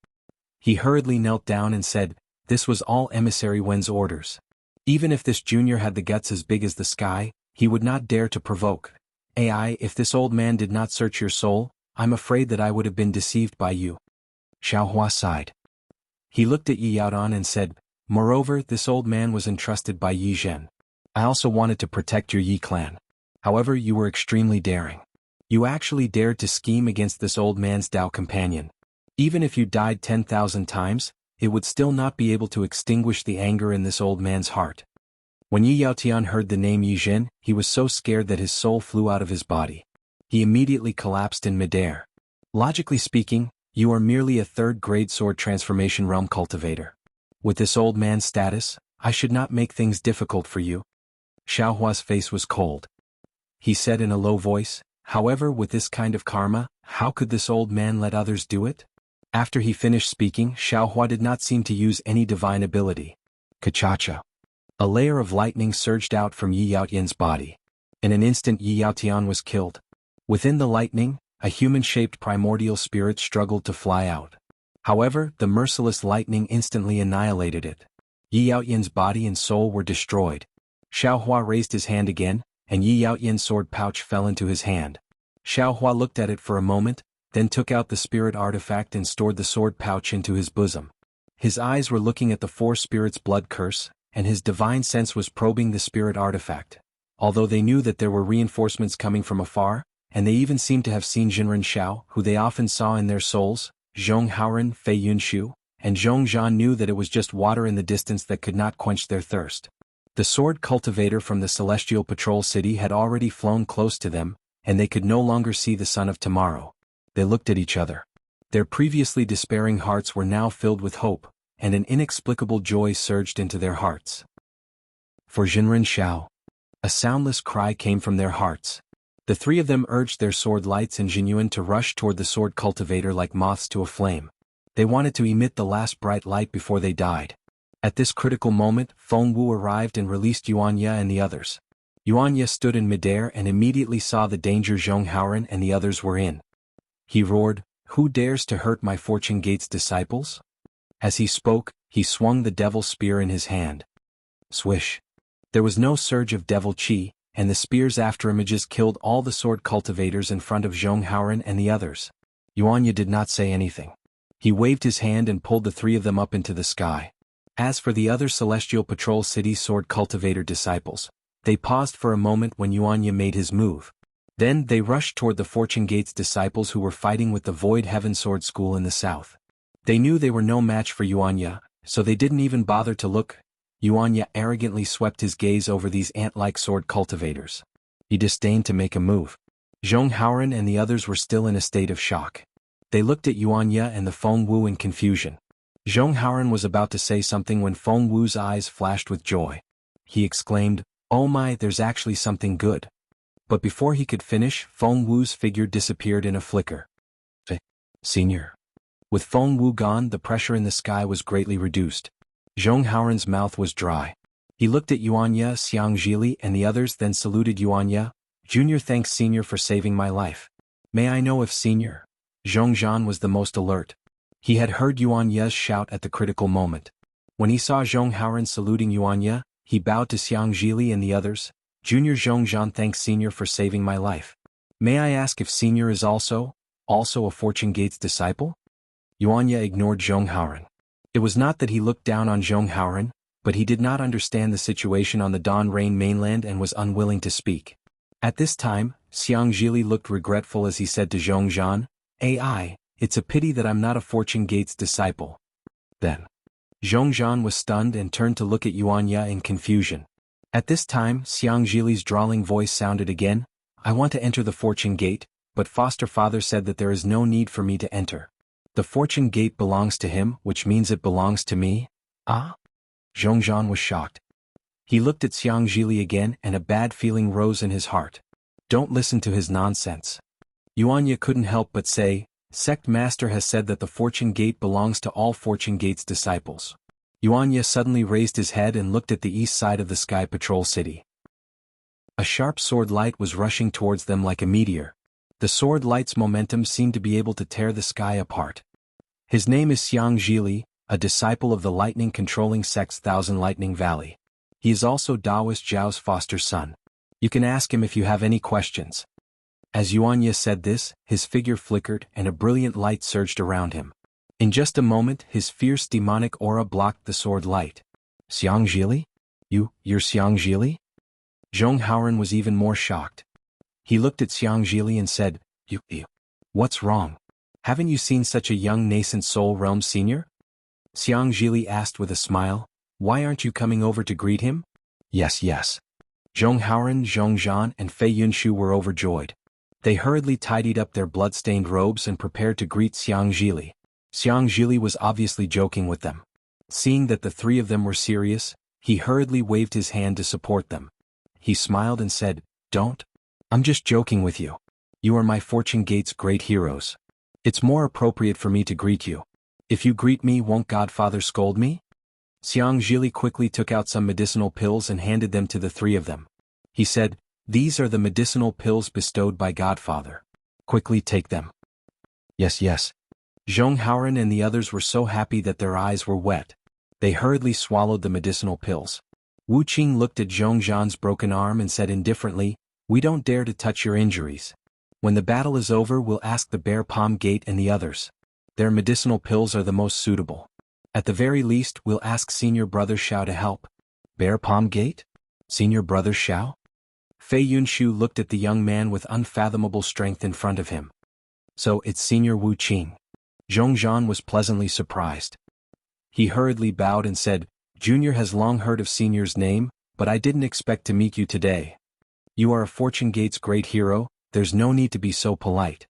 He hurriedly knelt down and said, "This was all Emissary 1's orders. Even if this junior had the guts as big as the sky, he would not dare to provoke. Ai, if this old man did not search your soul, I'm afraid that I would have been deceived by you." Xiao Hua sighed. He looked at Yi Yaodan and said, "Moreover, this old man was entrusted by Yi Zhen. I also wanted to protect your Yi clan. However, you were extremely daring. You actually dared to scheme against this old man's Dao companion. Even if you died 10,000 times, it would still not be able to extinguish the anger in this old man's heart." When Yi Yaotian heard the name Yi Zhen, he was so scared that his soul flew out of his body. He immediately collapsed in midair. Logically speaking, you are merely a 3rd-grade sword transformation realm cultivator. With this old man's status, I should not make things difficult for you. Xiao Hua's face was cold. He said in a low voice, "However, with this kind of karma, how could this old man let others do it?" After he finished speaking, Xiao Hua did not seem to use any divine ability. Kachacha. A layer of lightning surged out from Yi Yaotian's body. In an instant Yi Yaotian was killed. Within the lightning, a human-shaped primordial spirit struggled to fly out. However, the merciless lightning instantly annihilated it. Yi Yaotian's body and soul were destroyed. Xiao Hua raised his hand again, and Yi Yaotian's sword pouch fell into his hand. Xiao Hua looked at it for a moment, then took out the spirit artifact and stored the sword pouch into his bosom. His eyes were looking at the 4 spirits' blood curse, and his divine sense was probing the spirit artifact. Although they knew that there were reinforcements coming from afar, and they even seemed to have seen Jinren Xiao, who they often saw in their souls, Zhong Haoren, Fei Yunshu, and Zhong Zhan knew that it was just water in the distance that could not quench their thirst. The sword cultivator from the Celestial Patrol City had already flown close to them, and they could no longer see the sun of tomorrow. They looked at each other. Their previously despairing hearts were now filled with hope, and an inexplicable joy surged into their hearts. For Jinren Xiao. A soundless cry came from their hearts. The 3 of them urged their sword lights and Jinyuan to rush toward the sword cultivator like moths to a flame. They wanted to emit the last bright light before they died. At this critical moment, Feng Wu arrived and released Yuanya and the others. Yuanya stood in midair and immediately saw the danger Zhong Haoren and the others were in. He roared, "Who dares to hurt my Fortune Gate's disciples?" As he spoke, he swung the devil spear in his hand. Swish. There was no surge of devil chi, and the spear's afterimages killed all the sword cultivators in front of Zhong Haoren and the others. Yuanya did not say anything. He waved his hand and pulled the three of them up into the sky. As for the other Celestial Patrol City sword cultivator disciples, they paused for a moment when Yuanya made his move. Then they rushed toward the Fortune Gate's disciples who were fighting with the Void Heaven Sword School in the south. They knew they were no match for Yuanya, so they didn't even bother to look. Yuanya arrogantly swept his gaze over these ant-like sword cultivators. He disdained to make a move. Zhong Haoren and the others were still in a state of shock. They looked at Yuanya and the Feng Wu in confusion. Zhong Haoren was about to say something when Feng Wu's eyes flashed with joy. He exclaimed, "Oh my, there's actually something good." But before he could finish, Feng Wu's figure disappeared in a flicker. Senior. With Feng Wu gone, the pressure in the sky was greatly reduced. Zhong Haoren's mouth was dry. He looked at Yuanya, Xiang Zhili and the others, then saluted Yuanya. "Junior, thanks Senior for saving my life. May I know if Senior?" Zhongzhan was the most alert. He had heard Yuanya's shout at the critical moment. When he saw Zhong Haoren saluting Yuanya, he bowed to Xiang Zhili and the others. "Junior Zhongzhan, thanks Senior for saving my life. May I ask if Senior is also a Fortune Gate's disciple?" Yuanya ignored Zhong Haoren. It was not that he looked down on Zhong Haoren, but he did not understand the situation on the Dawn Rain mainland and was unwilling to speak. At this time, Xiang Zhili looked regretful as he said to Zhongzhan, "AI, it's a pity that I'm not a Fortune Gate's disciple." Then, Zhongzhan was stunned and turned to look at Yuanya in confusion. At this time, Xiang Zhili's drawling voice sounded again, "I want to enter the Fortune Gate, but foster father said that there is no need for me to enter. The Fortune Gate belongs to him, which means it belongs to me?" "Ah?" Zhongzhan was shocked. He looked at Xiang Zhili again and a bad feeling rose in his heart. Don't listen to his nonsense. Yuanya couldn't help but say, "Sect Master has said that the Fortune Gate belongs to all Fortune Gate's disciples." Yuanya suddenly raised his head and looked at the east side of the Sky Patrol City. A sharp sword light was rushing towards them like a meteor. The sword light's momentum seemed to be able to tear the sky apart. His name is Xiang Zhili, a disciple of the lightning-controlling sect's Thousand Lightning Valley. He is also Daoist Zhao's foster son. You can ask him if you have any questions. As Yuanya said this, his figure flickered and a brilliant light surged around him. In just a moment, his fierce demonic aura blocked the sword light. "Xiang Zhili? You're Xiang Zhili?" Zhong Haoren was even more shocked. He looked at Xiang Zhili and said, You. What's wrong? Haven't you seen such a young nascent soul realm senior?" Xiang Zhili asked with a smile, "Why aren't you coming over to greet him?" Yes. Zhong Haoren, Zhongzhan and Fei Yunshu were overjoyed. They hurriedly tidied up their blood-stained robes and prepared to greet Xiang Zhili. Xiang Zhili was obviously joking with them. Seeing that the three of them were serious, he hurriedly waved his hand to support them. He smiled and said, "Don't. I'm just joking with you. You are my Fortune Gate's great heroes. It's more appropriate for me to greet you. If you greet me, won't Godfather scold me?" Xiang Zhili quickly took out some medicinal pills and handed them to the three of them. He said, "These are the medicinal pills bestowed by Godfather. Quickly take them." Yes. Zhong Haoren and the others were so happy that their eyes were wet. They hurriedly swallowed the medicinal pills. Wu Qing looked at Zhongzhan's broken arm and said indifferently, "We don't dare to touch your injuries. When the battle is over, we'll ask the Bear Palm Gate and the others. Their medicinal pills are the most suitable. At the very least, we'll ask Senior Brother Xiao to help." "Bear Palm Gate? Senior Brother Xiao?" Fei Yunshu looked at the young man with unfathomable strength in front of him. "So it's Senior Wu Qing." Zhongzhan was pleasantly surprised. He hurriedly bowed and said, "Junior has long heard of Senior's name, but I didn't expect to meet you today. You are a Fortune Gate's great hero, there's no need to be so polite."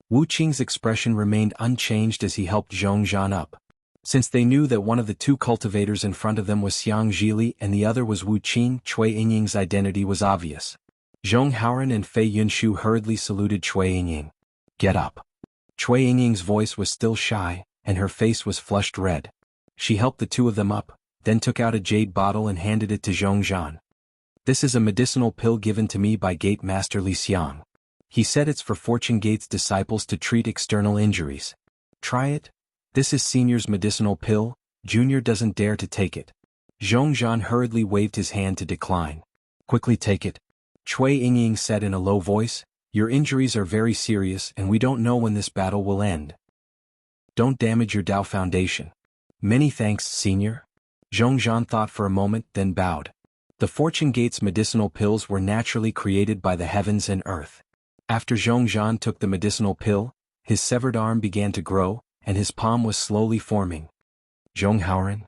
Wu Qing's expression remained unchanged as he helped Zhongzhan up. Since they knew that one of the two cultivators in front of them was Xiang Zhili and the other was Wu Qing, Cui Yingying's identity was obvious. Zhong Haoren and Fei Yunshu hurriedly saluted Cui Yingying. "Get up." Cui Yingying's voice was still shy, and her face was flushed red. She helped the two of them up, then took out a jade bottle and handed it to Zhongzhan. "This is a medicinal pill given to me by Gate Master Li Xiang. He said it's for Fortune Gate's disciples to treat external injuries. Try it? This is Senior's medicinal pill, Junior doesn't dare to take it. Zhongzhan hurriedly waved his hand to decline. Quickly take it. Cui Yingying said in a low voice, your injuries are very serious and we don't know when this battle will end. Don't damage your Dao Foundation. Many thanks, Senior. Zhongzhan thought for a moment, then bowed. The Fortune Gate's medicinal pills were naturally created by the heavens and earth. After Zhongzhan took the medicinal pill, his severed arm began to grow, and his palm was slowly forming. Zhonghaoren?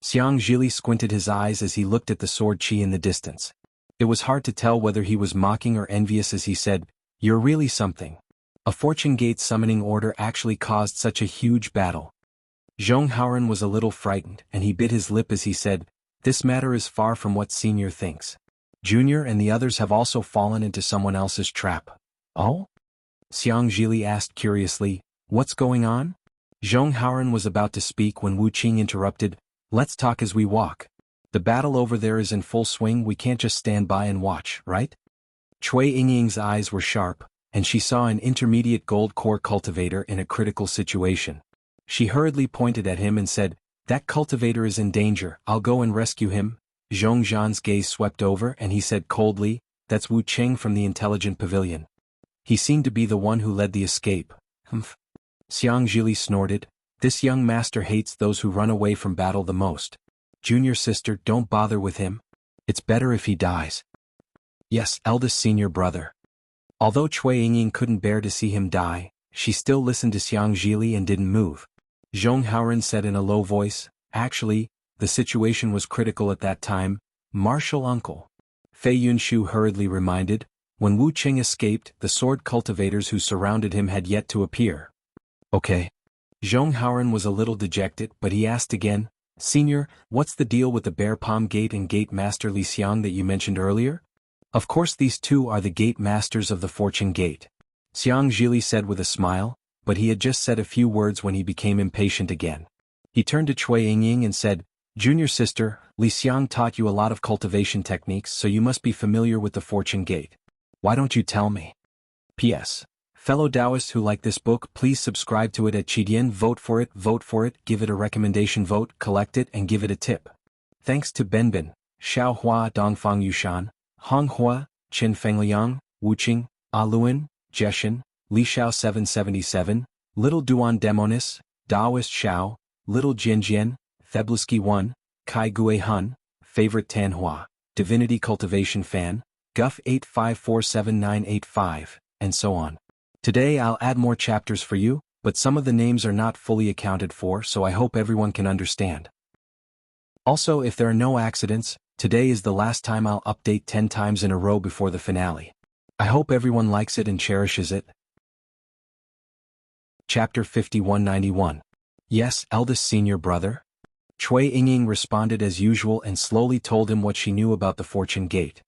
Xiang Zhili squinted his eyes as he looked at the sword chi in the distance. It was hard to tell whether he was mocking or envious as he said, you're really something. A Fortune Gate summoning order actually caused such a huge battle. Zhonghaoren was a little frightened, and he bit his lip as he said, this matter is far from what Senior thinks. Junior and the others have also fallen into someone else's trap. Oh? Xiang Zhili asked curiously, what's going on? Zhonghaoren was about to speak when Wu Qing interrupted, let's talk as we walk. The battle over there is in full swing, we can't just stand by and watch, right? Cui Yingying's eyes were sharp, and she saw an intermediate gold core cultivator in a critical situation. She hurriedly pointed at him and said, that cultivator is in danger, I'll go and rescue him. Zhongzhan's gaze swept over and he said coldly, that's Wu Qing from the Intelligent Pavilion. He seemed to be the one who led the escape. Humph. Xiang Zhili snorted, this young master hates those who run away from battle the most. Junior sister, don't bother with him. It's better if he dies. Yes, eldest senior brother. Although Cui Yingying couldn't bear to see him die, she still listened to Xiang Zhili and didn't move. Zhonghaoren said in a low voice, actually, the situation was critical at that time, martial uncle. Fei Yunshu hurriedly reminded, when Wu Qing escaped, the sword cultivators who surrounded him had yet to appear. Okay. Zhonghaoren was a little dejected, but he asked again, Senior, what's the deal with the Bear Palm Gate and Gate Master Li Xiang that you mentioned earlier? Of course these two are the Gate Masters of the Fortune Gate. Xiang Zhili said with a smile, but he had just said a few words when he became impatient again. He turned to Cui Yingying and said, Junior sister, Li Xiang taught you a lot of cultivation techniques, so you must be familiar with the Fortune Gate. Why don't you tell me? P.S. Fellow Taoists who like this book, please subscribe to it at Qidian, vote for it, give it a recommendation vote, collect it and give it a tip. Thanks to Benbin, Xiaohua Dongfang Yushan, Honghua, Qin Fengliang, Wuqing, Aluan, Jeshin, Li Xiao 777, Little Duan Demonis, Daoist Xiao, Little Jianjian, Theblisky 1, Kai Gue Hun, Favorite Tanhua, Divinity Cultivation Fan, Guff 8547985, and so on. Today I'll add more chapters for you, but some of the names are not fully accounted for, so I hope everyone can understand. Also, if there are no accidents, today is the last time I'll update 10 times in a row before the finale. I hope everyone likes it and cherishes it. Chapter 5191. Yes, eldest senior brother? Cui Yingying responded as usual and slowly told him what she knew about the Fortune Gate.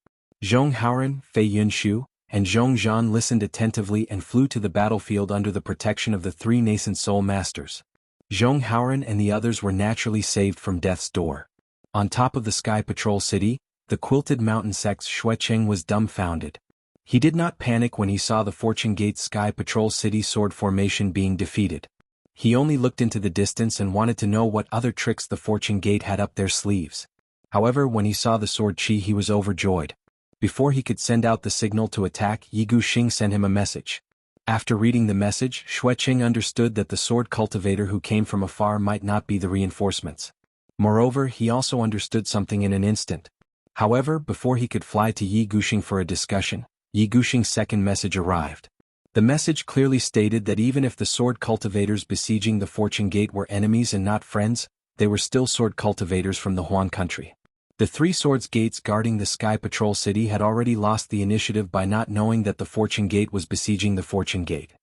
Zhonghaoren, Fei Yunshu, and Zhongzhan listened attentively and flew to the battlefield under the protection of the three nascent soul masters. Zhonghaoren and the others were naturally saved from death's door. On top of the Sky Patrol City, the Quilted Mountain Sect's Xuecheng was dumbfounded. He did not panic when he saw the Fortune Gate Sky Patrol City sword formation being defeated. He only looked into the distance and wanted to know what other tricks the Fortune Gate had up their sleeves. However, when he saw the sword chi, he was overjoyed. Before he could send out the signal to attack, Yi Guxing sent him a message. After reading the message, Xuecheng understood that the sword cultivator who came from afar might not be the reinforcements. Moreover, he also understood something in an instant. However, before he could fly to Yi Guxing for a discussion, Yi Guxing's second message arrived. The message clearly stated that even if the sword cultivators besieging the Fortune Gate were enemies and not friends, they were still sword cultivators from the Huan country. The three swords gates guarding the Sky Patrol City had already lost the initiative by not knowing that the Fortune Gate was besieging the Fortune Gate.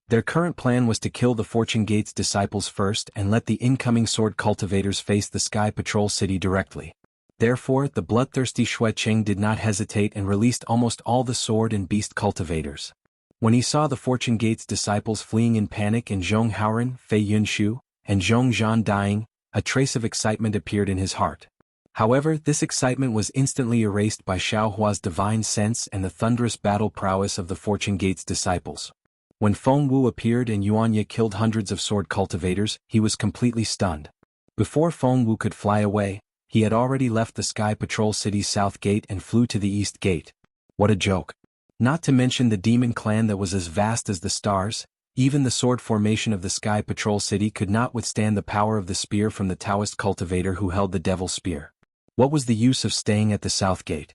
Their current plan was to kill the Fortune Gate's disciples first and let the incoming sword cultivators face the Sky Patrol City directly. Therefore, the bloodthirsty Xuecheng did not hesitate and released almost all the sword and beast cultivators. When he saw the Fortune Gate's disciples fleeing in panic and Zhonghaoren, Fei Yunshu, and Zhongzhan dying, a trace of excitement appeared in his heart. However, this excitement was instantly erased by Xiaohua's divine sense and the thunderous battle prowess of the Fortune Gate's disciples. When Feng Wu appeared and Yuanya killed hundreds of sword cultivators, he was completely stunned. Before Feng Wu could fly away, he had already left the Sky Patrol City's south gate and flew to the east gate. What a joke. Not to mention the demon clan that was as vast as the stars, even the sword formation of the Sky Patrol City could not withstand the power of the spear from the Taoist cultivator who held the Devil's Spear. What was the use of staying at the south gate?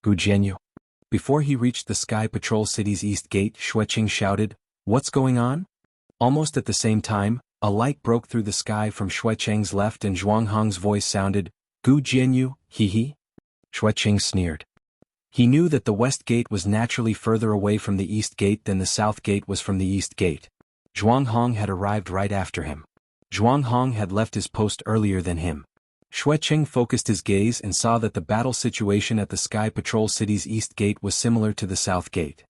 Gu Jianyu. Before he reached the Sky Patrol City's east gate, Xueqing shouted, "What's going on?" Almost at the same time, a light broke through the sky from Xueqing's left and Zhuanghong's voice sounded, "Gu Jianyu, he." Xueqing sneered. He knew that the west gate was naturally further away from the east gate than the south gate was from the east gate. Zhuanghong had arrived right after him. Zhuanghong had left his post earlier than him. Xueqing focused his gaze and saw that the battle situation at the Sky Patrol City's east gate was similar to the south gate.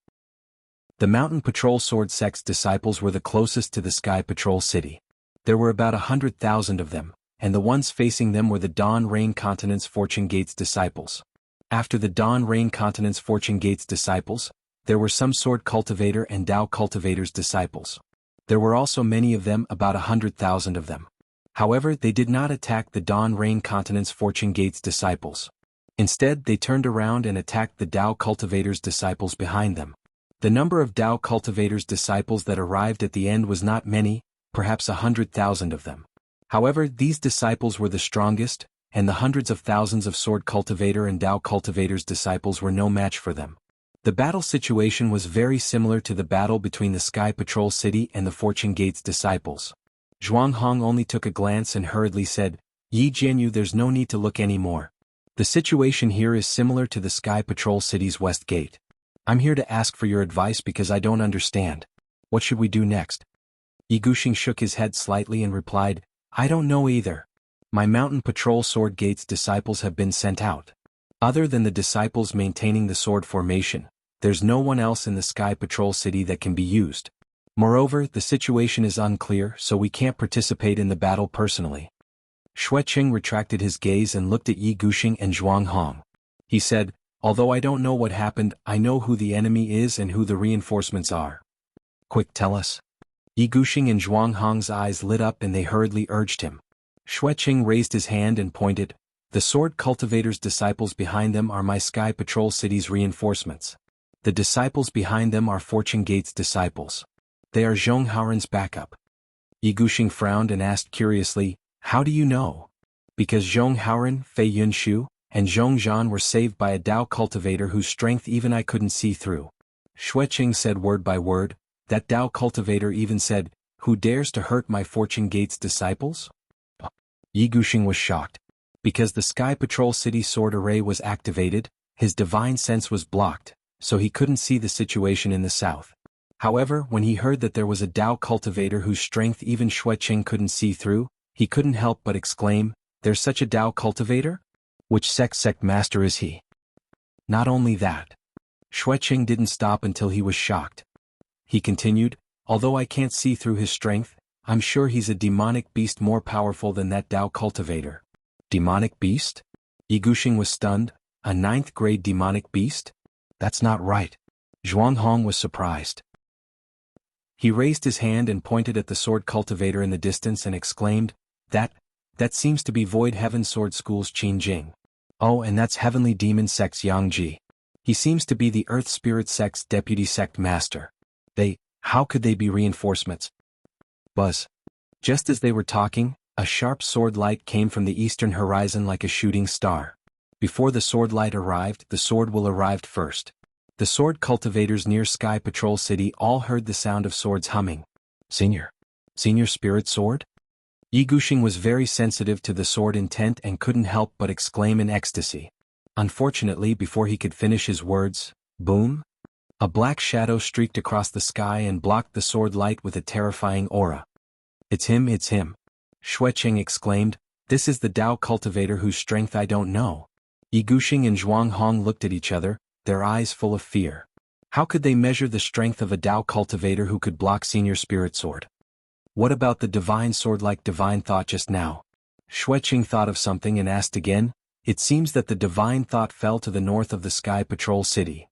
The Mountain Patrol Sword Sect's disciples were the closest to the Sky Patrol City. There were about 100,000 of them, and the ones facing them were the Dawn Rain Continent's Fortune Gate's disciples. After the Dawn Rain Continent's Fortune Gate's disciples, there were some Sword Cultivator and Tao Cultivator's disciples. There were also many of them, about 100,000 of them. However, they did not attack the Dawn Rain Continent's Fortune Gate's disciples. Instead, they turned around and attacked the Tao Cultivator's disciples behind them. The number of Tao Cultivator's disciples that arrived at the end was not many, perhaps 100,000 of them. However, these disciples were the strongest, and the hundreds of thousands of Sword Cultivator and Tao Cultivator's disciples were no match for them. The battle situation was very similar to the battle between the Sky Patrol City and the Fortune Gate's disciples. Zhuanghong only took a glance and hurriedly said, "Yi Jianyu, there's no need to look anymore. The situation here is similar to the Sky Patrol City's west gate. I'm here to ask for your advice because I don't understand. What should we do next?" Yi Guxing shook his head slightly and replied, "I don't know either. My Mountain Patrol Sword Gate's disciples have been sent out. Other than the disciples maintaining the sword formation, there's no one else in the Sky Patrol City that can be used. Moreover, the situation is unclear, so we can't participate in the battle personally." Xueqing retracted his gaze and looked at Yi Guxing and Zhuanghong. He said, "Although I don't know what happened, I know who the enemy is and who the reinforcements are. Quick, tell us." Yi Guxing and Zhuanghong's eyes lit up and they hurriedly urged him. Xueqing raised his hand and pointed, "The Sword Cultivator's disciples behind them are my Sky Patrol City's reinforcements. The disciples behind them are Fortune Gate's disciples. They are Zhonghauren's backup." Yi Guxing frowned and asked curiously, "How do you know?" "Because Zhonghauren, Fei Yunshu, and Zhongzhan were saved by a Tao cultivator whose strength even I couldn't see through." Xueqing said word by word, "That Tao cultivator even said, 'Who dares to hurt my Fortune Gate's disciples?'" Yi Guxing was shocked. Because the Sky Patrol City sword array was activated, his divine sense was blocked, so he couldn't see the situation in the south. However, when he heard that there was a Tao cultivator whose strength even Xueqing couldn't see through, he couldn't help but exclaim, "There's such a Tao cultivator? Which sect master is he?" Not only that. Xueqing didn't stop until he was shocked. He continued, "Although I can't see through his strength, I'm sure he's a demonic beast more powerful than that Tao cultivator." Demonic beast? Yi Guxing was stunned. A 9th-grade demonic beast? That's not right. Zhuanghong was surprised. He raised his hand and pointed at the sword cultivator in the distance and exclaimed, That seems to be Void Heaven Sword School's Qin Jing. Oh, and that's Heavenly Demon Sect's Yang Ji. He seems to be the Earth Spirit Sect's Deputy Sect Master. How could they be reinforcements? Buzz. Just as they were talking, a sharp sword light came from the eastern horizon like a shooting star. Before the sword light arrived, the sword will arrived first. The sword cultivators near Sky Patrol City all heard the sound of swords humming. Senior Spirit Sword? Yi Guxing was very sensitive to the sword intent and couldn't help but exclaim in ecstasy. Unfortunately, before he could finish his words, boom! A black shadow streaked across the sky and blocked the sword light with a terrifying aura. It's him. Xueqing exclaimed, "This is the Tao cultivator whose strength I don't know." Yi Guxing and Zhuanghong looked at each other, their eyes full of fear. How could they measure the strength of a Tao cultivator who could block Senior Spirit Sword? What about the divine sword like divine thought just now? Xueqing thought of something and asked again, It seems that the divine thought fell to the north of the Sky Patrol City.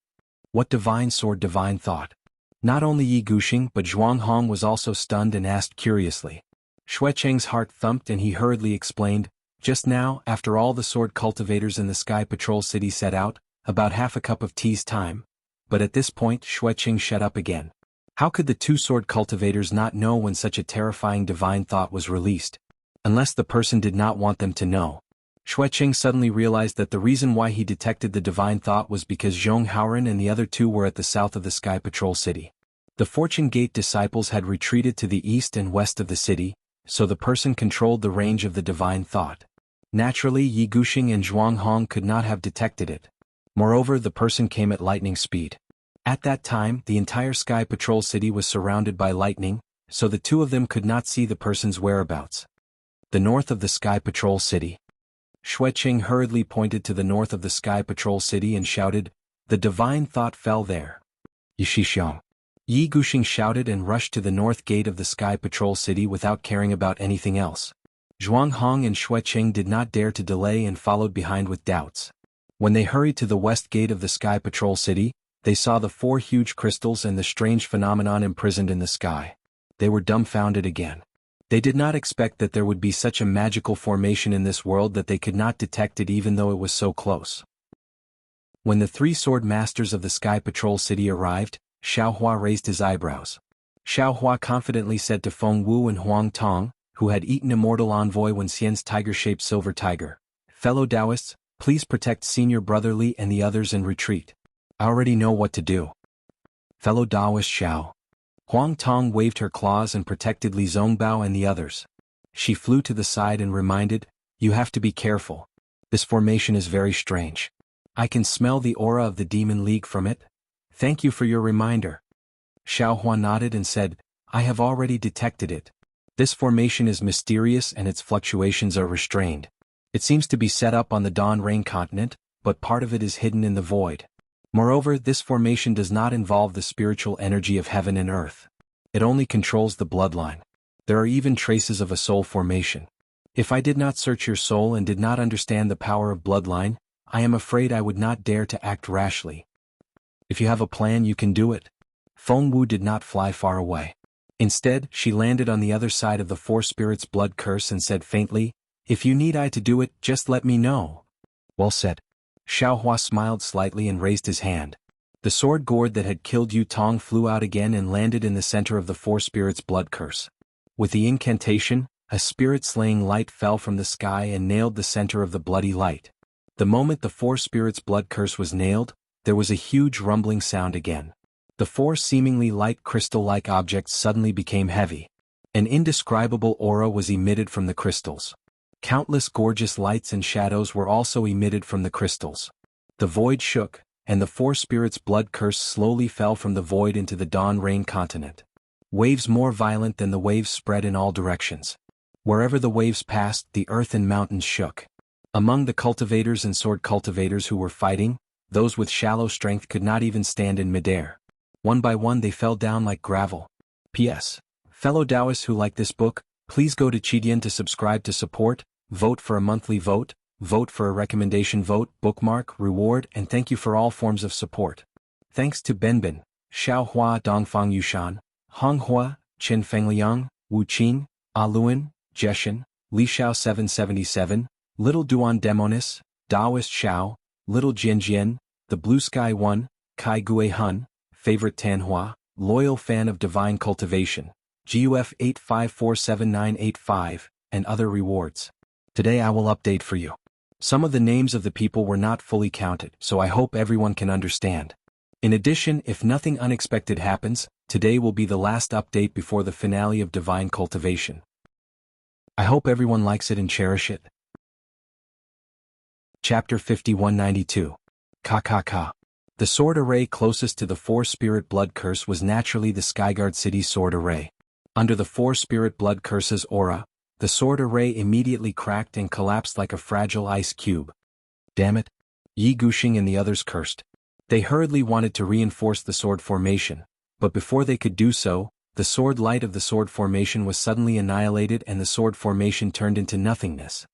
What divine sword, divine thought? Not only Yi Gushing but Zhuang Hong was also stunned and asked curiously. Xue Cheng's heart thumped and he hurriedly explained, just now, after all the sword cultivators in the Sky Patrol City set out, about half a cup of tea's time. But at this point Xue Cheng shut up again. How could the two sword cultivators not know when such a terrifying divine thought was released? Unless the person did not want them to know. Xue Cheng suddenly realized that the reason why he detected the divine thought was because Zhong Haoren and the other two were at the south of the Sky Patrol City. The Fortune Gate disciples had retreated to the east and west of the city, so the person controlled the range of the divine thought. Naturally, Yi Gushing and Zhuang Hong could not have detected it. Moreover, the person came at lightning speed. At that time, the entire Sky Patrol City was surrounded by lightning, so the two of them could not see the person's whereabouts. The north of the Sky Patrol City. Xue Cheng hurriedly pointed to the north of the Sky Patrol City and shouted, "The divine thought fell there." Yishixiong. Yi Gushing shouted and rushed to the north gate of the Sky Patrol City without caring about anything else. Zhuang Hong and Xue Cheng did not dare to delay and followed behind with doubts. When they hurried to the west gate of the Sky Patrol City, they saw the 4 huge crystals and the strange phenomenon imprisoned in the sky. They were dumbfounded again. They did not expect that there would be such a magical formation in this world that they could not detect it even though it was so close. When the 3 sword masters of the Sky Patrol City arrived, Xiaohua raised his eyebrows. Xiaohua confidently said to Feng Wu and Huang Tong, who had eaten Immortal Envoy Wen Xian's tiger-shaped silver tiger, "Fellow Taoists, please protect Senior Brother Li and the others and retreat. I already know what to do." Fellow Taoist Xiao. Huang Tong waved her claws and protected Li Zongbao and the others. She flew to the side and reminded, "You have to be careful. This formation is very strange. I can smell the aura of the Demon League from it. Thank you for your reminder." Xiaohua nodded and said, "I have already detected it. This formation is mysterious and its fluctuations are restrained. It seems to be set up on the Dawn Rain continent, but part of it is hidden in the void. Moreover, this formation does not involve the spiritual energy of heaven and earth. It only controls the bloodline. There are even traces of a soul formation. If I did not search your soul and did not understand the power of bloodline, I am afraid I would not dare to act rashly. If you have a plan, you can do it." Feng Wu did not fly far away. Instead, she landed on the other side of the 4 spirits' blood curse and said faintly, "If you need I to do it, just let me know." "Well said." Xiaohua smiled slightly and raised his hand. The sword gourd that had killed Yu Tong flew out again and landed in the center of the 4 spirits' blood curse. With the incantation, a spirit-slaying light fell from the sky and nailed the center of the bloody light. The moment the 4 spirits' blood curse was nailed, there was a huge rumbling sound again. The 4 seemingly light crystal-like objects suddenly became heavy. An indescribable aura was emitted from the crystals. Countless gorgeous lights and shadows were also emitted from the crystals. The void shook, and the 4 spirits' blood curse slowly fell from the void into the Dawn Rain continent. Waves more violent than the waves spread in all directions. Wherever the waves passed, the earth and mountains shook. Among the cultivators and sword cultivators who were fighting, those with shallow strength could not even stand in midair. One by one they fell down like gravel. P.S. Fellow Taoists who like this book, please go to Qidian to subscribe to support, vote for a monthly vote, vote for a recommendation vote, bookmark, reward, and thank you for all forms of support. Thanks to Benbin, Xiaohua Dongfang Yushan, Honghua, Chen Fengliang, Wu Qing, Aluan, Jeshen, Li Xiao 777, Little Duan Demonis, Taoist Xiao, Little Jianjian, The Blue Sky One, Kai Gue Hun, Favorite Tanhua, Loyal Fan of Divine Cultivation, GUF 8547985, and other rewards. Today I will update for you. Some of the names of the people were not fully counted, so I hope everyone can understand. In addition, if nothing unexpected happens, today will be the last update before the finale of Divine Cultivation. I hope everyone likes it and cherish it. Chapter 5192. Ka. The sword array closest to the 4 spirit blood curse was naturally the Skyguard City sword array. Under the 4 spirit blood curse's aura, the sword array immediately cracked and collapsed like a fragile ice cube. Damn it! Yi Gushing and the others cursed. They hurriedly wanted to reinforce the sword formation, but before they could do so, the sword light of the sword formation was suddenly annihilated and the sword formation turned into nothingness.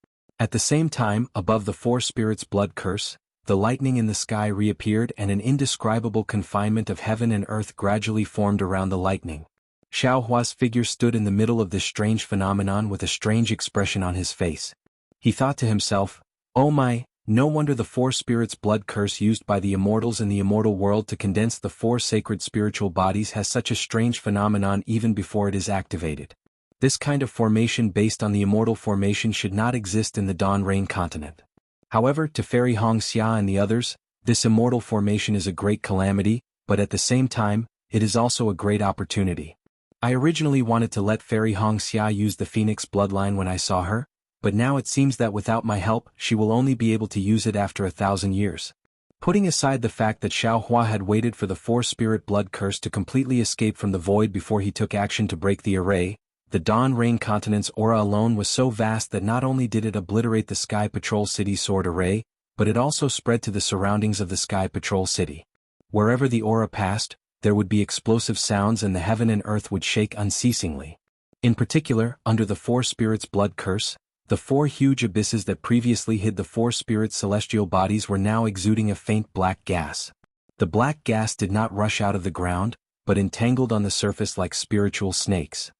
At the same time, above the four spirits' blood curse, the lightning in the sky reappeared and an indescribable confinement of heaven and earth gradually formed around the lightning. Xiao Hua's figure stood in the middle of this strange phenomenon with a strange expression on his face. He thought to himself, "Oh my, no wonder the four spirits' blood curse used by the immortals in the immortal world to condense the four sacred spiritual bodies has such a strange phenomenon even before it is activated. This kind of formation based on the immortal formation should not exist in the Dawn Rain continent." However, to Fairy Hongxia and the others, this immortal formation is a great calamity, but at the same time, it is also a great opportunity. I originally wanted to let Fairy Hongxia use the Phoenix bloodline when I saw her, but now it seems that without my help she will only be able to use it after 1,000 years. Putting aside the fact that Xiao Hua had waited for the four-spirit blood curse to completely escape from the void before he took action to break the array, the Dawn Rain continent's aura alone was so vast that not only did it obliterate the Sky Patrol City sword array, but it also spread to the surroundings of the Sky Patrol City. Wherever the aura passed, there would be explosive sounds and the heaven and earth would shake unceasingly. In particular, under the four spirits' blood curse, the four huge abysses that previously hid the four spirits' celestial bodies were now exuding a faint black gas. The black gas did not rush out of the ground, but entangled on the surface like spiritual snakes.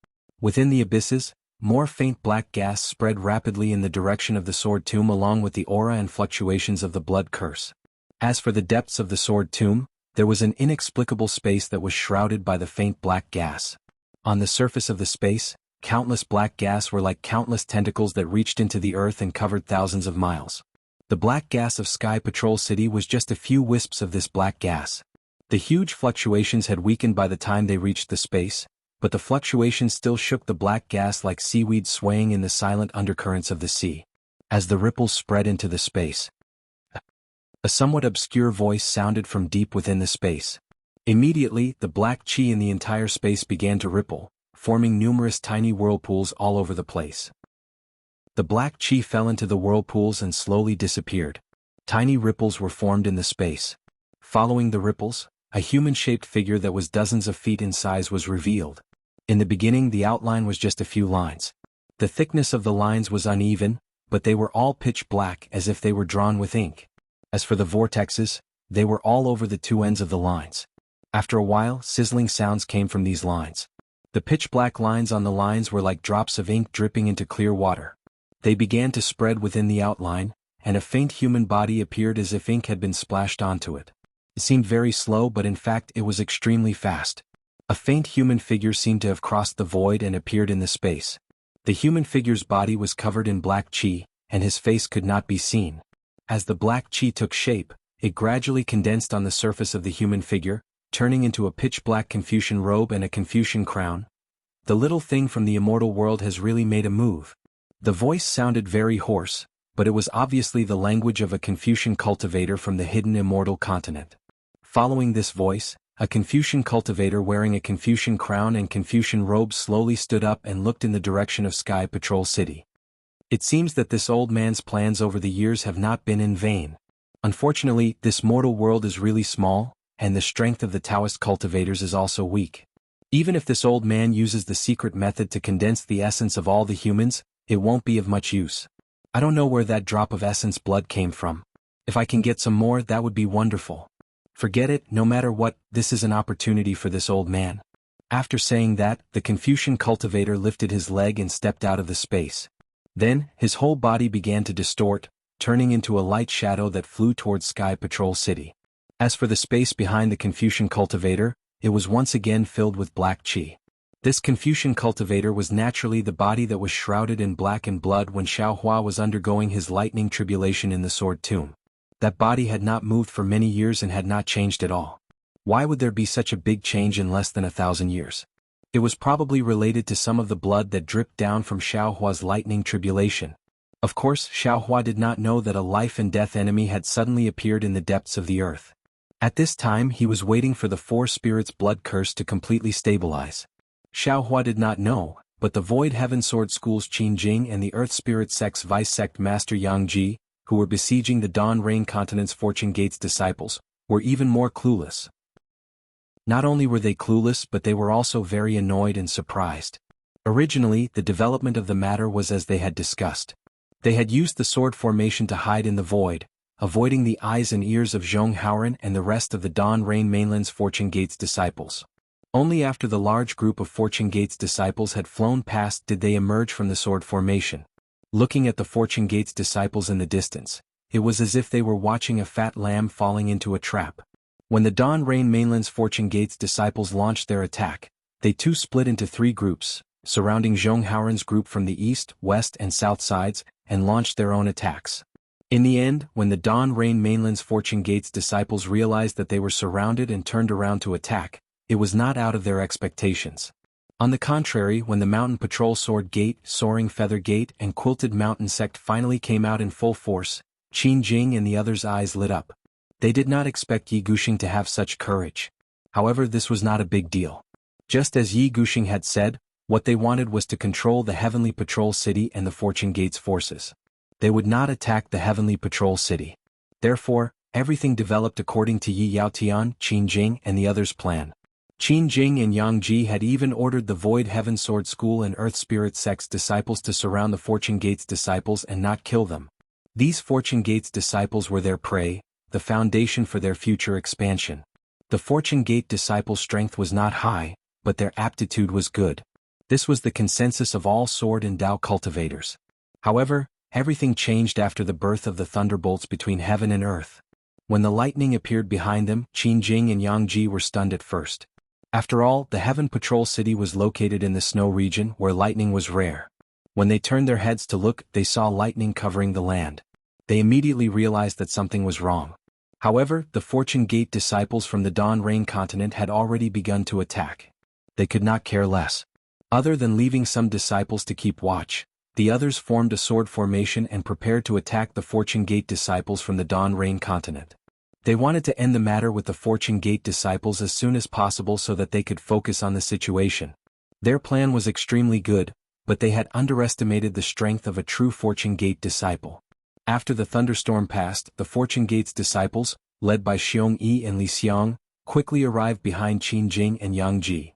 Within the abysses, more faint black gas spread rapidly in the direction of the sword tomb along with the aura and fluctuations of the blood curse. As for the depths of the sword tomb, there was an inexplicable space that was shrouded by the faint black gas. On the surface of the space, countless black gas were like countless tentacles that reached into the earth and covered thousands of miles. The black gas of Sky Patrol City was just a few wisps of this black gas. The huge fluctuations had weakened by the time they reached the space, but the fluctuations still shook the black gas like seaweed swaying in the silent undercurrents of the sea. As the ripples spread into the space, a somewhat obscure voice sounded from deep within the space. Immediately, the black chi in the entire space began to ripple, forming numerous tiny whirlpools all over the place. The black chi fell into the whirlpools and slowly disappeared. Tiny ripples were formed in the space. Following the ripples, a human-shaped figure that was dozens of feet in size was revealed. In the beginning, the outline was just a few lines. The thickness of the lines was uneven, but they were all pitch black as if they were drawn with ink. As for the vortexes, they were all over the two ends of the lines. After a while, sizzling sounds came from these lines. The pitch-black lines on the lines were like drops of ink dripping into clear water. They began to spread within the outline, and a faint human body appeared as if ink had been splashed onto it. It seemed very slow, but in fact it was extremely fast. A faint human figure seemed to have crossed the void and appeared in the space. The human figure's body was covered in black chi, and his face could not be seen. As the black chi took shape, it gradually condensed on the surface of the human figure, turning into a pitch-black Confucian robe and a Confucian crown. The little thing from the immortal world has really made a move. The voice sounded very hoarse, but it was obviously the language of a Confucian cultivator from the hidden immortal continent. Following this voice, a Confucian cultivator wearing a Confucian crown and Confucian robe slowly stood up and looked in the direction of Sky Patrol City. It seems that this old man's plans over the years have not been in vain. Unfortunately, this mortal world is really small, and the strength of the Taoist cultivators is also weak. Even if this old man uses the secret method to condense the essence of all the humans, it won't be of much use. I don't know where that drop of essence blood came from. If I can get some more, that would be wonderful. Forget it, no matter what, this is an opportunity for this old man. After saying that, the Confucian cultivator lifted his leg and stepped out of the space. Then, his whole body began to distort, turning into a light shadow that flew towards Sky Patrol City. As for the space behind the Confucian cultivator, it was once again filled with black chi. This Confucian cultivator was naturally the body that was shrouded in black and blood when Xiao Hua was undergoing his lightning tribulation in the sword tomb. That body had not moved for many years and had not changed at all. Why would there be such a big change in less than 1,000 years? It was probably related to some of the blood that dripped down from Xiao Hua's lightning tribulation. Of course, Xiao Hua did not know that a life and death enemy had suddenly appeared in the depths of the earth. At this time he was waiting for the four spirits' blood curse to completely stabilize. Xiao Hua did not know, but the Void Heaven Sword School's Qin Jing and the Earth Spirit Sect's Vice Sect Master Yang Ji, who were besieging the Dawn Rain Continent's Fortune Gate's disciples, were even more clueless. Not only were they clueless, but they were also very annoyed and surprised. Originally, the development of the matter was as they had discussed. They had used the sword formation to hide in the void, avoiding the eyes and ears of Zhong Haoren and the rest of the Dawn Rain Mainland's Fortune Gate's disciples. Only after the large group of Fortune Gate's disciples had flown past did they emerge from the sword formation. Looking at the Fortune Gate's disciples in the distance, it was as if they were watching a fat lamb falling into a trap. When the Dawn Rain Mainland's Fortune Gate's disciples launched their attack, they too split into 3 groups, surrounding Zhong Haoren's group from the east, west and south sides, and launched their own attacks. In the end, when the Dawn Rain Mainland's Fortune Gate's disciples realized that they were surrounded and turned around to attack, it was not out of their expectations. On the contrary, when the Mountain Patrol Sword Gate, Soaring Feather Gate and Quilted Mountain Sect finally came out in full force, Qin Jing and the others' eyes lit up. They did not expect Yi Gushing to have such courage. However, this was not a big deal. Just as Yi Gushing had said, what they wanted was to control the Heavenly Patrol City and the Fortune Gate's forces. They would not attack the Heavenly Patrol City. Therefore, everything developed according to Yi Yaotian, Qin Jing and the others' plan. Qin Jing and Yang Ji had even ordered the Void Heaven Sword School and Earth Spirit Sect's disciples to surround the Fortune Gate's disciples and not kill them. These Fortune Gate's disciples were their prey, the foundation for their future expansion. The Fortune Gate disciples' strength was not high, but their aptitude was good. This was the consensus of all sword and Dao cultivators. However, everything changed after the birth of the thunderbolts between heaven and earth. When the lightning appeared behind them, Qin Jing and Yang Ji were stunned at first. After all, the Heaven Patrol City was located in the snow region where lightning was rare. When they turned their heads to look, they saw lightning covering the land. They immediately realized that something was wrong. However, the Fortune Gate disciples from the Dawn Rain continent had already begun to attack. They could not care less. Other than leaving some disciples to keep watch, the others formed a sword formation and prepared to attack the Fortune Gate disciples from the Dawn Rain continent. They wanted to end the matter with the Fortune Gate disciples as soon as possible so that they could focus on the situation. Their plan was extremely good, but they had underestimated the strength of a true Fortune Gate disciple. After the thunderstorm passed, the Fortune Gate's disciples, led by Xiong Yi and Li Xiang, quickly arrived behind Qin Jing and Yang Ji.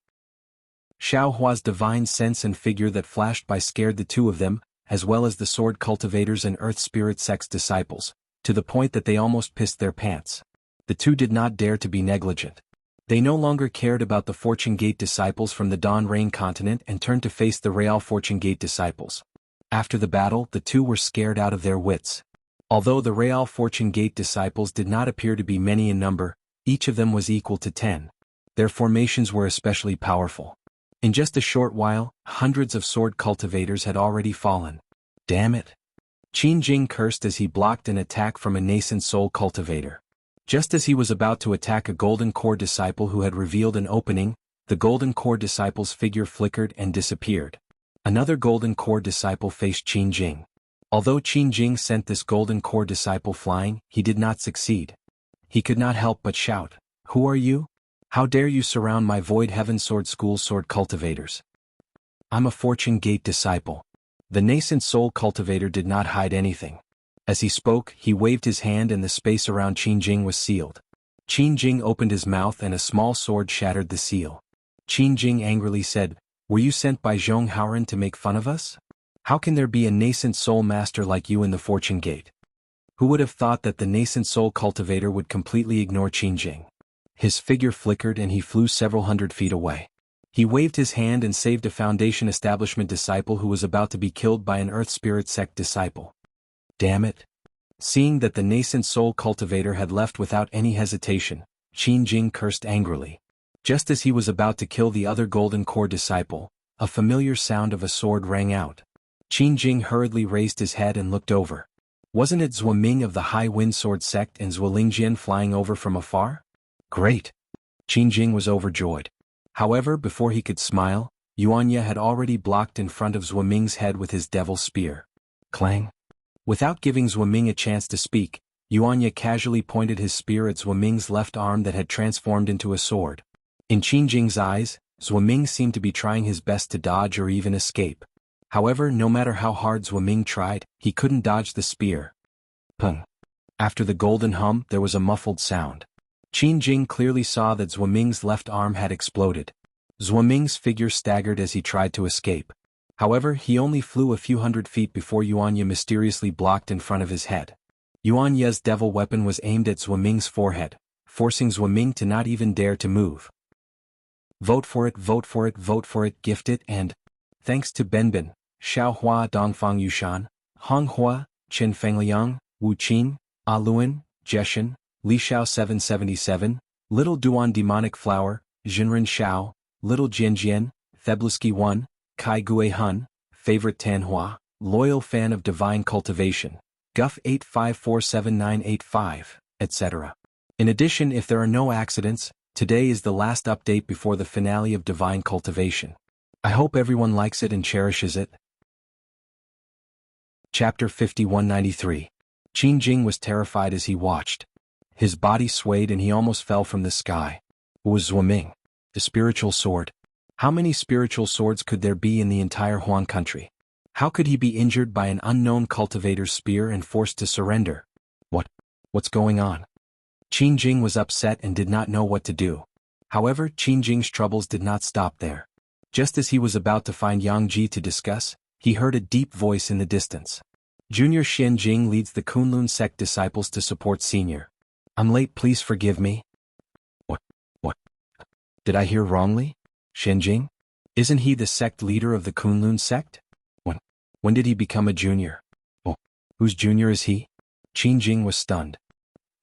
Xiao Hua's divine sense and figure that flashed by scared the two of them, as well as the sword cultivators and Earth Spirit Sect's disciples, to the point that they almost pissed their pants. The two did not dare to be negligent. They no longer cared about the Fortune Gate disciples from the Dawn Rain continent and turned to face the Real Fortune Gate disciples. After the battle, the two were scared out of their wits. Although the Real Fortune Gate disciples did not appear to be many in number, each of them was equal to 10. Their formations were especially powerful. In just a short while, hundreds of sword cultivators had already fallen. Damn it! Qin Jing cursed as he blocked an attack from a nascent soul cultivator. Just as he was about to attack a Golden Core disciple who had revealed an opening, the Golden Core disciple's figure flickered and disappeared. Another Golden Core disciple faced Qin Jing. Although Qin Jing sent this Golden Core disciple flying, he did not succeed. He could not help but shout, "Who are you? How dare you surround my Void Heaven Sword School sword cultivators? I'm a Fortune Gate disciple." The nascent soul cultivator did not hide anything. As he spoke, he waved his hand and the space around Qin Jing was sealed. Qin Jing opened his mouth and a small sword shattered the seal. Qin Jing angrily said, "Were you sent by Zhong Haoren to make fun of us? How can there be a nascent soul master like you in the Fortune Gate?" Who would have thought that the nascent soul cultivator would completely ignore Qin Jing? His figure flickered and he flew several hundred feet away. He waved his hand and saved a Foundation Establishment disciple who was about to be killed by an Earth Spirit Sect disciple. Damn it! Seeing that the nascent soul cultivator had left without any hesitation, Qin Jing cursed angrily. Just as he was about to kill the other Golden Core disciple, a familiar sound of a sword rang out. Qin Jing hurriedly raised his head and looked over. Wasn't it Zhuo Ming of the High Wind Sword Sect and Zhuo Lingjian flying over from afar? Great! Qin Jing was overjoyed. However, before he could smile, Yuanya had already blocked in front of Zhuo Ming's head with his devil's spear. Clang! Without giving Zhuo Ming a chance to speak, Yuanya casually pointed his spear at Zhuo Ming's left arm that had transformed into a sword. In Qin Jing's eyes, Zhuo Ming seemed to be trying his best to dodge or even escape. However, no matter how hard Zhuo Ming tried, he couldn't dodge the spear. Pung! After the golden hum, there was a muffled sound. Qin Jing clearly saw that Zhuo Ming's left arm had exploded. Zhuo Ming's figure staggered as he tried to escape. However, he only flew a few hundred feet before Yuan Ye mysteriously blocked in front of his head. Yuan Ye's devil weapon was aimed at Zhuo Ming's forehead, forcing Zhuo Ming to not even dare to move. Vote for it, vote for it, vote for it, gift it, and thanks to Benbin, Xiaohua Dongfang Yushan, Honghua, Qin Fengliang, Wu Qing, Aluan, Jeshan, Li Xiao 777, Little Duan Demonic Flower, Jinren Xiao, Little Jianjian, Thebluski 1, Kai Gue Hun, Favorite Tanhua, Loyal Fan of Divine Cultivation, Guff 8547985, etc. In addition, if there are no accidents, today is the last update before the finale of Divine Cultivation. I hope everyone likes it and cherishes it. Chapter 5193. Qin Jing was terrified as he watched. His body swayed and he almost fell from the sky. It was Zhuo Ming, the spiritual sword. How many spiritual swords could there be in the entire Huan country? How could he be injured by an unknown cultivator's spear and forced to surrender? What's going on? Qin Jing was upset and did not know what to do. However, Qin Jing's troubles did not stop there. Just as he was about to find Yang Ji to discuss, he heard a deep voice in the distance. Junior Xian Jing leads the Kunlun sect disciples to support Senior. I'm late, please forgive me. What? Did I hear wrongly? Xian Jing? Isn't he the sect leader of the Kunlun sect? When did he become a junior? Oh, whose junior is he? Qin Jing was stunned.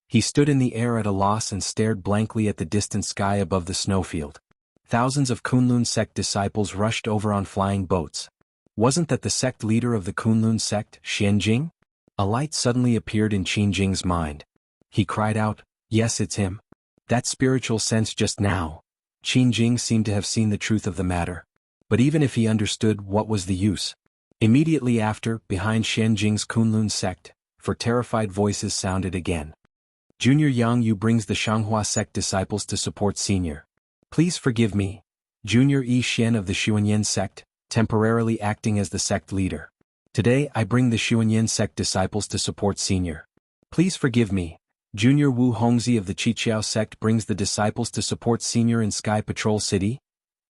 He stood in the air at a loss and stared blankly at the distant sky above the snowfield. Thousands of Kunlun sect disciples rushed over on flying boats. Wasn't that the sect leader of the Kunlun sect, Xian Jing? A light suddenly appeared in Qin Jing's mind. He cried out, yes, it's him. That spiritual sense just now. Qin Jing seemed to have seen the truth of the matter. But even if he understood, what was the use? Immediately after, behind Xian Jing's Kunlun sect, for terrified voices sounded again. Junior Yang Yu brings the Shanghua sect disciples to support Senior. Please forgive me. Junior Yi Xian of the Xuanyan sect, temporarily acting as the sect leader. Today I bring the Xuanyan sect disciples to support Senior. Please forgive me. Junior Wu Hongzi of the Qiqiao sect brings the disciples to support Senior in Sky Patrol City.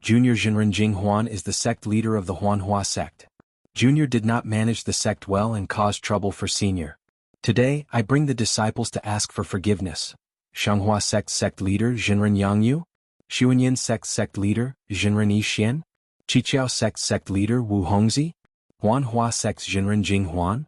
Junior Jinren Jing Huan is the sect leader of the Huanhua sect. Junior did not manage the sect well and caused trouble for Senior. Today, I bring the disciples to ask for forgiveness. Shanghua sect leader Jinren Yangyu, Xuanyan sect leader Jinren Yixian, Qiqiao sect leader Wu Hongzi, Huanhua sect Jinren Jing Huan.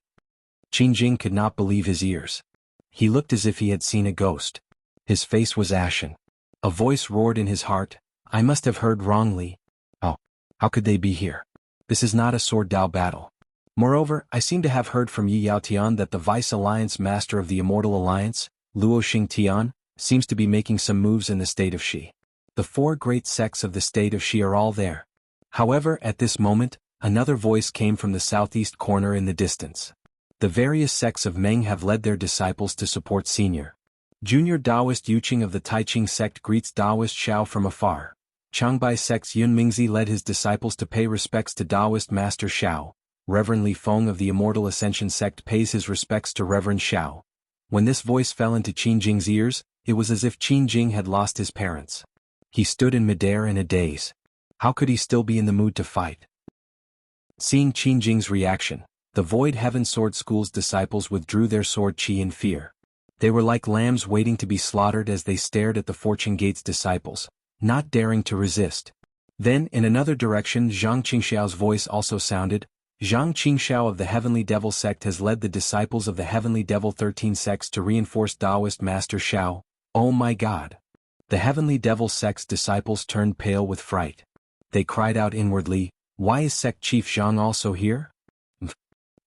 Qin Jing could not believe his ears. He looked as if he had seen a ghost. His face was ashen. A voice roared in his heart, I must have heard wrongly. Oh, how could they be here? This is not a sword Dao battle. Moreover, I seem to have heard from Yi Yaotian that the Vice Alliance Master of the Immortal Alliance, Luo Xingtian, seems to be making some moves in the state of Xi. The four great sects of the state of Xi are all there. However, at this moment, another voice came from the southeast corner in the distance. The various sects of Meng have led their disciples to support Senior. Junior Taoist Yuqing of the Taiqing sect greets Taoist Xiao from afar. Changbai sect's Yun Mingzi led his disciples to pay respects to Taoist Master Xiao. Reverend Li Feng of the Immortal Ascension sect pays his respects to Reverend Xiao. When this voice fell into Qin Jing's ears, it was as if Qin Jing had lost his parents. He stood in midair in a daze. How could he still be in the mood to fight? Seeing Qin Jing's reaction, the Void Heaven Sword School's disciples withdrew their sword chi in fear. They were like lambs waiting to be slaughtered as they stared at the Fortune Gate's disciples, not daring to resist. Then, in another direction, Zhang Qingxiao's voice also sounded. Zhang Qingxiao of the Heavenly Devil sect has led the disciples of the Heavenly Devil 13 sects to reinforce Taoist Master Xiao. Oh my God! The Heavenly Devil sect's disciples turned pale with fright. They cried out inwardly, why is sect chief Zhang also here?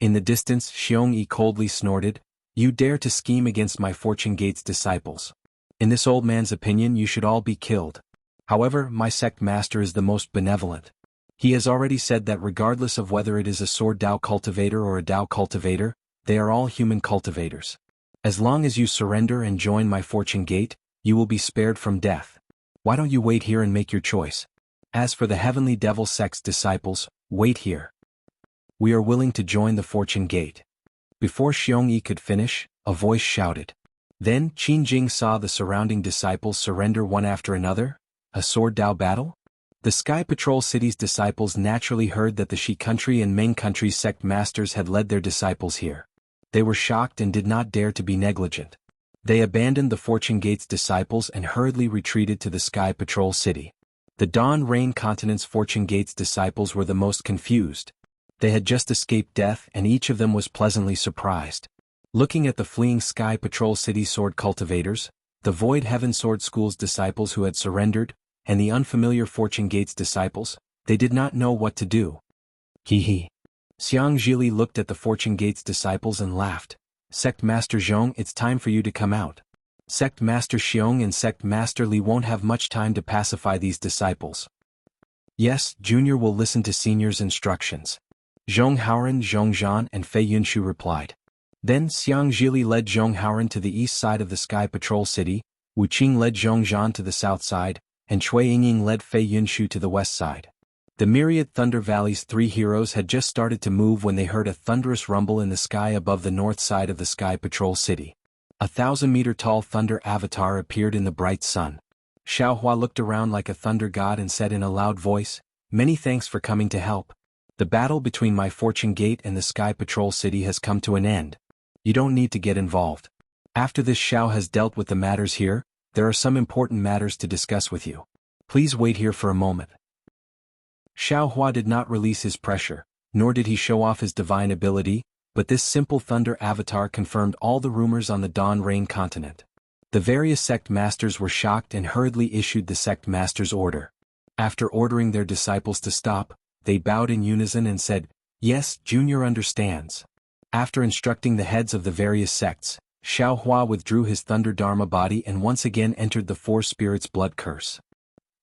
In the distance, Xiong Yi coldly snorted, you dare to scheme against my Fortune Gate's disciples. In this old man's opinion you should all be killed. However, my sect master is the most benevolent. He has already said that regardless of whether it is a sword Dao cultivator or a Dao cultivator, they are all human cultivators. As long as you surrender and join my Fortune Gate, you will be spared from death. Why don't you wait here and make your choice? As for the Heavenly Devil sect's disciples, wait here. We are willing to join the Fortune Gate. Before Xiong Yi could finish, a voice shouted. Then Qin Jing saw the surrounding disciples surrender one after another. A sword Dao battle? The Sky Patrol City's disciples naturally heard that the Shi country and Ming country's sect masters had led their disciples here. They were shocked and did not dare to be negligent. They abandoned the Fortune Gate's disciples and hurriedly retreated to the Sky Patrol City. The Dawn Rain Continent's Fortune Gate's disciples were the most confused. They had just escaped death and each of them was pleasantly surprised. Looking at the fleeing Sky Patrol City sword cultivators, the Void Heaven Sword School's disciples who had surrendered, and the unfamiliar Fortune Gate's disciples, they did not know what to do. Hee hee. Xiang Zhili looked at the Fortune Gate's disciples and laughed. Sect Master Zhong, it's time for you to come out. Sect Master Xiong and Sect Master Li won't have much time to pacify these disciples. Yes, Junior will listen to Senior's instructions. Zhong Haoran, Zhong Zhan and Fei Yunshu replied. Then Xiang Zhili led Zhong Haoran to the east side of the Sky Patrol City, Wu Qing led Zhong Zhan to the south side, and Cui Yingying led Fei Yunshu to the west side. The myriad Thunder Valley's three heroes had just started to move when they heard a thunderous rumble in the sky above the north side of the Sky Patrol City. A 1,000-meter-tall thunder avatar appeared in the bright sun. Xiaohua looked around like a thunder god and said in a loud voice, "Many thanks for coming to help. The battle between my Fortune Gate and the Sky Patrol City has come to an end. You don't need to get involved. After this Xiao has dealt with the matters here, there are some important matters to discuss with you. Please wait here for a moment." Xiaohua did not release his pressure, nor did he show off his divine ability, but this simple thunder avatar confirmed all the rumors on the Dawn Rain continent. The various sect masters were shocked and hurriedly issued the sect master's order. After ordering their disciples to stop, they bowed in unison and said, "Yes, Junior understands." After instructing the heads of the various sects, Xiaohua withdrew his Thunder Dharma body and once again entered the Four Spirits' blood curse.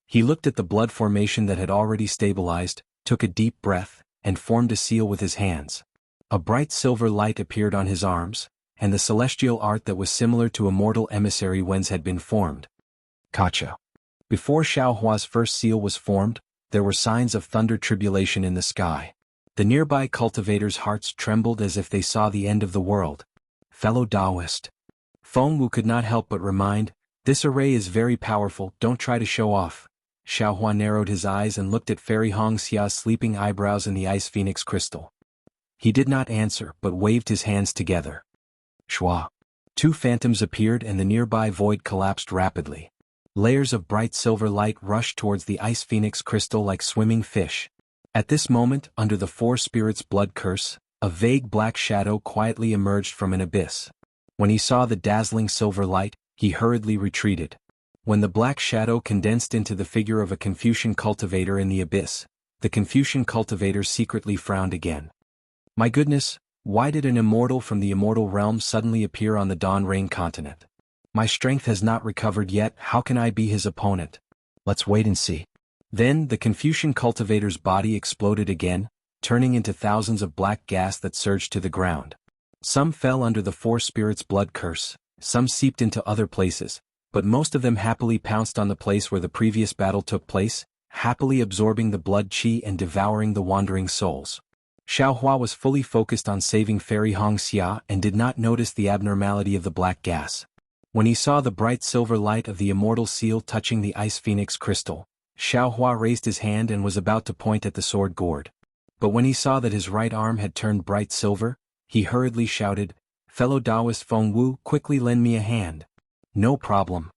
He looked at the blood formation that had already stabilized, took a deep breath, and formed a seal with his hands. A bright silver light appeared on his arms, and the celestial art that was similar to immortal emissary wens had been formed. Kacha. Before Xiaohua's first seal was formed, there were signs of thunder tribulation in the sky. The nearby cultivators' hearts trembled as if they saw the end of the world. Fellow Taoist. Feng Wu could not help but remind, "This array is very powerful, don't try to show off." Xiaohua narrowed his eyes and looked at Fairy Hongxia's sleeping eyebrows in the ice phoenix crystal. He did not answer but waved his hands together. Shua. Two phantoms appeared and the nearby void collapsed rapidly. Layers of bright silver light rushed towards the ice phoenix crystal like swimming fish. At this moment, under the Four Spirits' blood curse, a vague black shadow quietly emerged from an abyss. When he saw the dazzling silver light, he hurriedly retreated. When the black shadow condensed into the figure of a Confucian cultivator in the abyss, the Confucian cultivator secretly frowned again. My goodness, why did an immortal from the immortal realm suddenly appear on the Dawn Rain continent? My strength has not recovered yet, how can I be his opponent? Let's wait and see. Then the Confucian cultivator's body exploded again, turning into thousands of black gas that surged to the ground. Some fell under the Four Spirits' blood curse, some seeped into other places, but most of them happily pounced on the place where the previous battle took place, happily absorbing the blood qi and devouring the wandering souls. Xiaohua was fully focused on saving Fairy Hongxia and did not notice the abnormality of the black gas. When he saw the bright silver light of the immortal seal touching the ice phoenix crystal, Xiaohua raised his hand and was about to point at the sword gourd. But when he saw that his right arm had turned bright silver, he hurriedly shouted, "Fellow Taoist Feng Wu, quickly lend me a hand." "No problem."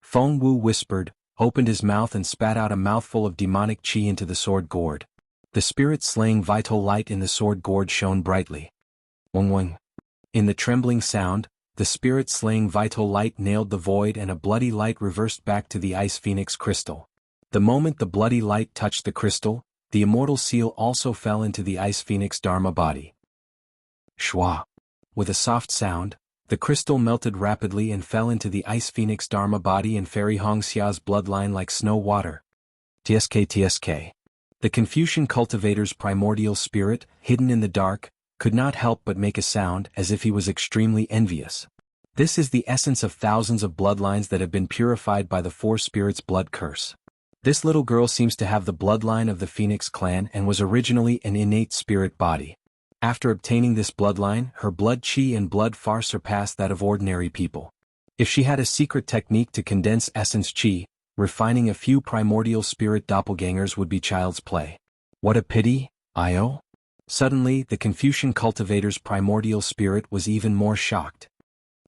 Feng Wu whispered, opened his mouth and spat out a mouthful of demonic qi into the sword gourd. The spirit-slaying vital light in the sword gourd shone brightly. Wong wong. In the trembling sound, the spirit-slaying vital light nailed the void and a bloody light reversed back to the ice phoenix crystal. The moment the bloody light touched the crystal, the immortal seal also fell into the ice phoenix dharma body. Shwa. With a soft sound, the crystal melted rapidly and fell into the ice phoenix dharma body and Fairy Hongxia's bloodline like snow water. TSK. The Confucian cultivator's primordial spirit, hidden in the dark, could not help but make a sound as if he was extremely envious. This is the essence of thousands of bloodlines that have been purified by the Four Spirits' blood curse. This little girl seems to have the bloodline of the Phoenix clan and was originally an innate spirit body. After obtaining this bloodline, her blood qi and blood far surpassed that of ordinary people. If she had a secret technique to condense essence qi, Refining a few primordial spirit doppelgangers would be child's play. What a pity, Io? Suddenly, the Confucian cultivator's primordial spirit was even more shocked.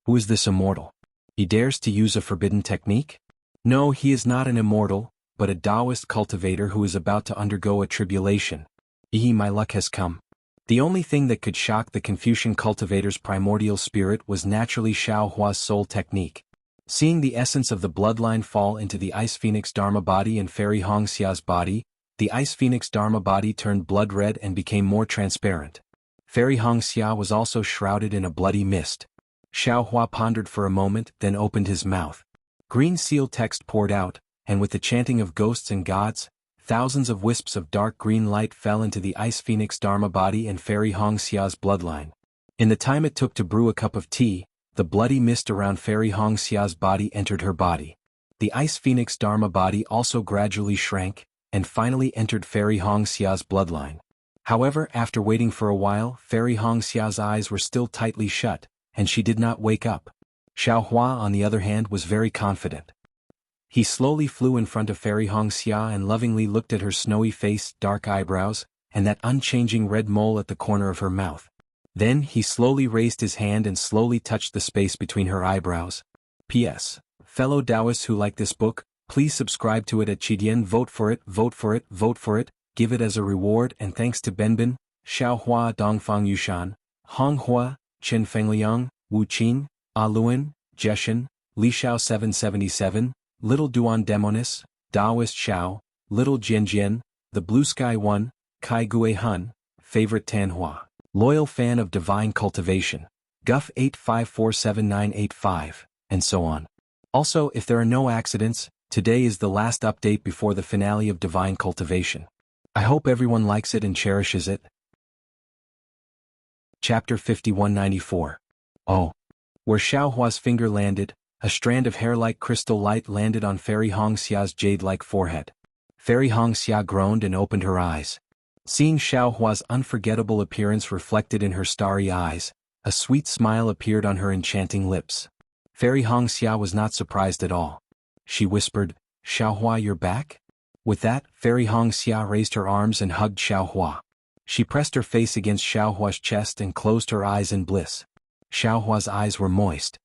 Who is this immortal? He dares to use a forbidden technique? No, he is not an immortal, but a Taoist cultivator who is about to undergo a tribulation. My luck has come. The only thing that could shock the Confucian cultivator's primordial spirit was naturally Xiao Hua's soul technique. Seeing the essence of the bloodline fall into the Ice Phoenix Dharma body and Fairy Hongxia's body, the Ice Phoenix Dharma body turned blood red and became more transparent. Fairy Hongxia was also shrouded in a bloody mist. Xiao Hua pondered for a moment, then opened his mouth. Green seal text poured out, and with the chanting of ghosts and gods, thousands of wisps of dark green light fell into the Ice Phoenix Dharma body and Fairy Hongxia's bloodline. In the time it took to brew a cup of tea, the bloody mist around Fairy Hongxia's body entered her body. The Ice Phoenix Dharma body also gradually shrank, and finally entered Fairy Hongxia's bloodline. However, after waiting for a while, Fairy Hongxia's eyes were still tightly shut, and she did not wake up. Xiao Hua, on the other hand, was very confident. He slowly flew in front of Fairy Hongxia and lovingly looked at her snowy face, dark eyebrows, and that unchanging red mole at the corner of her mouth. Then he slowly raised his hand and slowly touched the space between her eyebrows. P.S. Fellow Taoists who like this book, please subscribe to it at Qidian. Vote for it, vote for it, vote for it, give it as a reward, and thanks to Benbin, Xiao Hua, Dongfang Yushan, Hong Hua, Chen Fengliang, Wu Qin, A Luan, Jeshan, Li Xiao 777, Little Duan Demonis, Daoist Xiao, Little Jianjian, The Blue Sky One, Kai Gue Hun, Favorite Tanhua, Loyal Fan of Divine Cultivation, Guff 8547985, and so on. Also, if there are no accidents, today is the last update before the finale of Divine Cultivation. I hope everyone likes it and cherishes it. Chapter 5194. Oh. Where Xiao Hua's finger landed, a strand of hair-like crystal light landed on Fairy Hongxia's jade-like forehead. Fairy Hongxia groaned and opened her eyes. Seeing Xiao Hua's unforgettable appearance reflected in her starry eyes, a sweet smile appeared on her enchanting lips. Fairy Hongxia was not surprised at all. She whispered, "Xiao Hua, you're back?" With that, Fairy Hongxia raised her arms and hugged Xiao Hua. She pressed her face against Xiao Hua's chest and closed her eyes in bliss. Xiao Hua's eyes were moist.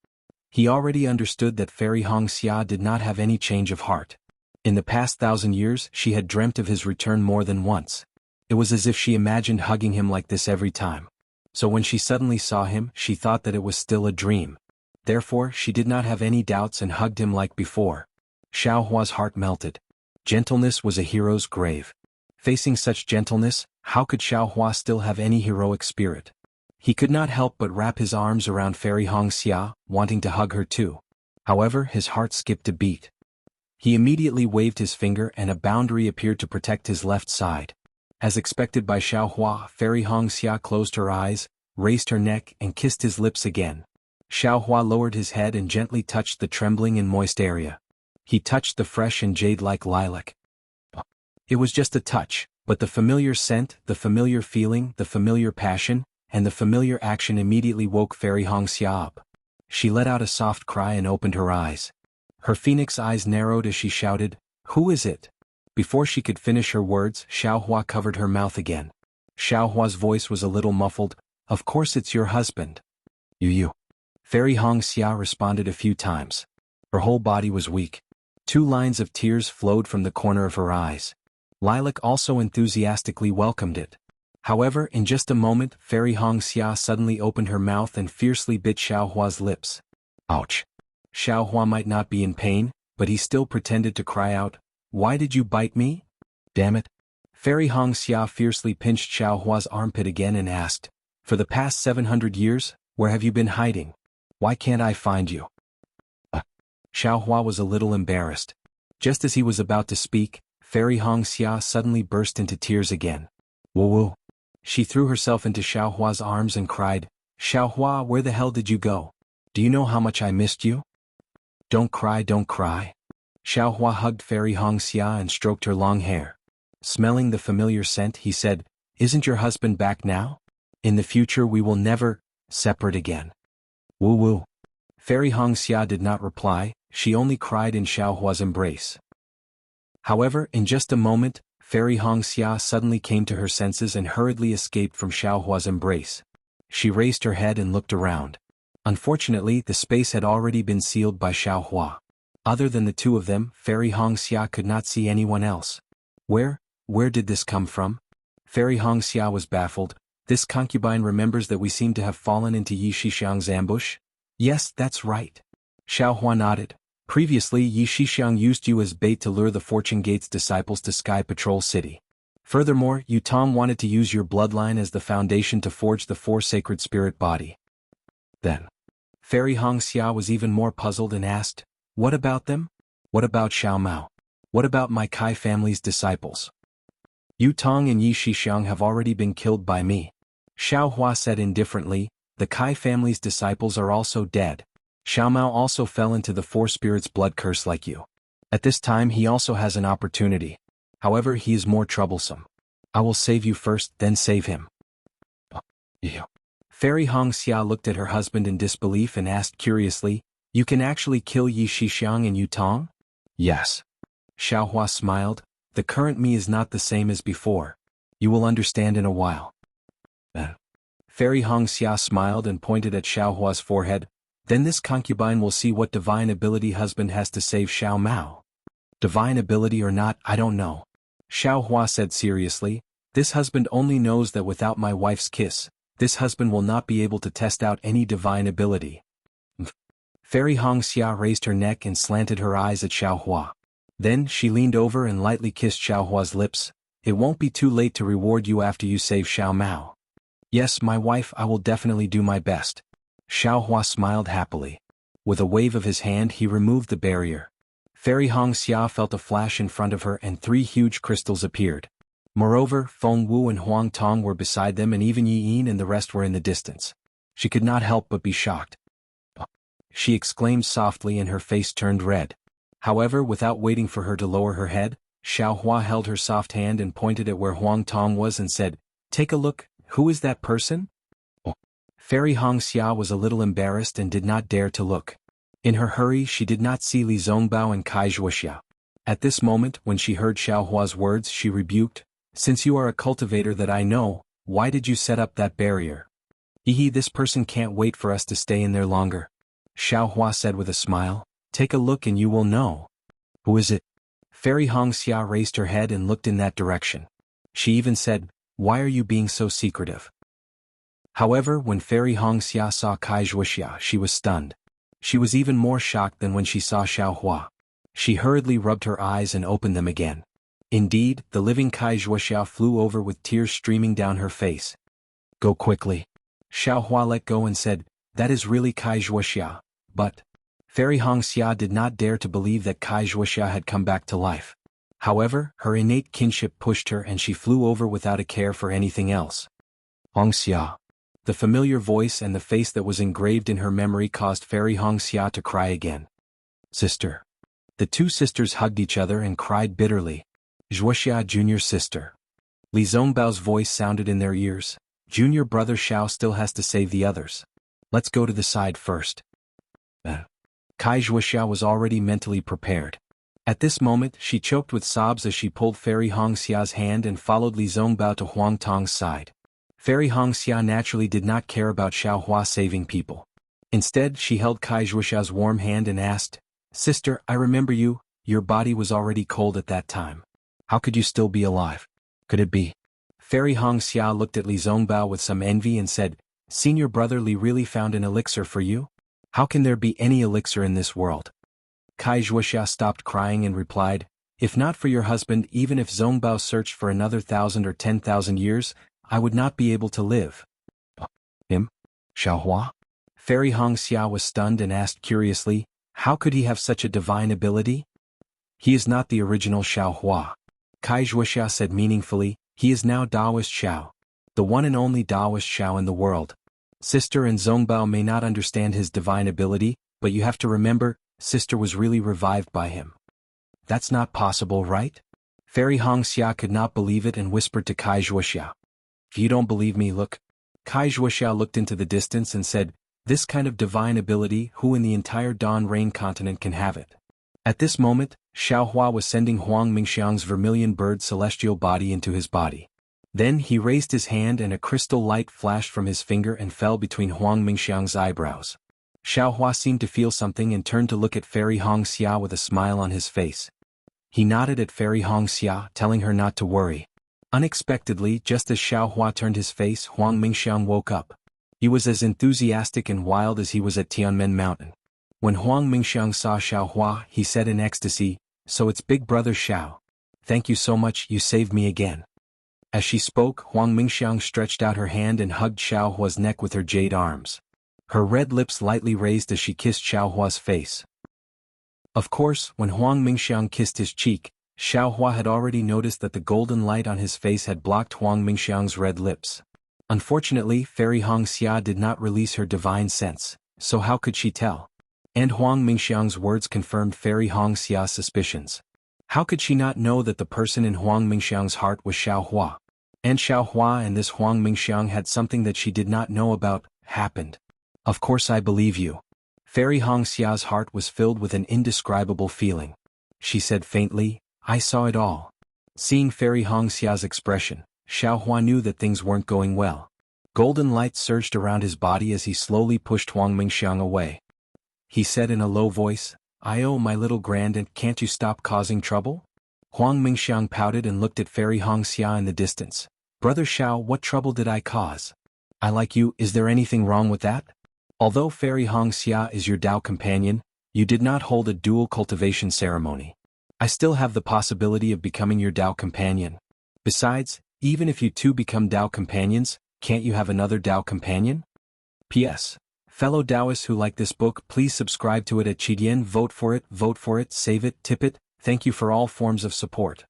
He already understood that Fairy Hongxia did not have any change of heart. In the past 1,000 years, she had dreamt of his return more than once. It was as if she imagined hugging him like this every time. So when she suddenly saw him, she thought that it was still a dream. Therefore, she did not have any doubts and hugged him like before. Xiao Hua's heart melted. Gentleness was a hero's grave. Facing such gentleness, how could Xiao Hua still have any heroic spirit? He could not help but wrap his arms around Fairy Hongxia, wanting to hug her too. However, his heart skipped a beat. He immediately waved his finger and a boundary appeared to protect his left side. As expected by Xiao Hua, Fairy Hongxia closed her eyes, raised her neck and kissed his lips again. Xiao Hua lowered his head and gently touched the trembling and moist area. He touched the fresh and jade-like lilac. It was just a touch, but the familiar scent, the familiar feeling, the familiar passion, and the familiar action immediately woke Fairy Hongxia up. She let out a soft cry and opened her eyes. Her phoenix eyes narrowed as she shouted, "Who is it?" Before she could finish her words, Xiao Hua covered her mouth again. Xiao Hua's voice was a little muffled, "Of course it's your husband." You. Fairy Hongxia responded a few times. Her whole body was weak. 2 lines of tears flowed from the corner of her eyes. Lilac also enthusiastically welcomed it. However, in just a moment, Fairy Hongxia suddenly opened her mouth and fiercely bit Xiao Hua's lips. Ouch! Xiao Hua might not be in pain, but he still pretended to cry out, "Why did you bite me? Damn it!" Fairy Hongxia fiercely pinched Xiao Hua's armpit again and asked, "For the past 700 years, where have you been hiding? Why can't I find you?" Xiao Hua was a little embarrassed. Just as he was about to speak, Fairy Hongxia suddenly burst into tears again. Woo-woo! She threw herself into Xiao Hua's arms and cried, "Xiao Hua, where the hell did you go? Do you know how much I missed you?" Don't cry, don't cry." Xiao Hua hugged Fairy Hongxia and stroked her long hair. Smelling the familiar scent, he said, "Isn't your husband back now? In the future we will never separate again." Woo-woo. Fairy Hongxia did not reply, she only cried in Xiao Hua's embrace. However, in just a moment, Fairy Hongxia suddenly came to her senses and hurriedly escaped from Xiaohua's embrace. She raised her head and looked around. Unfortunately, the space had already been sealed by Xiaohua. Other than the two of them, Fairy Hongxia could not see anyone else. Where did this come from? Fairy Hongxia was baffled. This concubine remembers that we seem to have fallen into Yi Shixiang's ambush? Yes, that's right. Xiaohua nodded. Previously, Yi Shixiang used you as bait to lure the Fortune Gate's disciples to Sky Patrol City. Furthermore, Yu Tong wanted to use your bloodline as the foundation to forge the four sacred spirit body. Then, Fairy Hongxia was even more puzzled and asked, what about them? What about Xiao Mao? What about my Kai family's disciples? Yu Tong and Yi Shixiang have already been killed by me. Xiao Hua said indifferently, the Kai family's disciples are also dead. Xiao Mao also fell into the four spirits' blood curse like you. At this time he also has an opportunity. However, he is more troublesome. I will save you first, then save him. Fairy Hongxia looked at her husband in disbelief and asked curiously, you can actually kill Yi Shixiang and Yu Tong? Yes. Xiaohua smiled, the current me is not the same as before. You will understand in a while. Fairy Hongxia smiled and pointed at Xiaohua's forehead, then this concubine will see what divine ability husband has to save Xiao Mao. Divine ability or not, I don't know. Xiaohua said seriously, this husband only knows that without my wife's kiss, this husband will not be able to test out any divine ability. Fairy Hongxia raised her neck and slanted her eyes at Xiaohua. Then she leaned over and lightly kissed Xiaohua's lips. It won't be too late to reward you after you save Xiao Mao. Yes, my wife, I will definitely do my best. Xiaohua smiled happily. With a wave of his hand he removed the barrier. Fairy Hongxia felt a flash in front of her and 3 huge crystals appeared. Moreover, Feng Wu and Huang Tong were beside them and even Yi Yin and the rest were in the distance. She could not help but be shocked. She exclaimed softly and her face turned red. However, without waiting for her to lower her head, Xiaohua held her soft hand and pointed at where Huang Tong was and said, take a look, who is that person? Fairy Hongxia was a little embarrassed and did not dare to look. In her hurry she did not see Li Zongbao and Kai Zhuoxia. At this moment, when she heard Xiaohua's words, she rebuked, since you are a cultivator that I know, why did you set up that barrier? This person can't wait for us to stay in there longer. Xiaohua said with a smile, take a look and you will know. Who is it? Fairy Hongxia raised her head and looked in that direction. She even said, why are you being so secretive? However, when Fairy Hongxia saw Kai Zhuoxia, she was stunned. She was even more shocked than when she saw Xiaohua. She hurriedly rubbed her eyes and opened them again. Indeed, the living Kai Zhuoxia flew over with tears streaming down her face. Go quickly. Xiaohua let go and said, that is really Kai Zhuoxia, but... Fairy Hongxia did not dare to believe that Kai Zhuoxia had come back to life. However, her innate kinship pushed her and she flew over without a care for anything else. Hongxia. The familiar voice and the face that was engraved in her memory caused Fairy Hongxia to cry again. Sister. The two sisters hugged each other and cried bitterly. Zhuoxia junior sister. Li Zongbao's voice sounded in their ears. Junior brother Xiao still has to save the others. Let's go to the side first. Kai Zhuoxia was already mentally prepared. At this moment, she choked with sobs as she pulled Fairy Hongxia's hand and followed Li Zongbao to Huang Tong's side. Fairy Hongxia naturally did not care about Xiaohua saving people. Instead, she held Kai Zhuoxia's warm hand and asked, Sister, I remember you, your body was already cold at that time. How could you still be alive? Could it be? Fairy Hongxia looked at Li Zongbao with some envy and said, Senior brother Li really found an elixir for you? How can there be any elixir in this world? Kai Zhuoxia stopped crying and replied, If not for your husband, even if Zongbao searched for another 1,000 or 10,000 years, I would not be able to live. Him? Xiaohua? Fairy Hongxia was stunned and asked curiously, how could he have such a divine ability? He is not the original Xiaohua. Kai Zhuoxia said meaningfully, he is now Daoist Xiao. The one and only Daoist Xiao in the world. Sister and Zongbao may not understand his divine ability, but you have to remember, Sister was really revived by him. That's not possible, right? Fairy Hongxia could not believe it and whispered to Kai Zhuoxia. If you don't believe me, look. Kai Zhuoxia looked into the distance and said, this kind of divine ability, who in the entire Dawn Rain continent can have it? At this moment, Xiao Hua was sending Huang Mingxiang's vermilion bird celestial body into his body. Then he raised his hand and a crystal light flashed from his finger and fell between Huang Mingxiang's eyebrows. Xiao Hua seemed to feel something and turned to look at Fairy Hongxia with a smile on his face. He nodded at Fairy Hongxia, telling her not to worry. Unexpectedly, just as Xiao Hua turned his face, Huang Mingxiang woke up. He was as enthusiastic and wild as he was at Tianmen Mountain. When Huang Mingxiang saw Xiao Hua, he said in ecstasy, "So it's big brother Xiao. Thank you so much, you saved me again." As she spoke, Huang Mingxiang stretched out her hand and hugged Xiao Hua's neck with her jade arms. Her red lips lightly raised as she kissed Xiao Hua's face. Of course, when Huang Mingxiang kissed his cheek, Xiao Hua had already noticed that the golden light on his face had blocked Huang Mingxiang's red lips. Unfortunately, Fairy Hongxia did not release her divine sense, so how could she tell? And Huang Mingxiang's words confirmed Fairy Hongxia's suspicions. How could she not know that the person in Huang Mingxiang's heart was Xiao Hua? And Xiao Hua and this Huang Mingxiang had something that she did not know about, happened. Of course I believe you. Fairy Hongxia's heart was filled with an indescribable feeling. She said faintly, "I saw it all." Seeing Fairy Hongxia's expression, Xiao Hua knew that things weren't going well. Golden light surged around his body as he slowly pushed Huang Mingxiang away. He said in a low voice, "Oh, my little grandaunt, can't you stop causing trouble?" Huang Mingxiang pouted and looked at Fairy Hongxia in the distance. "Brother Xiao, what trouble did I cause? I like you, is there anything wrong with that? Although Fairy Hongxia is your Dao companion, you did not hold a dual cultivation ceremony. I still have the possibility of becoming your Dao companion. Besides, even if you two become Dao companions, can't you have another Dao companion? P.S. Fellow Daoists who like this book, please subscribe to it at Qidian, vote for it, save it, tip it, thank you for all forms of support.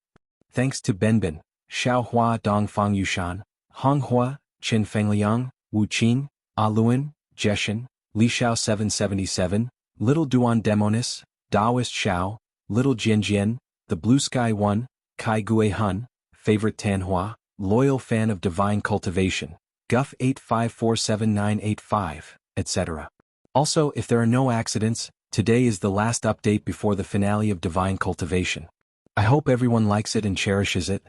Thanks to Benbin, Xiao Hua Dongfang Yushan, Hong Hua, Qin Fengliang, Wu Qing, Luan, Jeshen, Li Xiao 777, Little Duan Demonis, Daoist Xiao, Little Jianjian, The Blue Sky One, Kai Gue Hun, Favorite Tanhua, Loyal Fan of Divine Cultivation, Guff 8547985, etc. Also, if there are no accidents, today is the last update before the finale of Divine Cultivation. I hope everyone likes it and cherishes it.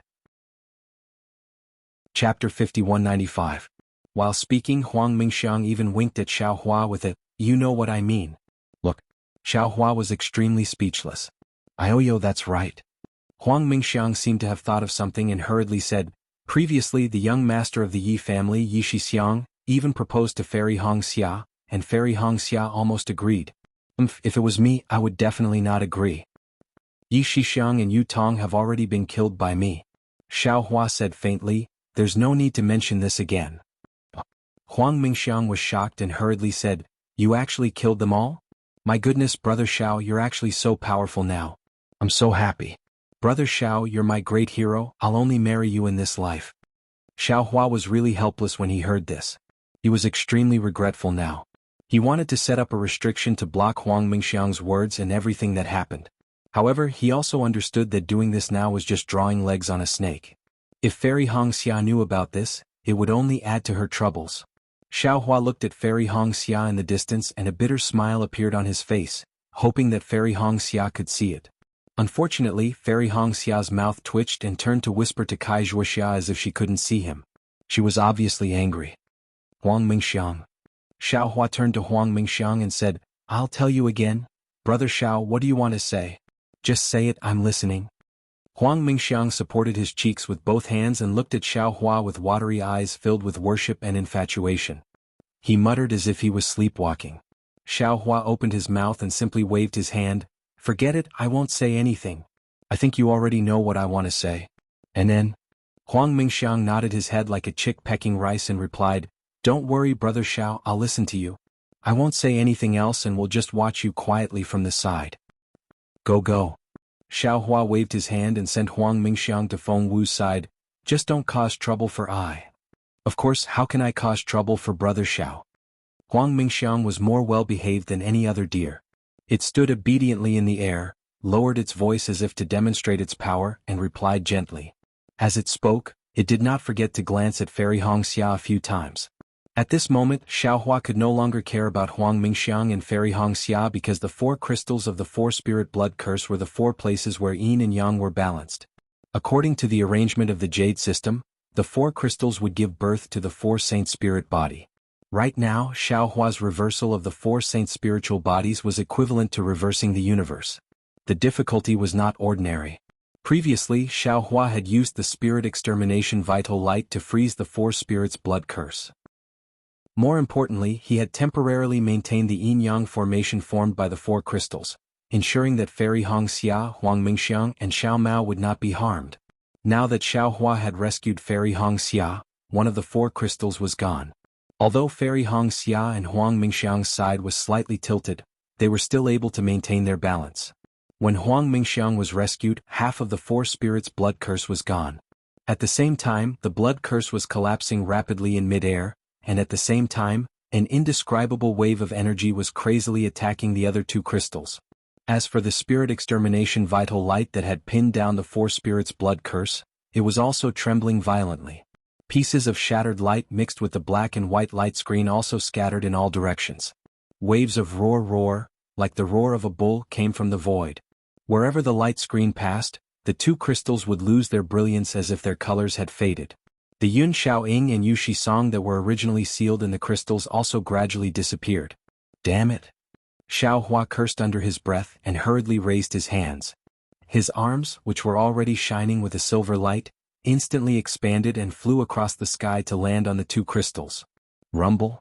Chapter 5195. While speaking, Huang Mingxiang even winked at Xiao Hua with a, "You know what I mean." Look. Xiao Hua was extremely speechless. "Yo, that's right." Huang Mingxiang seemed to have thought of something and hurriedly said, "Previously the young master of the Yi family, Yi Shixiang, even proposed to Fairy Hongxia, and Fairy Hongxia almost agreed. If it was me, I would definitely not agree. Yi Shixiang and Yu Tong have already been killed by me." Xiao Hua said faintly, "There's no need to mention this again." Huang Mingxiang was shocked and hurriedly said, "You actually killed them all? My goodness, Brother Xiao, you're actually so powerful now. I'm so happy. Brother Xiao, you're my great hero, I'll only marry you in this life." Xiao Hua was really helpless when he heard this. He was extremely regretful now. He wanted to set up a restriction to block Huang Mingxiang's words and everything that happened. However, he also understood that doing this now was just drawing legs on a snake. If Fairy Hongxia knew about this, it would only add to her troubles. Xiao Hua looked at Fairy Hongxia in the distance and a bitter smile appeared on his face, hoping that Fairy Hongxia could see it. Unfortunately, Fairy Hongxia's mouth twitched and turned to whisper to Kai Zhuoxia as if she couldn't see him. She was obviously angry. "Huang Mingxiang." Xiao Hua turned to Huang Mingxiang and said, "I'll tell you again. Brother Xiao, what do you want to say? Just say it, I'm listening." Huang Mingxiang supported his cheeks with both hands and looked at Xiao Hua with watery eyes filled with worship and infatuation. He muttered as if he was sleepwalking. Xiao Hua opened his mouth and simply waved his hand. "Forget it, I won't say anything. I think you already know what I want to say." And then, Huang Mingxiang nodded his head like a chick pecking rice and replied, "Don't worry, Brother Xiao, I'll listen to you. I won't say anything else and will just watch you quietly from the side. Go. Xiao Hua waved his hand and sent Huang Mingxiang to Feng Wu's side. "Just don't cause trouble for I." "Of course, how can I cause trouble for Brother Xiao?" Huang Mingxiang was more well-behaved than any other deer. It stood obediently in the air, lowered its voice as if to demonstrate its power, and replied gently. As it spoke, it did not forget to glance at Fairy Hongxia a few times. At this moment, Xiaohua could no longer care about Huang Mingxiang and Fairy Hongxia because the 4 crystals of the 4-spirit blood curse were the 4 places where yin and yang were balanced. According to the arrangement of the jade system, the 4 crystals would give birth to the 4 saint spirit body. Right now, Xiaohua's reversal of the 4 saint spiritual bodies was equivalent to reversing the universe. The difficulty was not ordinary. Previously, Xiaohua had used the spirit extermination vital light to freeze the 4 spirits' blood curse. More importantly, he had temporarily maintained the yin-yang formation formed by the 4 crystals, ensuring that Fairy Hongxia, Huang Mingxiang, and Xiao Mao would not be harmed. Now that Xiaohua had rescued Fairy Hongxia, one of the 4 crystals was gone. Although Fairy Hongxia and Huang Mingxiang's side was slightly tilted, they were still able to maintain their balance. When Huang Mingxiang was rescued, half of the 4 spirits' blood curse was gone. At the same time, the blood curse was collapsing rapidly in mid-air, and at the same time, an indescribable wave of energy was crazily attacking the other 2 crystals. As for the spirit extermination vital light that had pinned down the 4 spirits' blood curse, it was also trembling violently. Pieces of shattered light mixed with the black and white light screen also scattered in all directions. Waves of roar, like the roar of a bull, came from the void. Wherever the light screen passed, the 2 crystals would lose their brilliance as if their colors had faded. The Yun Xiaoying and Yu Song that were originally sealed in the crystals also gradually disappeared. Damn it! Xiaohua cursed under his breath and hurriedly raised his hands. His arms, which were already shining with a silver light, instantly expanded and flew across the sky to land on the 2 crystals. Rumble.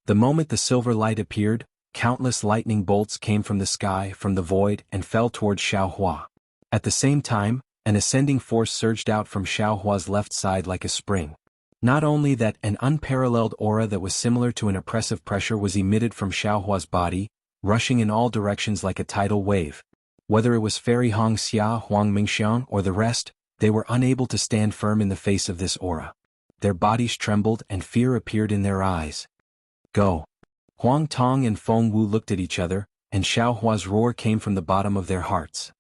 The moment the silver light appeared, countless lightning bolts came from the sky, from the void, and fell towards Xiaohua. At the same time, an ascending force surged out from Xiaohua's left side like a spring. Not only that, an unparalleled aura that was similar to an oppressive pressure was emitted from Xiaohua's body, rushing in all directions like a tidal wave. Whether it was Fairy Hongxia, Huang Mingxiang, or the rest, they were unable to stand firm in the face of this aura. Their bodies trembled and fear appeared in their eyes. Go! Huang Tong and Feng Wu looked at each other, and Xiaohua's roar came from the bottom of their hearts.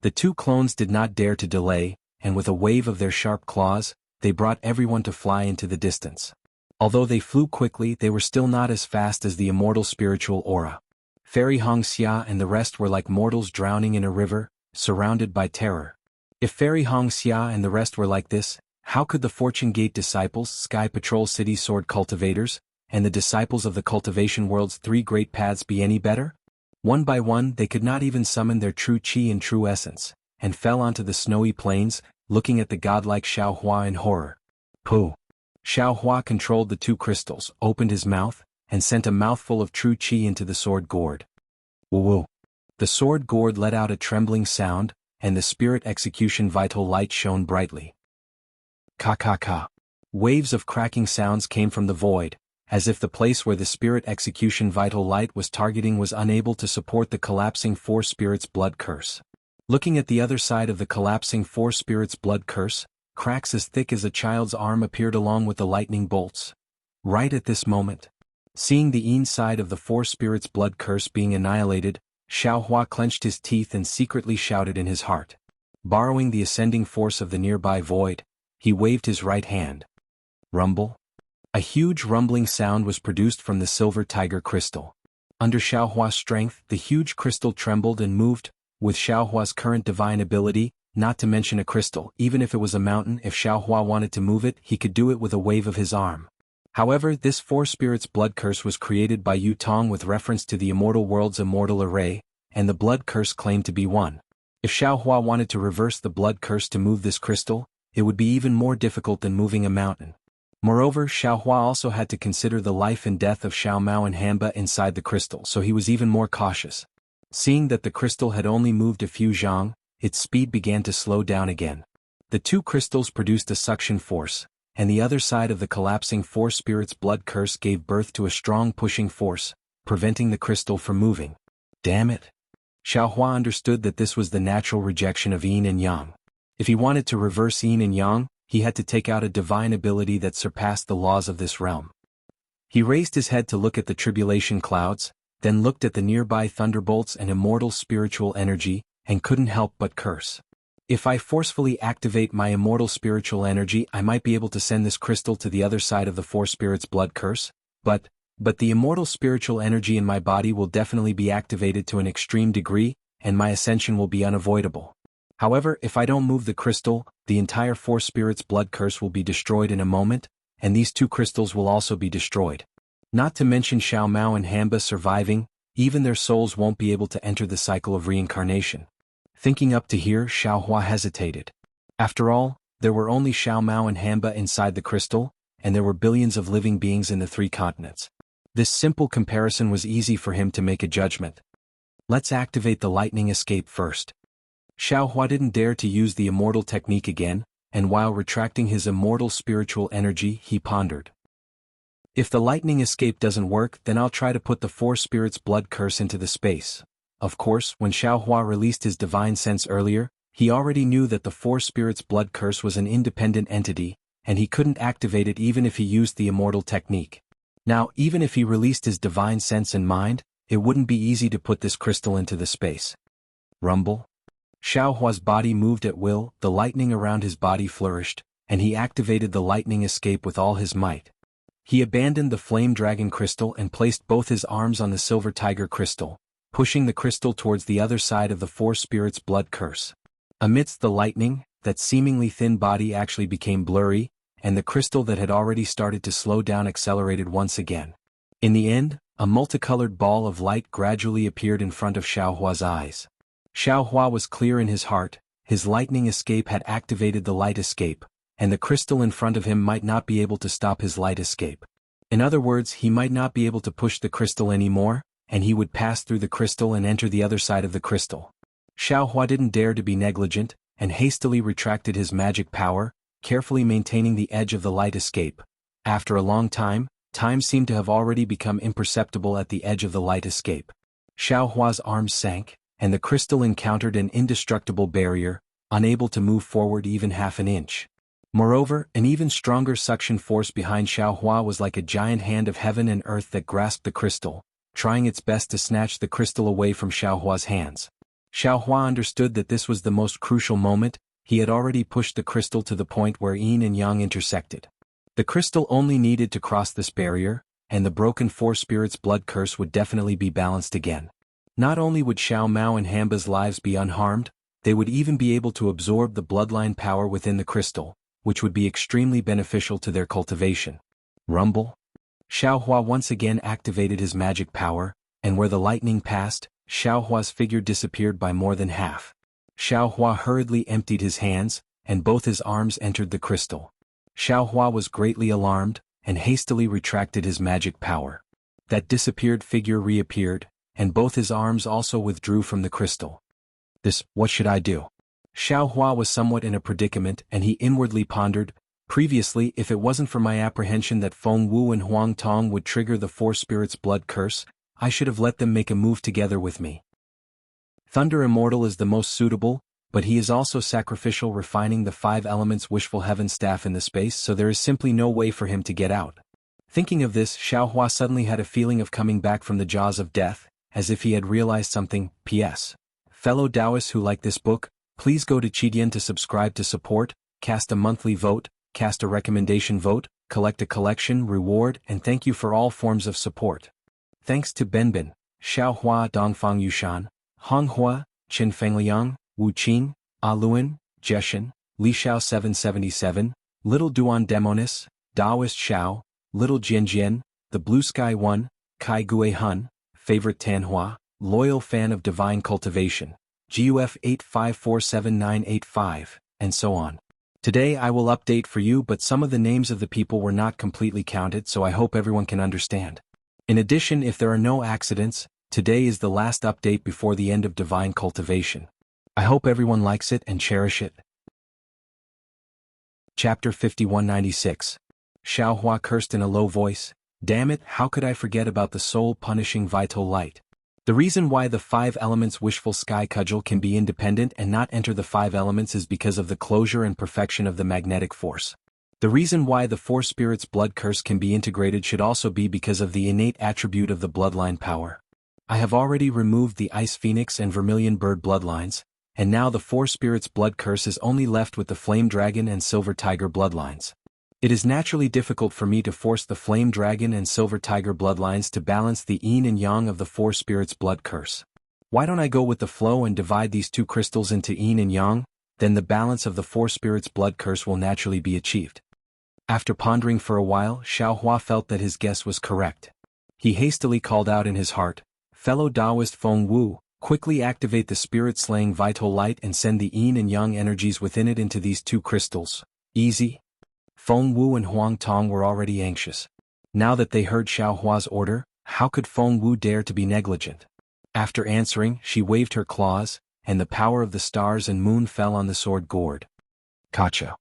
The 2 clones did not dare to delay, and with a wave of their sharp claws, they brought everyone to fly into the distance. Although they flew quickly, they were still not as fast as the immortal spiritual aura. Fairy Hongxia and the rest were like mortals drowning in a river, surrounded by terror. If Fairy Hongxia and the rest were like this, how could the Fortune Gate disciples, Sky Patrol City Sword Cultivators, and the disciples of the Cultivation World's 3 great paths be any better? One by one, they could not even summon their true qi and true essence, and fell onto the snowy plains, looking at the godlike Xiaohua in horror. Pooh! Xiaohua controlled the 2 crystals, opened his mouth, and sent a mouthful of true qi into the sword gourd. Woo-woo! The sword gourd let out a trembling sound, and the spirit execution vital light shone brightly. Ka-ka-ka! Waves of cracking sounds came from the void, as if the place where the spirit execution vital light was targeting was unable to support the collapsing 4 spirits' blood curse. Looking at the other side of the collapsing 4 spirits' blood curse, cracks as thick as a child's arm appeared along with the lightning bolts. Right at this moment, seeing the yin side of the 4 spirits' blood curse being annihilated, Xiaohua clenched his teeth and secretly shouted in his heart. Borrowing the ascending force of the nearby void, he waved his right hand. Rumble. A huge rumbling sound was produced from the silver tiger crystal. Under Xiaohua's strength, the huge crystal trembled and moved. With Xiaohua's current divine ability, not to mention a crystal, even if it was a mountain, if Xiaohua wanted to move it, he could do it with a wave of his arm. However, this 4 spirits blood curse was created by Yu Tong with reference to the immortal world's immortal array, and the blood curse claimed to be 1. If Xiaohua wanted to reverse the blood curse to move this crystal, it would be even more difficult than moving a mountain. Moreover, Xiaohua also had to consider the life and death of Xiao Mao and Hamba inside the crystal, so he was even more cautious. Seeing that the crystal had only moved a few zhang, its speed began to slow down again. The 2 crystals produced a suction force, and the other side of the collapsing 4 spirits blood curse gave birth to a strong pushing force, preventing the crystal from moving. Damn it! Xiaohua understood that this was the natural rejection of yin and yang. If he wanted to reverse yin and yang, he had to take out a divine ability that surpassed the laws of this realm. He raised his head to look at the tribulation clouds, then looked at the nearby thunderbolts and immortal spiritual energy, and couldn't help but curse. If I forcefully activate my immortal spiritual energy, I might be able to send this crystal to the other side of the 4 spirits blood curse, But the immortal spiritual energy in my body will definitely be activated to an extreme degree, and my ascension will be unavoidable. However, if I don't move the crystal, the entire Four Spirits blood curse will be destroyed in a moment, and these two crystals will also be destroyed. Not to mention Xiao Mao and Hamba surviving, even their souls won't be able to enter the cycle of reincarnation. Thinking up to here, Xiao Hua hesitated. After all, there were only Xiao Mao and Hamba inside the crystal, and there were billions of living beings in the 3 continents. This simple comparison was easy for him to make a judgment. Let's activate the lightning escape first. Xiao Hua didn't dare to use the immortal technique again, and while retracting his immortal spiritual energy, he pondered. If the lightning escape doesn't work, then I'll try to put the Four Spirits blood curse into the space. Of course, when Xiao Hua released his divine sense earlier, he already knew that the Four Spirits blood curse was an independent entity, and he couldn't activate it even if he used the immortal technique. Now, even if he released his divine sense and mind, it wouldn't be easy to put this crystal into the space. Rumble. Xiao Hua's body moved at will, the lightning around his body flourished, and he activated the lightning escape with all his might. He abandoned the flame dragon crystal and placed both his arms on the silver tiger crystal, pushing the crystal towards the other side of the Four Spirits blood curse. Amidst the lightning, that seemingly thin body actually became blurry, and the crystal that had already started to slow down accelerated once again. In the end, a multicolored ball of light gradually appeared in front of Xiao Hua's eyes. Xiao Hua was clear in his heart, his lightning escape had activated the light escape, and the crystal in front of him might not be able to stop his light escape. In other words, he might not be able to push the crystal anymore, and he would pass through the crystal and enter the other side of the crystal. Xiao Hua didn't dare to be negligent, and hastily retracted his magic power, carefully maintaining the edge of the light escape. After a long time, time seemed to have already become imperceptible at the edge of the light escape. Xiao Hua's arms sank, and the crystal encountered an indestructible barrier, unable to move forward even half an inch. Moreover, an even stronger suction force behind Xiao Hua was like a giant hand of heaven and earth that grasped the crystal, trying its best to snatch the crystal away from Xiao Hua's hands. Xiao Hua understood that this was the most crucial moment. He had already pushed the crystal to the point where yin and yang intersected. The crystal only needed to cross this barrier, and the broken Four Spirits blood curse would definitely be balanced again. Not only would Xiao Mao and Hamba's lives be unharmed, they would even be able to absorb the bloodline power within the crystal, which would be extremely beneficial to their cultivation. Rumble. Xiao Hua once again activated his magic power, and where the lightning passed, Xiao Hua's figure disappeared by more than half. Xiao Hua hurriedly emptied his hands, and both his arms entered the crystal. Xiao Hua was greatly alarmed, and hastily retracted his magic power. That disappeared figure reappeared, and both his arms also withdrew from the crystal. What should I do? Xiao Hua was somewhat in a predicament, and he inwardly pondered, previously, if it wasn't for my apprehension that Feng Wu and Huang Tong would trigger the Four Spirits blood curse, I should have let them make a move together with me. Thunder Immortal is the most suitable, but he is also sacrificial, refining the 5 elements wishful heaven staff in the space, so there is simply no way for him to get out. Thinking of this, Xiao Hua suddenly had a feeling of coming back from the jaws of death, as if he had realized something. P.S. Fellow Taoists who like this book, please go to Qidian to subscribe to support, cast a monthly vote, cast a recommendation vote, collect a collection, reward, and thank you for all forms of support. Thanks to Benbin, Xiao Hua, Dongfang Yushan, Hong Hua, Qin Fengliang, Wu Qing, Aluan, Jeshan, Li Xiao 777, Little Duan Demonis, Daoist Xiao, Little Jianjian, The Blue Sky One, Kai Gue Hun, Favorite Tanhua, Loyal Fan of Divine Cultivation, GUF 8547985, and so on. Today I will update for you, but some of the names of the people were not completely counted, so I hope everyone can understand. In addition, if there are no accidents, today is the last update before the end of Divine Cultivation. I hope everyone likes it and cherish it. Chapter 5196. Xiao Hua cursed in a low voice, "Damn it, how could I forget about the soul-punishing vital light? The reason why the 5 elements wishful sky cudgel can be independent and not enter the 5 elements is because of the closure and perfection of the magnetic force. The reason why the Four Spirits blood curse can be integrated should also be because of the innate attribute of the bloodline power. I have already removed the Ice Phoenix and Vermilion Bird bloodlines, and now the Four Spirits blood curse is only left with the Flame Dragon and Silver Tiger bloodlines. It is naturally difficult for me to force the Flame Dragon and Silver Tiger bloodlines to balance the yin and yang of the Four Spirits blood curse. Why don't I go with the flow and divide these two crystals into yin and yang? Then the balance of the Four Spirits blood curse will naturally be achieved. After pondering for a while, Xiaohua felt that his guess was correct. He hastily called out in his heart, "Fellow Taoist Feng Wu, quickly activate the spirit-slaying vital light and send the yin and yang energies within it into these two crystals." Easy. Feng Wu and Huang Tong were already anxious. Now that they heard Xiaohua's order, how could Feng Wu dare to be negligent? After answering, she waved her claws, and the power of the stars and moon fell on the sword gourd. Kacha.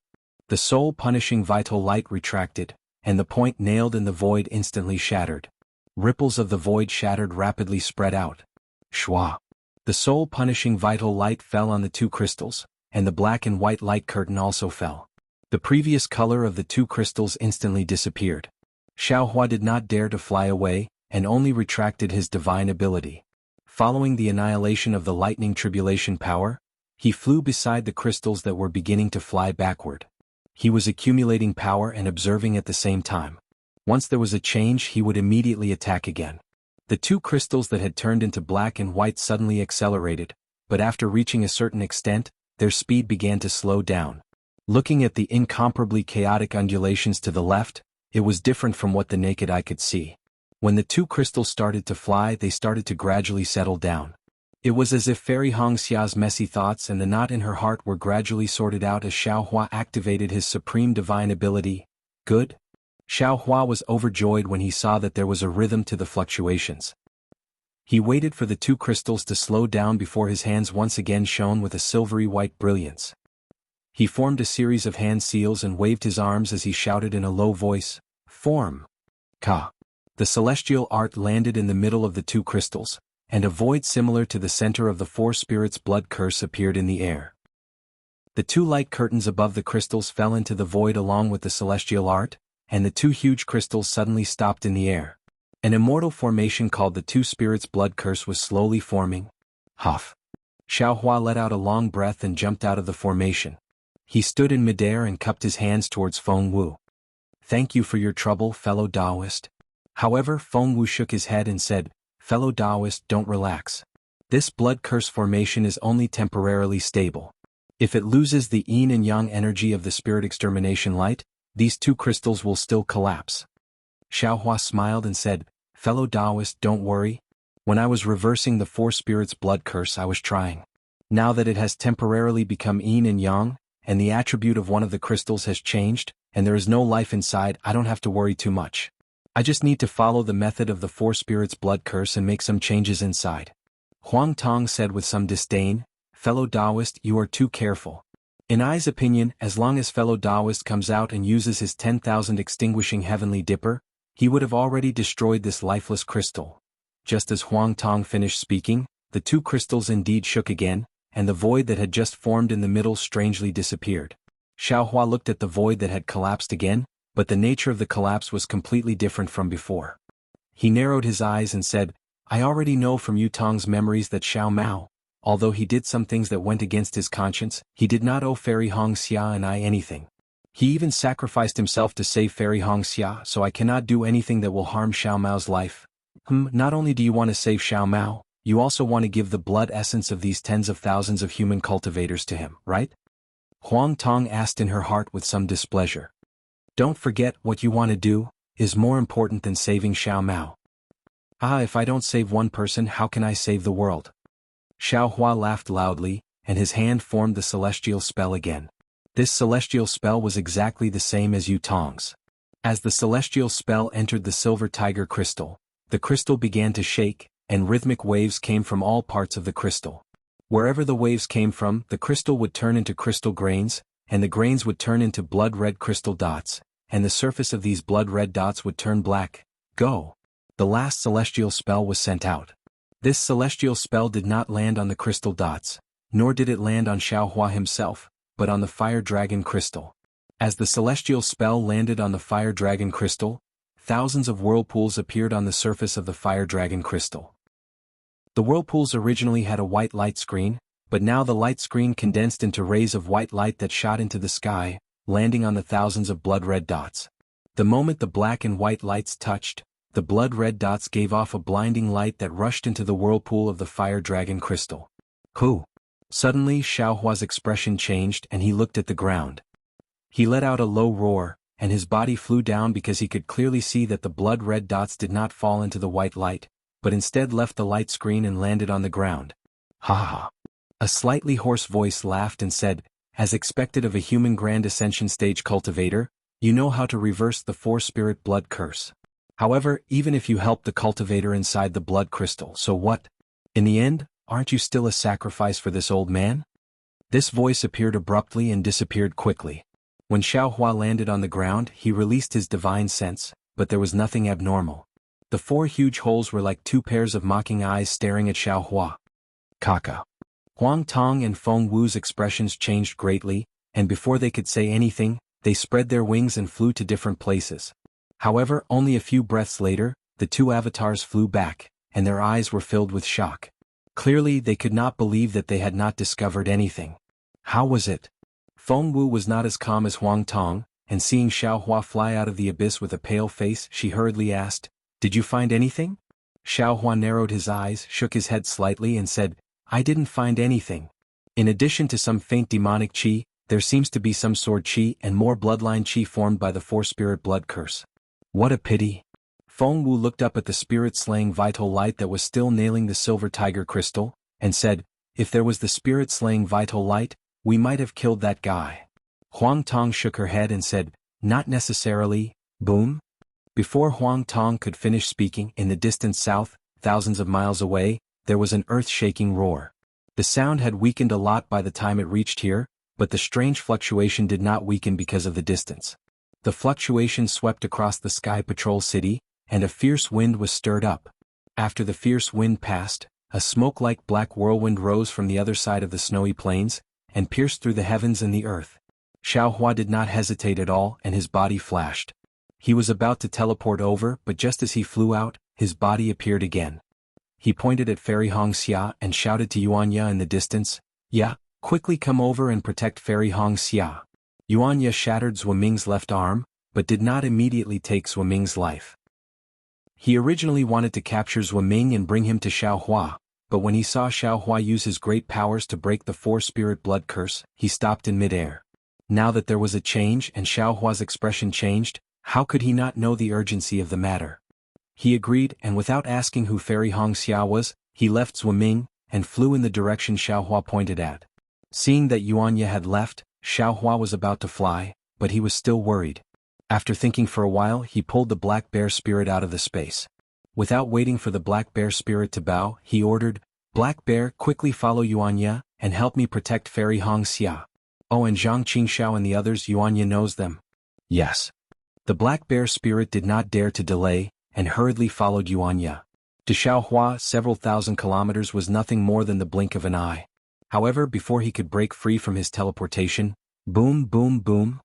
The soul-punishing vital light retracted, and the point nailed in the void instantly shattered. Ripples of the void shattered rapidly spread out. Shwa. The soul-punishing vital light fell on the two crystals, and the black and white light curtain also fell. The previous color of the two crystals instantly disappeared. Xiaohua did not dare to fly away, and only retracted his divine ability. Following the annihilation of the lightning tribulation power, he flew beside the crystals that were beginning to fly backward. He was accumulating power and observing at the same time. Once there was a change, he would immediately attack again. The two crystals that had turned into black and white suddenly accelerated, but after reaching a certain extent, their speed began to slow down. Looking at the incomparably chaotic undulations to the left, it was different from what the naked eye could see. When the two crystals started to fly, they started to gradually settle down. It was as if Fairy Hongxia's messy thoughts and the knot in her heart were gradually sorted out as Xiaohua activated his supreme divine ability. Good? Xiaohua was overjoyed when he saw that there was a rhythm to the fluctuations. He waited for the two crystals to slow down before his hands once again shone with a silvery white brilliance. He formed a series of hand seals and waved his arms as he shouted in a low voice, "Form!" Ka. The celestial art landed in the middle of the two crystals, and a void similar to the center of the Four Spirits blood curse appeared in the air. The two light curtains above the crystals fell into the void along with the celestial art, and the two huge crystals suddenly stopped in the air. An immortal formation called the Two Spirits blood curse was slowly forming. Huff. Xiaohua let out a long breath and jumped out of the formation. He stood in midair and cupped his hands towards Feng Wu. "Thank you for your trouble, fellow Taoist." However, Feng Wu shook his head and said, "Fellow Taoist, don't relax. This blood curse formation is only temporarily stable. If it loses the yin and yang energy of the spirit extermination light, these two crystals will still collapse." Xiaohua smiled and said, "Fellow Taoist, don't worry. When I was reversing the Four Spirits blood curse, I was trying. Now that it has temporarily become yin and yang, and the attribute of one of the crystals has changed, and there is no life inside, I don't have to worry too much. I just need to follow the method of the Four Spirits blood curse and make some changes inside." Huang Tong said with some disdain, "Fellow Taoist, you are too careful. In I's opinion, as long as fellow Taoist comes out and uses his 10,000 extinguishing heavenly dipper, he would have already destroyed this lifeless crystal." Just as Huang Tong finished speaking, the two crystals indeed shook again, and the void that had just formed in the middle strangely disappeared. Xiaohua looked at the void that had collapsed again, but the nature of the collapse was completely different from before. He narrowed his eyes and said, "I already know from Yu Tong's memories that Xiao Mao, although he did some things that went against his conscience, he did not owe Fairy Hongxia and I anything. He even sacrificed himself to save Fairy Hongxia, so I cannot do anything that will harm Xiao Mao's life." Not only do you want to save Xiao Mao, you also want to give the blood essence of these tens of thousands of human cultivators to him, right? Huang Tong asked in her heart with some displeasure. "Don't forget, what you want to do is more important than saving Xiao Mao." If I don't save one person, how can I save the world?" Xiaohua laughed loudly, and his hand formed the celestial spell again. This celestial spell was exactly the same as Yu Tong's. As the celestial spell entered the silver tiger crystal, the crystal began to shake, and rhythmic waves came from all parts of the crystal. Wherever the waves came from, the crystal would turn into crystal grains, and the grains would turn into blood-red crystal dots, and the surface of these blood-red dots would turn black. Go! The last celestial spell was sent out. This celestial spell did not land on the crystal dots, nor did it land on Xiaohua himself, but on the fire dragon crystal. As the celestial spell landed on the fire dragon crystal, thousands of whirlpools appeared on the surface of the fire dragon crystal. The whirlpools originally had a white light screen, but now the light screen condensed into rays of white light that shot into the sky, landing on the thousands of blood-red dots. The moment the black and white lights touched, the blood-red dots gave off a blinding light that rushed into the whirlpool of the fire dragon crystal. Who? Suddenly Xiaohua's expression changed and he looked at the ground. He let out a low roar, and his body flew down because he could clearly see that the blood-red dots did not fall into the white light, but instead left the light screen and landed on the ground. Ha ha. A slightly hoarse voice laughed and said, as expected of a human Grand Ascension stage cultivator, you know how to reverse the four-spirit blood curse. However, even if you help the cultivator inside the blood crystal, so what? In the end, aren't you still a sacrifice for this old man? This voice appeared abruptly and disappeared quickly. When Xiaohua landed on the ground, he released his divine sense, but there was nothing abnormal. The four huge holes were like two pairs of mocking eyes staring at Xiaohua. Kaka. Huang Tong and Feng Wu's expressions changed greatly, and before they could say anything, they spread their wings and flew to different places. However, only a few breaths later, the two avatars flew back, and their eyes were filled with shock. Clearly they could not believe that they had not discovered anything. How was it? Feng Wu was not as calm as Huang Tong, and seeing Xiaohua fly out of the abyss with a pale face, she hurriedly asked, "Did you find anything?" Xiaohua narrowed his eyes, shook his head slightly and said, "I didn't find anything. In addition to some faint demonic qi, there seems to be some sword qi and more bloodline qi formed by the four-spirit blood curse. What a pity." Feng Wu looked up at the spirit-slaying vital light that was still nailing the silver tiger crystal, and said, "If there was the spirit-slaying vital light, we might have killed that guy." Huang Tong shook her head and said, "Not necessarily." Boom. Before Huang Tong could finish speaking, in the distant south, thousands of miles away, there was an earth-shaking roar. The sound had weakened a lot by the time it reached here, but the strange fluctuation did not weaken because of the distance. The fluctuation swept across the Sky Patrol City, and a fierce wind was stirred up. After the fierce wind passed, a smoke-like black whirlwind rose from the other side of the snowy plains, and pierced through the heavens and the earth. Xiaohua did not hesitate at all, and his body flashed. He was about to teleport over, but just as he flew out, his body appeared again. He pointed at Fairy Hongxia and shouted to Yuanya in the distance, "Ya, quickly come over and protect Fairy Hongxia." Yuanya shattered Zhuoming's left arm, but did not immediately take Zhuoming's life. He originally wanted to capture Zhuoming and bring him to Xiaohua, but when he saw Xiaohua use his great powers to break the four-spirit blood curse, he stopped in midair. Now that there was a change and Xiaohua's expression changed, how could he not know the urgency of the matter? He agreed, and without asking who Fairy Hongxia was, he left Zhuoming, and flew in the direction Xiaohua pointed at. Seeing that Yuanya had left, Xiaohua was about to fly, but he was still worried. After thinking for a while, he pulled the black bear spirit out of the space. Without waiting for the black bear spirit to bow, he ordered, "Black bear, quickly follow Yuanya, and help me protect Fairy Hongxia. Oh, and Zhang Qingxiao and the others, Yuanya knows them." Yes. The black bear spirit did not dare to delay, and hurriedly followed Yuanya. To Xiaohua, several thousand kilometers was nothing more than the blink of an eye. However, before he could break free from his teleportation, boom, boom, boom,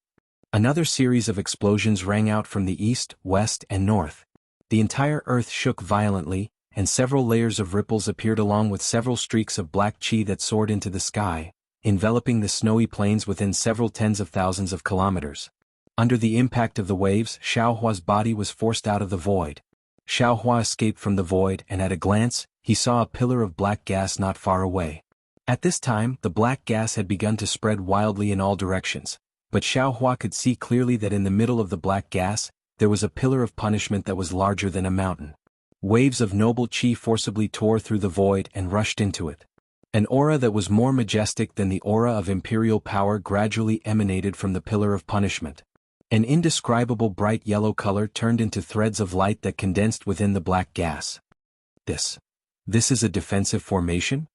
another series of explosions rang out from the east, west, and north. The entire earth shook violently, and several layers of ripples appeared along with several streaks of black qi that soared into the sky, enveloping the snowy plains within several tens of thousands of kilometers. Under the impact of the waves, Xiaohua's body was forced out of the void. Xiaohua escaped from the void, and at a glance, he saw a pillar of black gas not far away. At this time, the black gas had begun to spread wildly in all directions, but Xiaohua could see clearly that in the middle of the black gas, there was a pillar of punishment that was larger than a mountain. Waves of noble qi forcibly tore through the void and rushed into it. An aura that was more majestic than the aura of imperial power gradually emanated from the pillar of punishment. An indescribable bright yellow color turned into threads of light that condensed within the black gas. This is a defensive formation?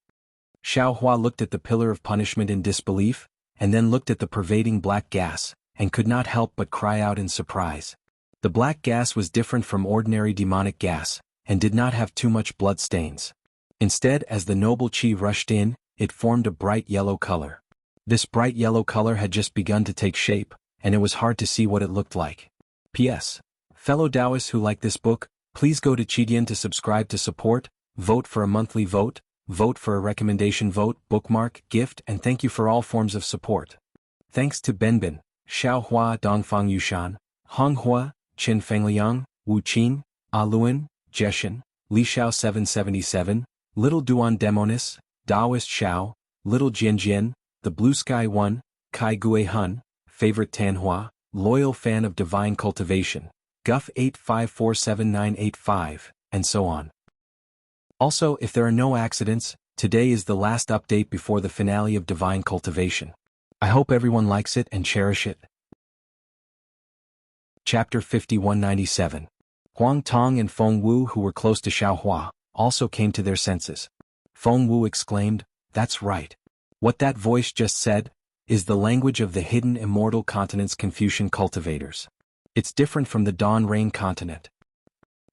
Xiaohua looked at the pillar of punishment in disbelief, and then looked at the pervading black gas, and could not help but cry out in surprise. The black gas was different from ordinary demonic gas, and did not have too much blood stains. Instead, as the noble qi rushed in, it formed a bright yellow color. This bright yellow color had just begun to take shape, and it was hard to see what it looked like. P.S. Fellow Taoists who like this book, please go to Qidian to subscribe to support, vote for a monthly vote, vote for a recommendation vote, bookmark, gift, and thank you for all forms of support. Thanks to Benbin. Xiaohua Dongfang Yushan, Honghua, Qin Fengliang, Wu Qin, Aluan, Jeshan, Li Xiao 777, Little Duan Demonis, Daoist Xiao, Little Jian, The Blue Sky One, Kai Gue Hun, Favorite Tanhua, Loyal Fan of Divine Cultivation, Guff 8547985, and so on. Also, if there are no accidents, today is the last update before the finale of Divine Cultivation. I hope everyone likes it and cherish it. Chapter 5197. Huang Tong and Feng Wu, who were close to Xiaohua, also came to their senses. Feng Wu exclaimed, "That's right. What that voice just said is the language of the hidden immortal continent's Confucian cultivators. It's different from the Dawn Rain continent.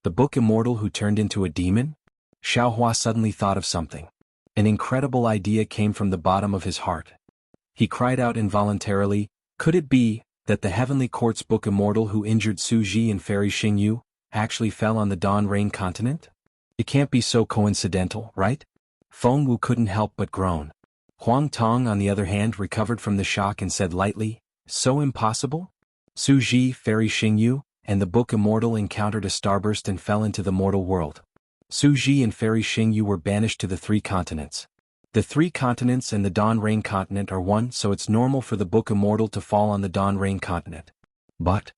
The book Immortal who turned into a demon?" Xiaohua suddenly thought of something. An incredible idea came from the bottom of his heart. He cried out involuntarily, "Could it be that the Heavenly Court's book Immortal who injured Su Ji and Fairy Xingyu actually fell on the Dawn Rain continent? It can't be so coincidental, right?" Feng Wu couldn't help but groan. Huang Tong, on the other hand, recovered from the shock and said lightly, "So impossible? Su Ji, Fairy Xingyu, and the book Immortal encountered a starburst and fell into the mortal world. Su Ji and Fairy Xingyu were banished to the three continents. The three continents and the Dawn Rain continent are one, so it's normal for the book Immortal to fall on the Dawn Rain continent." But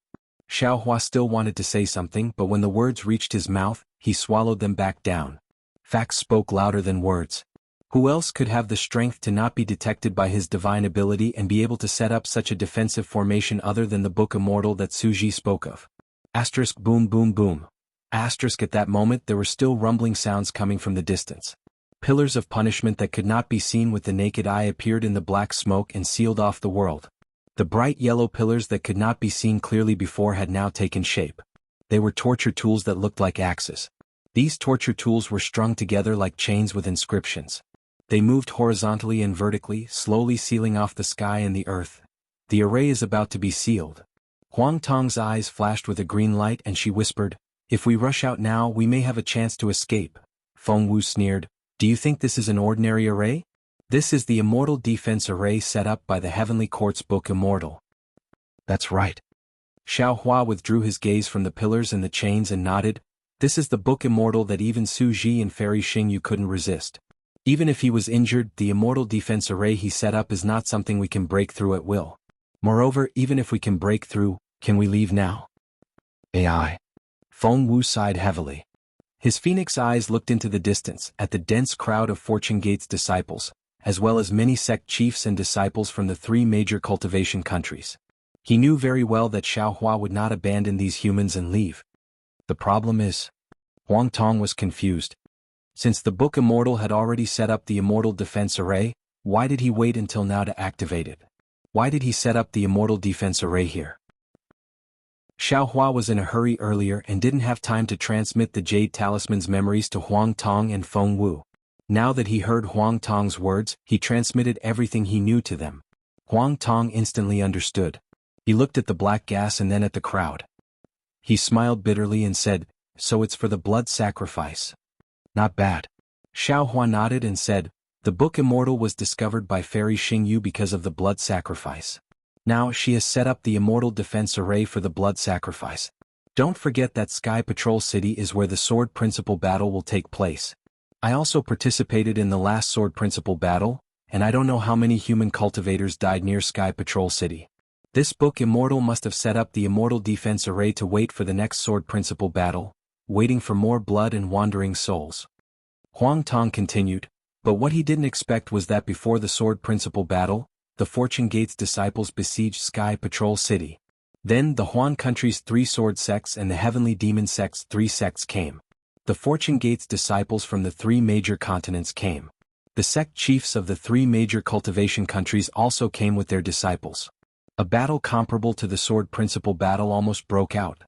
Xiaohua still wanted to say something, but when the words reached his mouth, he swallowed them back down. Facts spoke louder than words. Who else could have the strength to not be detected by his divine ability and be able to set up such a defensive formation other than the book Immortal that Su Ji spoke of? Asterisk boom boom boom. Asterisk at that moment there were still rumbling sounds coming from the distance. Pillars of punishment that could not be seen with the naked eye appeared in the black smoke and sealed off the world. The bright yellow pillars that could not be seen clearly before had now taken shape. They were torture tools that looked like axes. These torture tools were strung together like chains with inscriptions. They moved horizontally and vertically, slowly sealing off the sky and the earth. The array is about to be sealed. Huang Tong's eyes flashed with a green light and she whispered, "If we rush out now we may have a chance to escape." Feng Wu sneered, "Do you think this is an ordinary array? This is the Immortal Defense Array set up by the Heavenly Court's book Immortal." "That's right." Xiaohua withdrew his gaze from the pillars and the chains and nodded. "This is the book Immortal that even Su Ji and Fairy Xingyu couldn't resist. Even if he was injured, the Immortal Defense Array he set up is not something we can break through at will. Moreover, even if we can break through, can we leave now?" "AI." Feng Wu sighed heavily. His phoenix eyes looked into the distance, at the dense crowd of Fortune Gate's disciples, as well as many sect chiefs and disciples from the three major cultivation countries. He knew very well that Xiaohua would not abandon these humans and leave. The problem is, Huang Tong was confused. Since the book Immortal had already set up the Immortal Defense Array, why did he wait until now to activate it? Why did he set up the Immortal Defense Array here? Xiaohua was in a hurry earlier and didn't have time to transmit the Jade Talisman's memories to Huang Tong and Feng Wu. Now that he heard Huang Tong's words, he transmitted everything he knew to them. Huang Tong instantly understood. He looked at the black gas and then at the crowd. He smiled bitterly and said, "So it's for the blood sacrifice. Not bad." Xiaohua nodded and said, "The book Immortal was discovered by Fairy Xingyu because of the blood sacrifice. Now she has set up the Immortal Defense Array for the blood sacrifice. Don't forget that Sky Patrol City is where the Sword Principle battle will take place. I also participated in the last Sword Principle battle, and I don't know how many human cultivators died near Sky Patrol City. This book Immortal must have set up the Immortal Defense Array to wait for the next Sword Principle battle, waiting for more blood and wandering souls." Huang Tong continued, but what he didn't expect was that before the Sword Principle battle, the Fortune Gate's disciples besieged Sky Patrol City. Then the Huan country's three sword sects and the Heavenly Demon sect's three sects came. The Fortune Gate's disciples from the three major continents came. The sect chiefs of the three major cultivation countries also came with their disciples. A battle comparable to the Sword Principle battle almost broke out.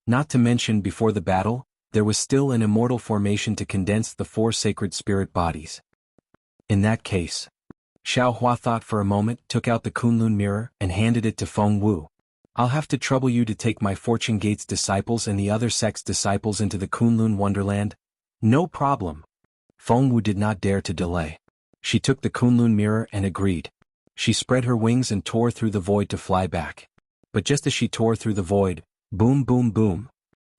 Not to mention before the battle, there was still an immortal formation to condense the four sacred spirit bodies. In that case, Xiaohua thought for a moment, took out the Kunlun mirror, and handed it to Feng Wu. "I'll have to trouble you to take my Fortune Gate's disciples and the other sect's disciples into the Kunlun Wonderland." "No problem." Feng Wu did not dare to delay. She took the Kunlun mirror and agreed. She spread her wings and tore through the void to fly back. But just as she tore through the void, boom boom boom,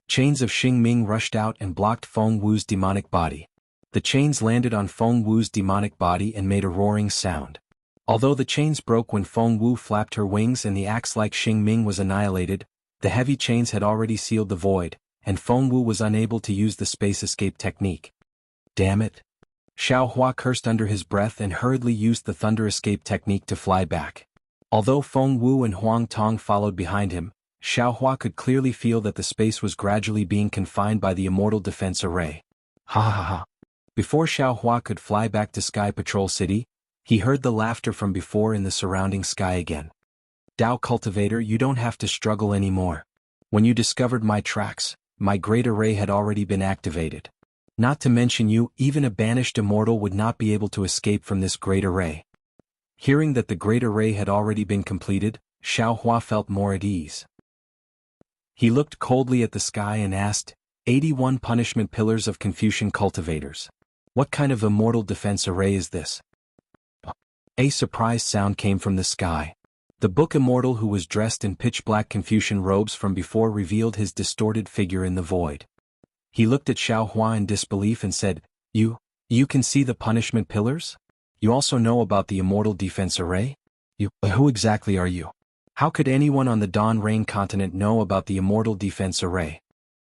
chains of Xing Ming rushed out and blocked Feng Wu's demonic body. The chains landed on Feng Wu's demonic body and made a roaring sound. Although the chains broke when Feng Wu flapped her wings and the axe-like Xing Ming was annihilated, the heavy chains had already sealed the void, and Feng Wu was unable to use the space escape technique. Damn it! Xiao Hua cursed under his breath and hurriedly used the thunder escape technique to fly back. Although Feng Wu and Huang Tong followed behind him, Xiao Hua could clearly feel that the space was gradually being confined by the immortal defense array. Ha ha ha. Before Xiao Hua could fly back to Sky Patrol City, he heard the laughter from before in the surrounding sky again. Dao Cultivator, you don't have to struggle anymore. When you discovered my tracks, my great array had already been activated. Not to mention you, even a banished immortal would not be able to escape from this great array. Hearing that the great array had already been completed, Xiao Hua felt more at ease. He looked coldly at the sky and asked, 81 punishment pillars of Confucian cultivators. What kind of immortal defense array is this? A surprised sound came from the sky. The book immortal who was dressed in pitch-black Confucian robes from before revealed his distorted figure in the void. He looked at Xiao Hua in disbelief and said, You can see the punishment pillars? You also know about the immortal defense array? Who exactly are you? How could anyone on the Dawn Rain continent know about the immortal defense array?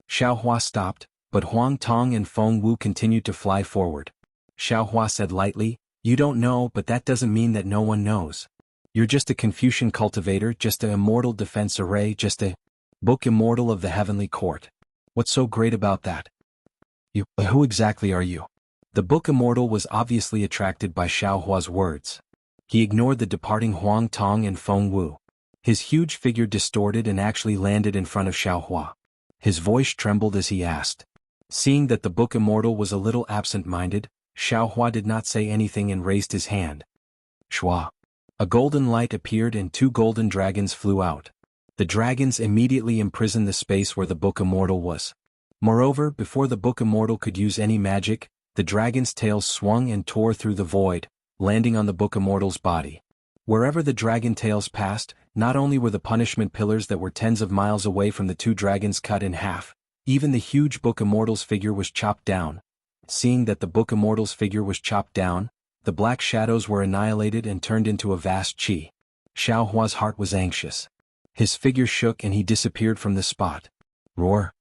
Xiao Hua stopped, but Huang Tong and Feng Wu continued to fly forward. Xiao Hua said lightly, You don't know, but that doesn't mean that no one knows. You're just a Confucian cultivator, just a immortal defense array, just a book immortal of the heavenly court. What's so great about that? Who exactly are you? The book immortal was obviously attracted by Xiao Hua's words. He ignored the departing Huang Tong and Feng Wu. His huge figure distorted and actually landed in front of Xiao Hua. His voice trembled as he asked. Seeing that the book immortal was a little absent-minded, Xiao Hua did not say anything and raised his hand. Shua. A golden light appeared and 2 golden dragons flew out. The dragons immediately imprisoned the space where the book immortal was. Moreover, before the book immortal could use any magic, the dragon's tails swung and tore through the void, landing on the book immortal's body. Wherever the dragon tails passed, not only were the punishment pillars that were tens of miles away from the 2 dragons cut in half, even the huge book immortal's figure was chopped down. Seeing that the book immortal's figure was chopped down, the black shadows were annihilated and turned into a vast chi. Xiao Hua's heart was anxious. His figure shook and he disappeared from the spot. Roar.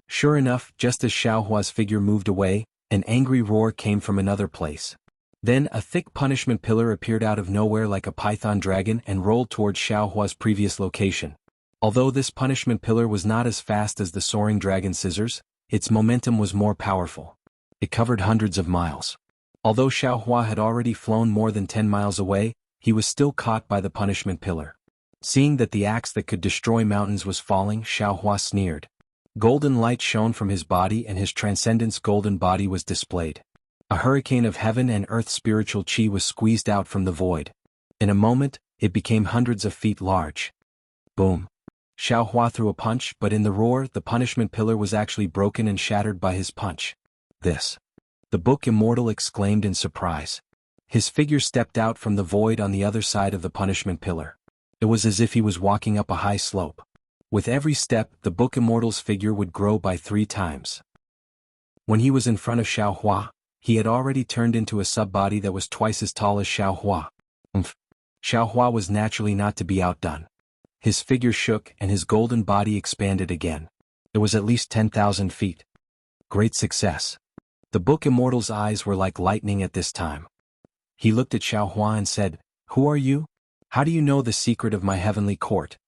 Sure enough, just as Xiao Hua's figure moved away, an angry roar came from another place. Then a thick punishment pillar appeared out of nowhere like a python dragon and rolled towards Xiao Hua's previous location. Although this punishment pillar was not as fast as the soaring dragon scissors, its momentum was more powerful. It covered hundreds of miles. Although Xiao Hua had already flown more than 10 miles away, he was still caught by the punishment pillar. Seeing that the axe that could destroy mountains was falling, Xiao Hua sneered. Golden light shone from his body and his transcendence golden body was displayed. A hurricane of heaven and earth spiritual chi was squeezed out from the void. In a moment, it became hundreds of feet large. Boom. Xiao Hua threw a punch, but in the roar, the punishment pillar was actually broken and shattered by his punch. This. The book immortal exclaimed in surprise. His figure stepped out from the void on the other side of the punishment pillar. It was as if he was walking up a high slope. With every step, the book immortal's figure would grow by 3 times. When he was in front of Xiao Hua, he had already turned into a sub-body that was twice as tall as Xiao Hua. Xiao Hua was naturally not to be outdone. His figure shook and his golden body expanded again. It was at least 10,000 feet. Great success. The book immortal's eyes were like lightning at this time. He looked at Xiao Hua and said, Who are you? How do you know the secret of my heavenly court?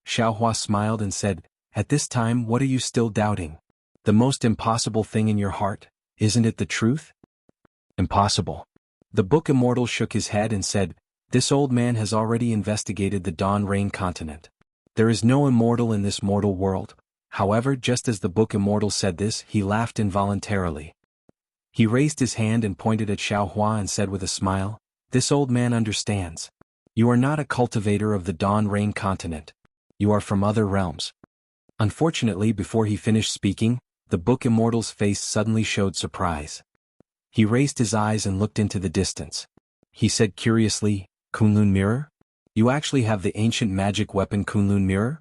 Xiao Hua smiled and said, At this time, what are you still doubting? The most impossible thing in your heart, isn't it the truth? Impossible. The book immortal shook his head and said, This old man has already investigated the Dawn Rain continent. There is no immortal in this mortal world. However, just as the book immortal said this, he laughed involuntarily. He raised his hand and pointed at Xiao Hua and said with a smile, This old man understands. You are not a cultivator of the Dawn Rain continent. You are from other realms. Unfortunately, before he finished speaking, the book immortal's face suddenly showed surprise. He raised his eyes and looked into the distance. He said curiously, Kunlun Mirror? You actually have the ancient magic weapon Kunlun Mirror?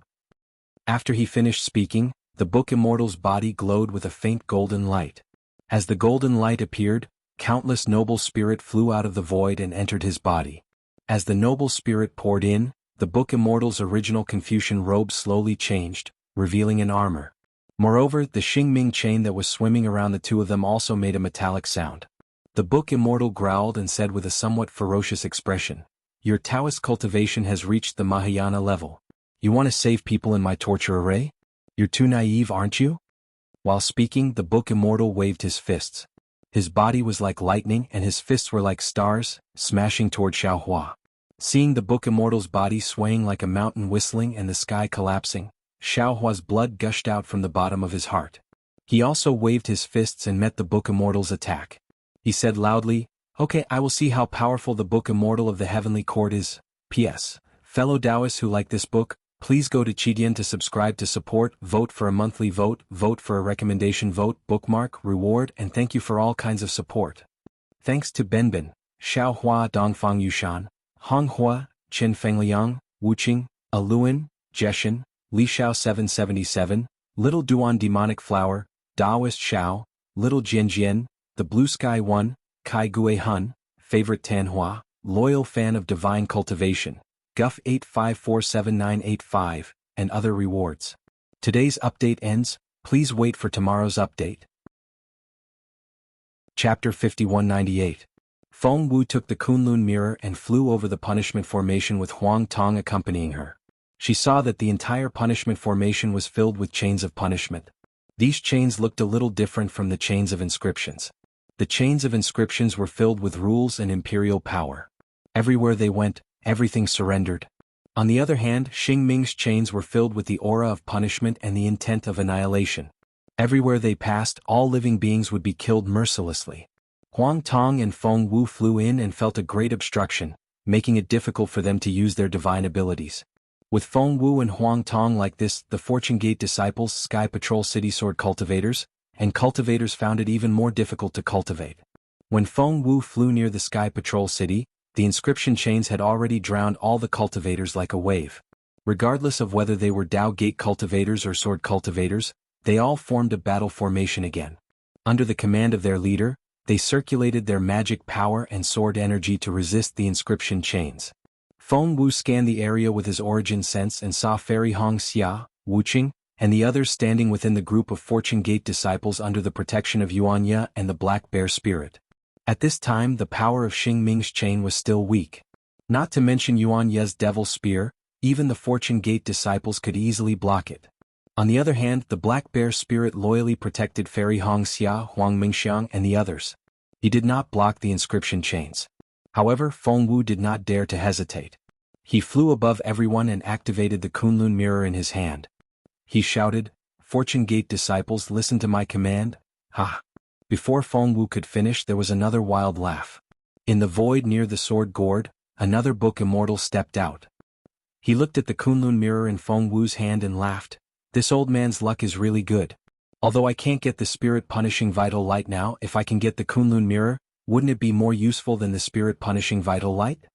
After he finished speaking, the Book Immortal's body glowed with a faint golden light. As the golden light appeared, countless noble spirit flew out of the void and entered his body. As the noble spirit poured in, the Book Immortal's original Confucian robe slowly changed, revealing an armor. Moreover, the Xingming chain that was swimming around the two of them also made a metallic sound. The Book Immortal growled and said with a somewhat ferocious expression, "Your Taoist cultivation has reached the Mahayana level. You want to save people in my torture array? You're too naive, aren't you?" While speaking, the Book Immortal waved his fists. His body was like lightning and his fists were like stars, smashing toward Xiaohua. Seeing the Book Immortal's body swaying like a mountain whistling and the sky collapsing, Xiaohua's blood gushed out from the bottom of his heart. He also waved his fists and met the Book Immortal's attack. He said loudly, "Okay, I will see how powerful the Book Immortal of the Heavenly Court is. P.S. Fellow Taoists who like this book, please go to Qidian to subscribe to support, vote for a monthly vote, vote for a recommendation vote, bookmark, reward, and thank you for all kinds of support. Thanks to Benbin, Xiaohua Dongfang Yushan, Honghua, Qin Fengliang, Wuqing, Aluan, Jeshan, Li Xiao 777, Little Duan Demonic Flower, Daoist Xiao, Little Jianjian, The Blue Sky One, Kai Gue Hun, Favorite Tanhua, Loyal Fan of Divine Cultivation, Guff 8547985, and other rewards. Today's update ends, please wait for tomorrow's update. Chapter 5198. Feng Wu took the Kunlun mirror and flew over the punishment formation with Huang Tong accompanying her. She saw that the entire punishment formation was filled with chains of punishment. These chains looked a little different from the chains of inscriptions. The chains of inscriptions were filled with rules and imperial power. Everywhere they went, everything surrendered. On the other hand, Xingming's chains were filled with the aura of punishment and the intent of annihilation. Everywhere they passed, all living beings would be killed mercilessly. Huang Tong and Feng Wu flew in and felt a great obstruction, making it difficult for them to use their divine abilities. With Feng Wu and Huang Tong like this, the Fortune Gate disciples, Sky Patrol City Sword cultivators, and cultivators found it even more difficult to cultivate. When Feng Wu flew near the Sky Patrol City, the inscription chains had already drowned all the cultivators like a wave. Regardless of whether they were Dao Gate cultivators or sword cultivators, they all formed a battle formation again. Under the command of their leader, they circulated their magic power and sword energy to resist the inscription chains. Feng Wu scanned the area with his origin sense and saw Fairy Hong Xia, Wuqing, and the others standing within the group of Fortune Gate disciples under the protection of Yuanya and the Black Bear Spirit. At this time the power of Xingming's chain was still weak. Not to mention Yuanya's Devil Spear, even the Fortune Gate disciples could easily block it. On the other hand, the Black Bear Spirit loyally protected Fairy Hong Xia, Huang Mingxiang and the others. He did not block the inscription chains. However, Feng Wu did not dare to hesitate. He flew above everyone and activated the Kunlun mirror in his hand. He shouted, "Fortune Gate disciples, listen to my command." Ha! Before Feng Wu could finish, there was another wild laugh. In the void near the sword gourd, another Book Immortal stepped out. He looked at the Kunlun mirror in Feng Wu's hand and laughed. "This old man's luck is really good. Although I can't get the spirit-punishing vital light now, if I can get the Kunlun mirror, wouldn't it be more useful than the spirit-punishing vital light?"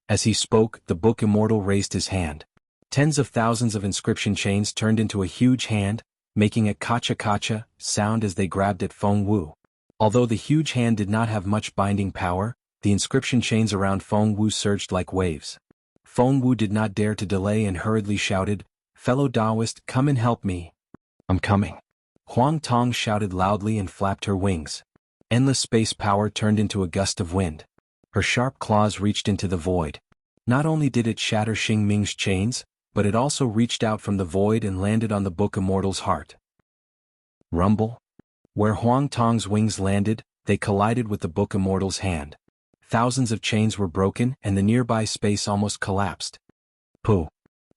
As he spoke, the Book Immortal raised his hand. Tens of thousands of inscription chains turned into a huge hand, making a kacha-kacha sound as they grabbed at Feng Wu. Although the huge hand did not have much binding power, the inscription chains around Feng Wu surged like waves. Feng Wu did not dare to delay and hurriedly shouted, "Fellow Taoist, come and help me." "I'm coming." Huang Tong shouted loudly and flapped her wings. Endless space power turned into a gust of wind. Her sharp claws reached into the void. Not only did it shatter Xingming's chains, but it also reached out from the void and landed on the Book Immortal's heart. Rumble. Where Huang Tong's wings landed, they collided with the Book Immortal's hand. Thousands of chains were broken and the nearby space almost collapsed. Pooh!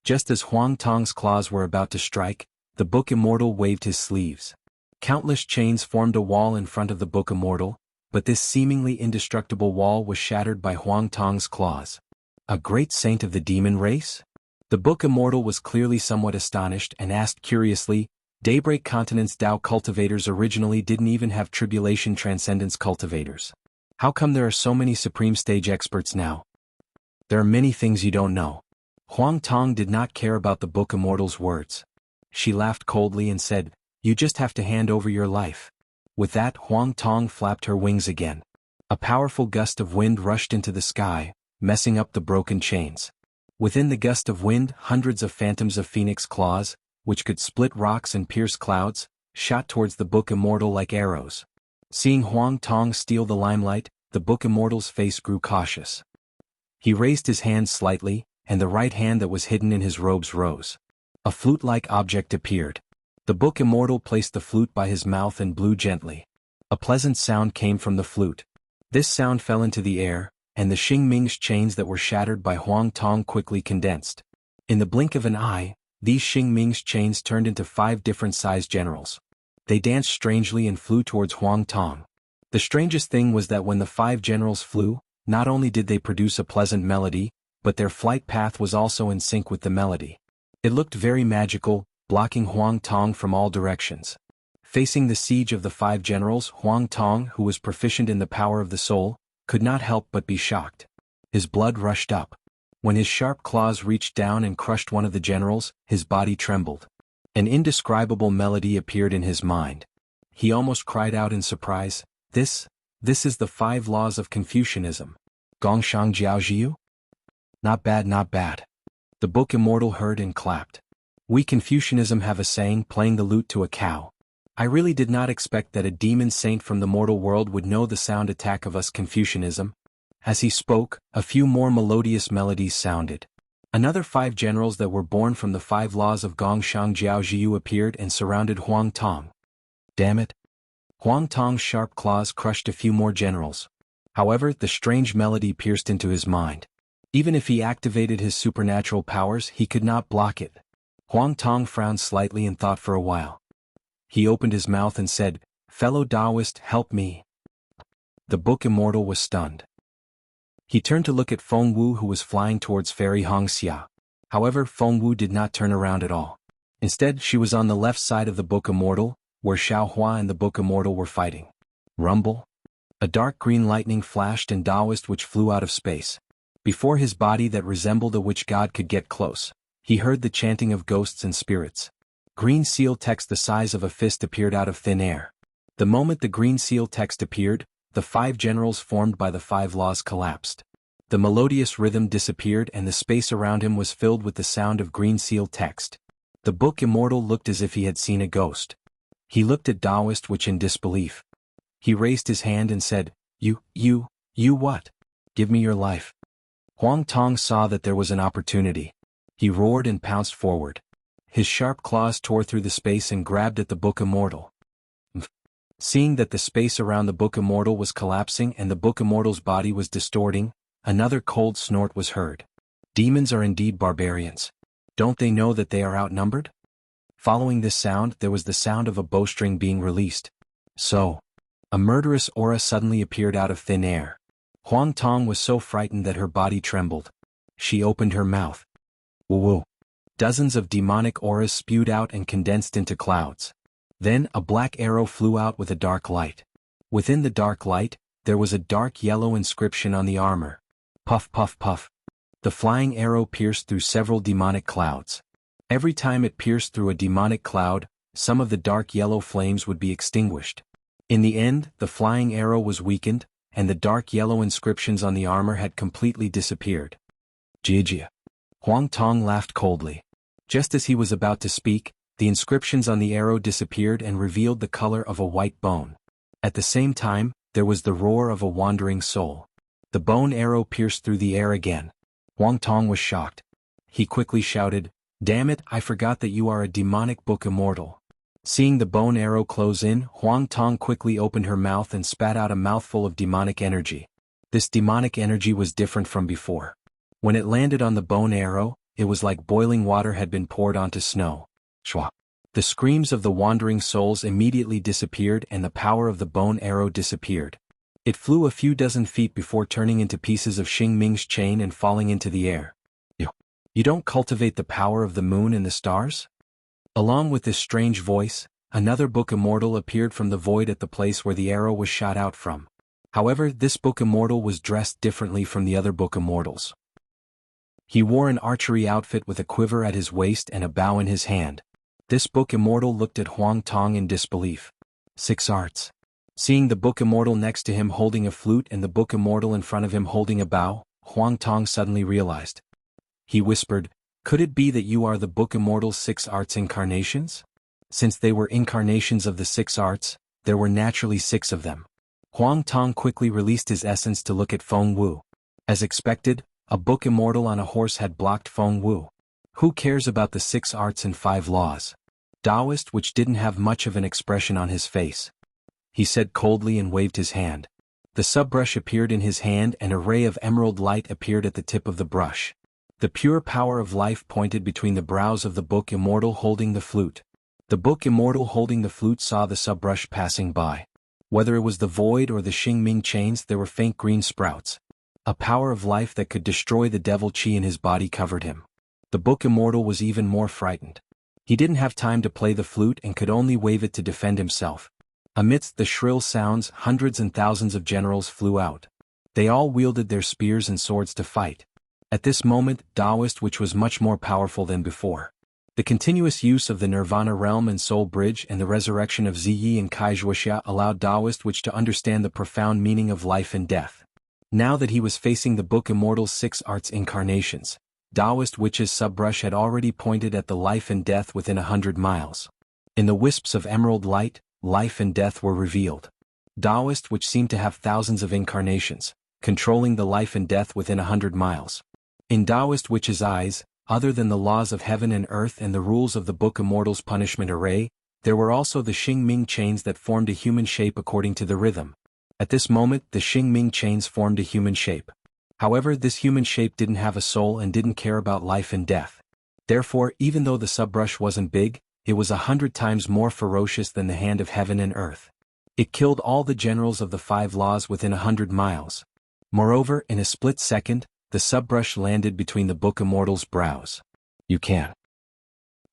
Just as Huang Tong's claws were about to strike, the Book Immortal waved his sleeves. Countless chains formed a wall in front of the Book Immortal, but this seemingly indestructible wall was shattered by Huang Tong's claws. A great saint of the demon race? The Book Immortal was clearly somewhat astonished and asked curiously, "Daybreak Continent's Dao cultivators originally didn't even have Tribulation Transcendence cultivators. How come there are so many Supreme Stage experts now?" There are many things you don't know. Huang Tong did not care about the Book Immortal's words. She laughed coldly and said, "You just have to hand over your life." With that, Huang Tong flapped her wings again. A powerful gust of wind rushed into the sky, messing up the broken chains. Within the gust of wind, hundreds of phantoms of phoenix claws, which could split rocks and pierce clouds, shot towards the Book Immortal like arrows. Seeing Huang Tong steal the limelight, the Book Immortal's face grew cautious. He raised his hand slightly, and the right hand that was hidden in his robes rose. A flute-like object appeared. The Book Immortal placed the flute by his mouth and blew gently. A pleasant sound came from the flute. This sound fell into the air, and the Xing Ming's chains that were shattered by Huang Tong quickly condensed. In the blink of an eye, these Xing Ming's chains turned into 5 different-sized generals. They danced strangely and flew towards Huang Tong. The strangest thing was that when the 5 generals flew, not only did they produce a pleasant melody, but their flight path was also in sync with the melody. It looked very magical, blocking Huang Tong from all directions. Facing the siege of the 5 generals, Huang Tong, who was proficient in the power of the soul, could not help but be shocked. His blood rushed up. When his sharp claws reached down and crushed one of the generals, his body trembled. An indescribable melody appeared in his mind. He almost cried out in surprise, This is the 5 laws of Confucianism. Gongshang Jiaojiu? Not bad, not bad. The Book Immortal heard and clapped. We Confucianism have a saying, playing the lute to a cow. I really did not expect that a demon saint from the mortal world would know the sound attack of us Confucianism. As he spoke, a few more melodious melodies sounded. Another 5 generals that were born from the 5 laws of Gongshang Jiaojiu appeared and surrounded Huang Tong. Damn it. Huang Tong's sharp claws crushed a few more generals. However, the strange melody pierced into his mind. Even if he activated his supernatural powers, he could not block it. Huang Tong frowned slightly and thought for a while. He opened his mouth and said, "Fellow Taoist, help me." The Book Immortal was stunned. He turned to look at Feng Wu, who was flying towards Fairy Hongxia. However, Feng Wu did not turn around at all. Instead, she was on the left side of the Book Immortal, where Xiao Hua and the Book Immortal were fighting. Rumble. A dark green lightning flashed and Taoist which flew out of space. Before his body that resembled a witch god could get close, he heard the chanting of ghosts and spirits. Green seal text the size of a fist appeared out of thin air. The moment the green seal text appeared, the 5 generals formed by the 5 laws collapsed. The melodious rhythm disappeared and the space around him was filled with the sound of green seal text. The Book Immortal looked as if he had seen a ghost. He looked at Taoist which in disbelief. He raised his hand and said, You what? Give me your life." Huang Tong saw that there was an opportunity. He roared and pounced forward. His sharp claws tore through the space and grabbed at the Book Immortal. Seeing that the space around the Book Immortal was collapsing and the Book Immortal's body was distorting, another cold snort was heard. Demons are indeed barbarians. Don't they know that they are outnumbered? Following this sound, there was the sound of a bowstring being released. So, a murderous aura suddenly appeared out of thin air. Huang Tong was so frightened that her body trembled. She opened her mouth. Woo-woo. Dozens of demonic auras spewed out and condensed into clouds. Then a black arrow flew out with a dark light. Within the dark light, there was a dark yellow inscription on the armor. Puff puff puff. The flying arrow pierced through several demonic clouds. Every time it pierced through a demonic cloud, some of the dark yellow flames would be extinguished. In the end, the flying arrow was weakened, and the dark yellow inscriptions on the armor had completely disappeared. Jia. Huang Tong laughed coldly. Just as he was about to speak, the inscriptions on the arrow disappeared and revealed the color of a white bone. At the same time, there was the roar of a wandering soul. The bone arrow pierced through the air again. Huang Tong was shocked. He quickly shouted, "Damn it, I forgot that you are a demonic Book Immortal." Seeing the bone arrow close in, Huang Tong quickly opened her mouth and spat out a mouthful of demonic energy. This demonic energy was different from before. When it landed on the bone arrow, it was like boiling water had been poured onto snow. Shwa. The screams of the wandering souls immediately disappeared and the power of the bone arrow disappeared. It flew a few dozen feet before turning into pieces of Xing Ming's chain and falling into the air. You don't cultivate the power of the moon and the stars? Along with this strange voice, another Book Immortal appeared from the void at the place where the arrow was shot out from. However, this Book Immortal was dressed differently from the other Book Immortals. He wore an archery outfit with a quiver at his waist and a bow in his hand. This book immortal looked at Huang Tong in disbelief. 6 arts. Seeing the book immortal next to him holding a flute and the book immortal in front of him holding a bow, Huang Tong suddenly realized. He whispered, "Could it be that you are the book immortal's 6 arts incarnations?" Since they were incarnations of the 6 arts, there were naturally 6 of them. Huang Tong quickly released his essence to look at Feng Wu. As expected, a book immortal on a horse had blocked Feng Wu. Who cares about the 6 arts and 5 laws? Taoist, which didn't have much of an expression on his face. He said coldly and waved his hand. The subbrush appeared in his hand and a ray of emerald light appeared at the tip of the brush. The pure power of life pointed between the brows of the book immortal holding the flute. The book immortal holding the flute saw the subbrush passing by. Whether it was the void or the Xingming chains, there were faint green sprouts. A power of life that could destroy the devil chi in his body covered him. The book immortal was even more frightened. He didn't have time to play the flute and could only wave it to defend himself. Amidst the shrill sounds, hundreds and thousands of generals flew out. They all wielded their spears and swords to fight. At this moment, Taoist, which was much more powerful than before. The continuous use of the Nirvana realm and soul bridge and the resurrection of Ziyi and Wuxia allowed Taoist which to understand the profound meaning of life and death. Now that he was facing the book immortal's 6 arts incarnations, Taoist witch's subbrush had already pointed at the life and death within 100 miles. In the wisps of emerald light, life and death were revealed. Taoist, which seemed to have thousands of incarnations, controlling the life and death within 100 miles. In Taoist witch's eyes, other than the laws of heaven and earth and the rules of the book immortal's punishment array, there were also the Xingming chains that formed a human shape according to the rhythm. At this moment, the Xingming chains formed a human shape. However, this human shape didn't have a soul and didn't care about life and death. Therefore, even though the subbrush wasn't big, it was 100 times more ferocious than the hand of heaven and earth. It killed all the generals of the 5 laws within 100 miles. Moreover, in a split second, the subbrush landed between the book immortal's brows. You can.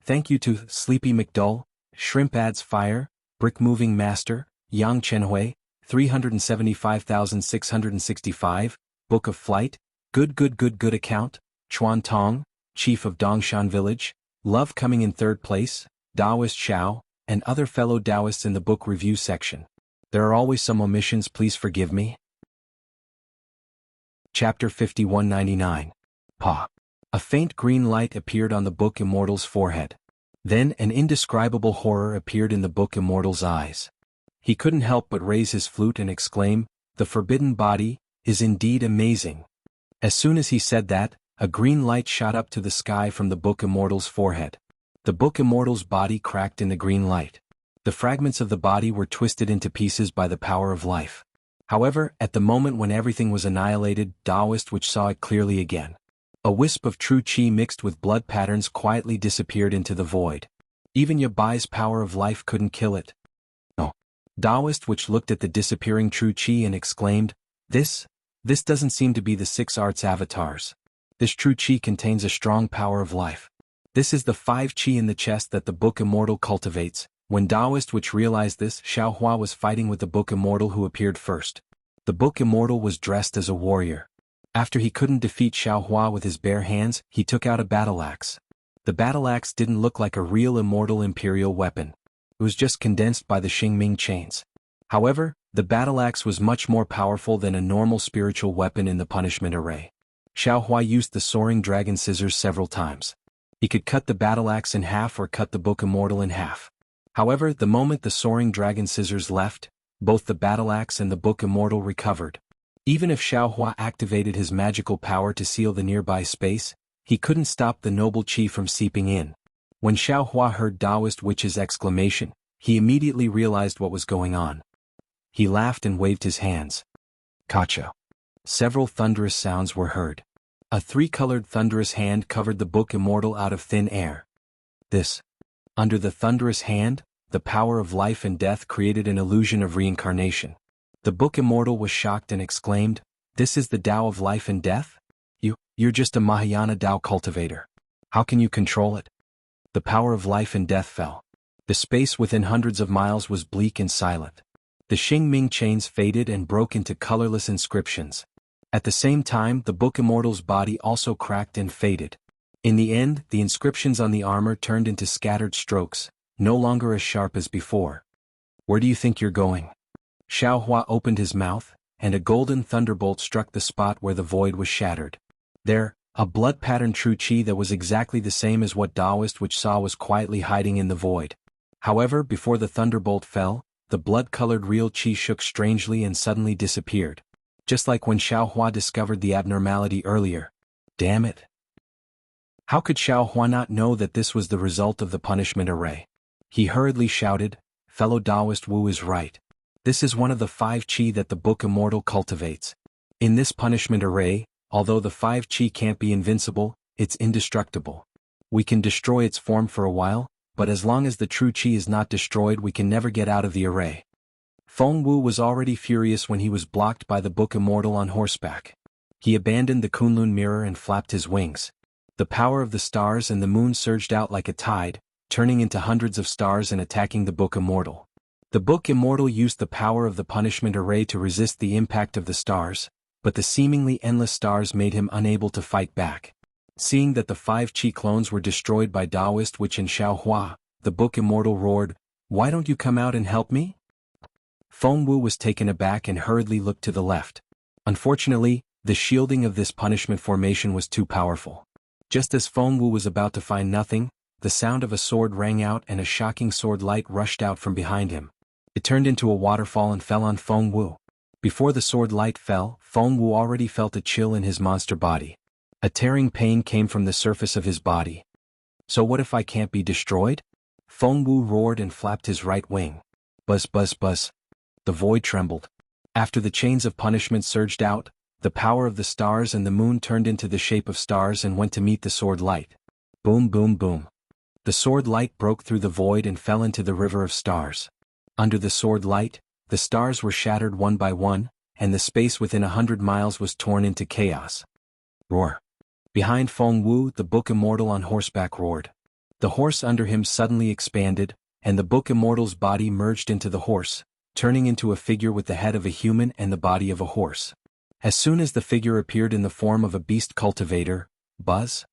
Thank you to Sleepy McDull, Shrimp Adds Fire, Brick Moving Master, Yang Chenhui, 375,665, Book of Flight, Good Account, Chuan Tong, Chief of Dongshan Village, Love coming in 3rd place, Taoist Xiao, and other fellow Taoists in the book review section. There are always some omissions, please forgive me. Chapter 5199. Pa. A faint green light appeared on the book immortal's forehead. Then an indescribable horror appeared in the book immortal's eyes. He couldn't help but raise his flute and exclaim, "The forbidden body is indeed amazing." As soon as he said that, a green light shot up to the sky from the book immortal's forehead. The book immortal's body cracked in the green light. The fragments of the body were twisted into pieces by the power of life. However, at the moment when everything was annihilated, Taoist which saw it clearly again. A wisp of true qi mixed with blood patterns quietly disappeared into the void. Even Yabai's power of life couldn't kill it. No. Taoist which looked at the disappearing true qi and exclaimed, This doesn't seem to be the 6 arts avatars. This true qi contains a strong power of life. This is the 5 qi in the chest that the book immortal cultivates." When Taoist which realized this, Xiaohua was fighting with the book immortal who appeared first. The book immortal was dressed as a warrior. After he couldn't defeat Xiaohua with his bare hands, he took out a battle axe. The battle axe didn't look like a real immortal imperial weapon. It was just condensed by the Xingming chains. However, the battle axe was much more powerful than a normal spiritual weapon in the punishment array. Xiaohua used the soaring dragon scissors several times. He could cut the battle axe in half or cut the book immortal in half. However, the moment the soaring dragon scissors left, both the battle axe and the book immortal recovered. Even if Xiaohua activated his magical power to seal the nearby space, he couldn't stop the noble qi from seeping in. When Xiaohua heard Taoist witch's exclamation, he immediately realized what was going on. He laughed and waved his hands. Kacha. Several thunderous sounds were heard. A 3-colored thunderous hand covered the book immortal out of thin air. Under the thunderous hand, the power of life and death created an illusion of reincarnation. The book immortal was shocked and exclaimed, "This is the Tao of life and death? You're just a Mahayana Tao cultivator. How can you control it?" The power of life and death fell. The space within hundreds of miles was bleak and silent. The Xingming chains faded and broke into colorless inscriptions. At the same time, the Book Immortal's body also cracked and faded. In the end, the inscriptions on the armor turned into scattered strokes, no longer as sharp as before. "Where do you think you're going?" Xiao Hua opened his mouth, and a golden thunderbolt struck the spot where the void was shattered. There, a blood-patterned true qi that was exactly the same as what Taoist Wuxia saw was quietly hiding in the void. However, before the thunderbolt fell, the blood-colored real qi shook strangely and suddenly disappeared. Just like when Xiao Hua discovered the abnormality earlier. Damn it! How could Xiao Hua not know that this was the result of the punishment array? He hurriedly shouted, "Fellow Taoist Wu is right. This is one of the 5 qi that the Book Immortal cultivates. In this punishment array, although the 5 qi can't be invincible, it's indestructible. We can destroy its form for a while, but as long as the true qi is not destroyed we can never get out of the array." Feng Wu was already furious when he was blocked by the Book Immortal on horseback. He abandoned the Kunlun mirror and flapped his wings. The power of the stars and the moon surged out like a tide, turning into hundreds of stars and attacking the Book Immortal. The Book Immortal used the power of the punishment array to resist the impact of the stars, but the seemingly endless stars made him unable to fight back. Seeing that the 5 qi clones were destroyed by Taoist Wuxia and Xiao Hua, the Book Immortal roared, "Why don't you come out and help me?" Feng Wu was taken aback and hurriedly looked to the left. Unfortunately, the shielding of this punishment formation was too powerful. Just as Feng Wu was about to find nothing, the sound of a sword rang out and a shocking sword light rushed out from behind him. It turned into a waterfall and fell on Feng Wu. Before the sword light fell, Feng Wu already felt a chill in his monster body. A tearing pain came from the surface of his body. "So what if I can't be destroyed?" Feng Wu roared and flapped his right wing. Buzz buzz buzz. The void trembled. After the chains of punishment surged out, the power of the stars and the moon turned into the shape of stars and went to meet the sword light. Boom boom boom. The sword light broke through the void and fell into the river of stars. Under the sword light, the stars were shattered one by one, and the space within 100 miles was torn into chaos. Roar. Behind Feng Wu, the Book Immortal on horseback roared. The horse under him suddenly expanded, and the Book Immortal's body merged into the horse, turning into a figure with the head of a human and the body of a horse. As soon as the figure appeared in the form of a beast cultivator, buzz,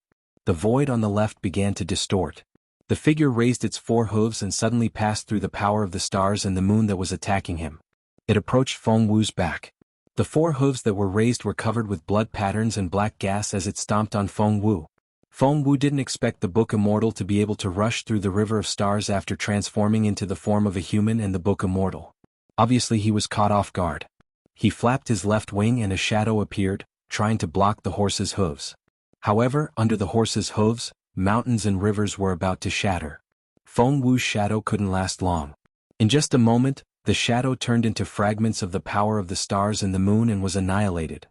the void on the left began to distort. The figure raised its 4 hooves and suddenly passed through the power of the stars and the moon that was attacking him. It approached Feng Wu's back. The 4 hooves that were raised were covered with blood patterns and black gas as it stomped on Feng Wu. Feng Wu didn't expect the Book Immortal to be able to rush through the river of stars after transforming into the form of a human and the Book Immortal. Obviously he was caught off guard. He flapped his left wing and a shadow appeared, trying to block the horse's hooves. However, under the horse's hooves, mountains and rivers were about to shatter. Feng Wu's shadow couldn't last long. In just a moment, the shadow turned into fragments of the power of the stars and the moon and was annihilated.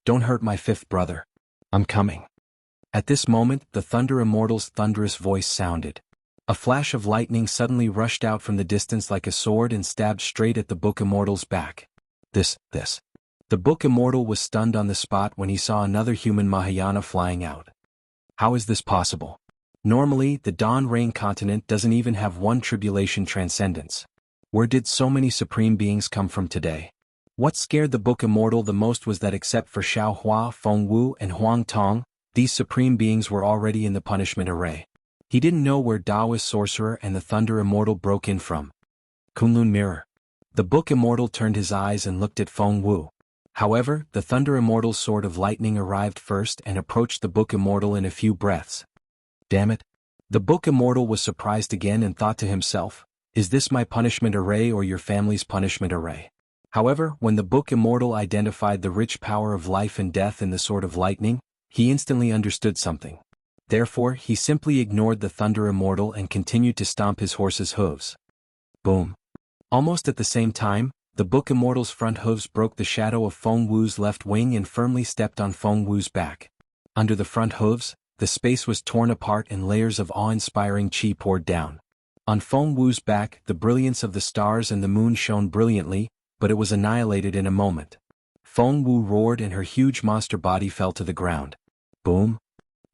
"Don't hurt my 5th brother. I'm coming." At this moment, the Thunder Immortal's thunderous voice sounded. A flash of lightning suddenly rushed out from the distance like a sword and stabbed straight at the Book Immortal's back. This. The Book Immortal was stunned on the spot when he saw another human Mahayana flying out. How is this possible? Normally, the Dawn Rain continent doesn't even have one tribulation transcendence. Where did so many supreme beings come from today? What scared the Book Immortal the most was that except for Xiao Hua, Feng Wu, and Huang Tong, these supreme beings were already in the punishment array. He didn't know where Taoist Sorcerer and the Thunder Immortal broke in from. Kunlun Mirror. The Book Immortal turned his eyes and looked at Feng Wu. However, the Thunder Immortal's sword of lightning arrived first and approached the Book Immortal in a few breaths. Damn it. The Book Immortal was surprised again and thought to himself, "Is this my punishment array or your family's punishment array?" However, when the Book Immortal identified the rich power of life and death in the sword of lightning, he instantly understood something. Therefore, he simply ignored the Thunder Immortal and continued to stomp his horse's hooves. Boom. Almost at the same time, the Book Immortal's front hooves broke the shadow of Feng Wu's left wing and firmly stepped on Feng Wu's back. Under the front hooves, the space was torn apart and layers of awe-inspiring qi poured down. On Feng Wu's back, the brilliance of the stars and the moon shone brilliantly, but it was annihilated in a moment. Feng Wu roared and her huge monster body fell to the ground. Boom.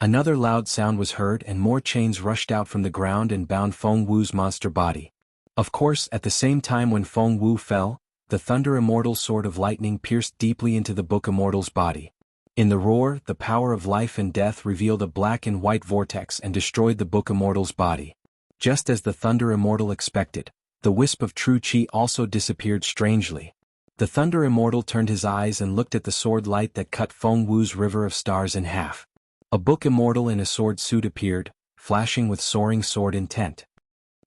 Another loud sound was heard and more chains rushed out from the ground and bound Feng Wu's monster body. Of course, at the same time when Feng Wu fell, the Thunder Immortal Sword of Lightning pierced deeply into the Book Immortal's body. In the roar, the power of life and death revealed a black and white vortex and destroyed the Book Immortal's body. Just as the Thunder Immortal expected, the wisp of true chi also disappeared strangely. The Thunder Immortal turned his eyes and looked at the sword light that cut Feng Wu's river of stars in half. A Book Immortal in a sword suit appeared, flashing with soaring sword intent.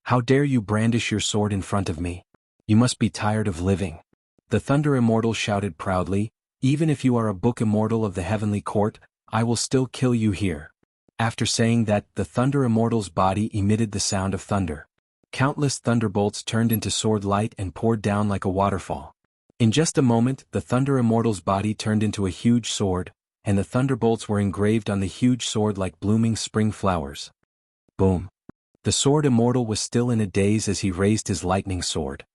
"How dare you brandish your sword in front of me? You must be tired of living." The Thunder Immortal shouted proudly, "Even if you are a Book Immortal of the Heavenly Court, I will still kill you here." After saying that, the Thunder Immortal's body emitted the sound of thunder. Countless thunderbolts turned into sword light and poured down like a waterfall. In just a moment, the Thunder Immortal's body turned into a huge sword, and the thunderbolts were engraved on the huge sword like blooming spring flowers. Boom! The Sword Immortal was still in a daze as he raised his lightning sword.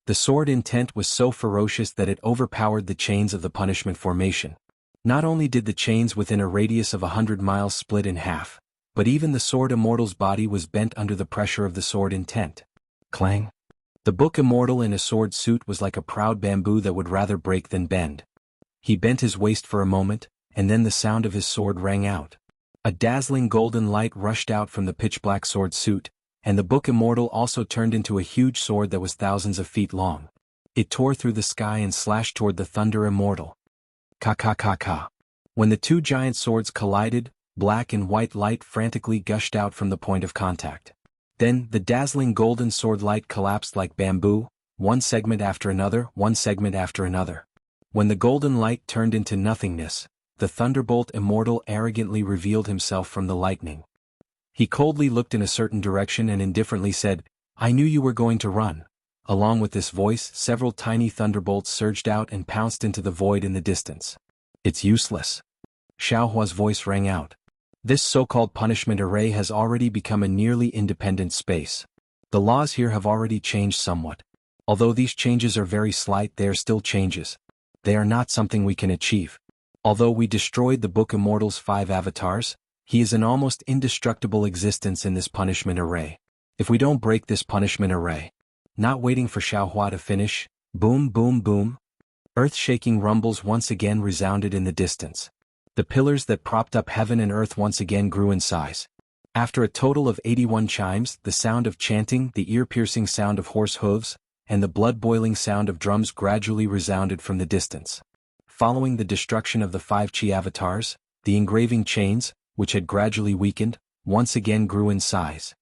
The sword intent was so ferocious that it overpowered the chains of the punishment formation. Not only did the chains within a radius of 100 miles split in half, but even the Sword Immortal's body was bent under the pressure of the sword intent. Clang! The Book Immortal in a sword suit was like a proud bamboo that would rather break than bend. He bent his waist for a moment, and then the sound of his sword rang out. A dazzling golden light rushed out from the pitch-black sword suit, and the Book Immortal also turned into a huge sword that was thousands of feet long. It tore through the sky and slashed toward the Thunder Immortal. Ka. When the two giant swords collided, black and white light frantically gushed out from the point of contact. Then, the dazzling golden sword light collapsed like bamboo, one segment after another, one segment after another. When the golden light turned into nothingness, the Thunderbolt Immortal arrogantly revealed himself from the lightning. He coldly looked in a certain direction and indifferently said, "I knew you were going to run." Along with this voice, several tiny thunderbolts surged out and pounced into the void in the distance. "It's useless." Xiaohua's voice rang out. "This so-called punishment array has already become a nearly independent space. The laws here have already changed somewhat. Although these changes are very slight, they are still changes. They are not something we can achieve. Although we destroyed the Book Immortal's 5 avatars, he is an almost indestructible existence in this punishment array. If we don't break this punishment array..." Not waiting for Xiaohua to finish, boom boom boom. Earth-shaking rumbles once again resounded in the distance. The pillars that propped up heaven and earth once again grew in size. After a total of 81 chimes, the sound of chanting, the ear-piercing sound of horse hooves, and the blood-boiling sound of drums gradually resounded from the distance. Following the destruction of the 5 chi avatars, the engraving chains, which had gradually weakened, once again grew in size.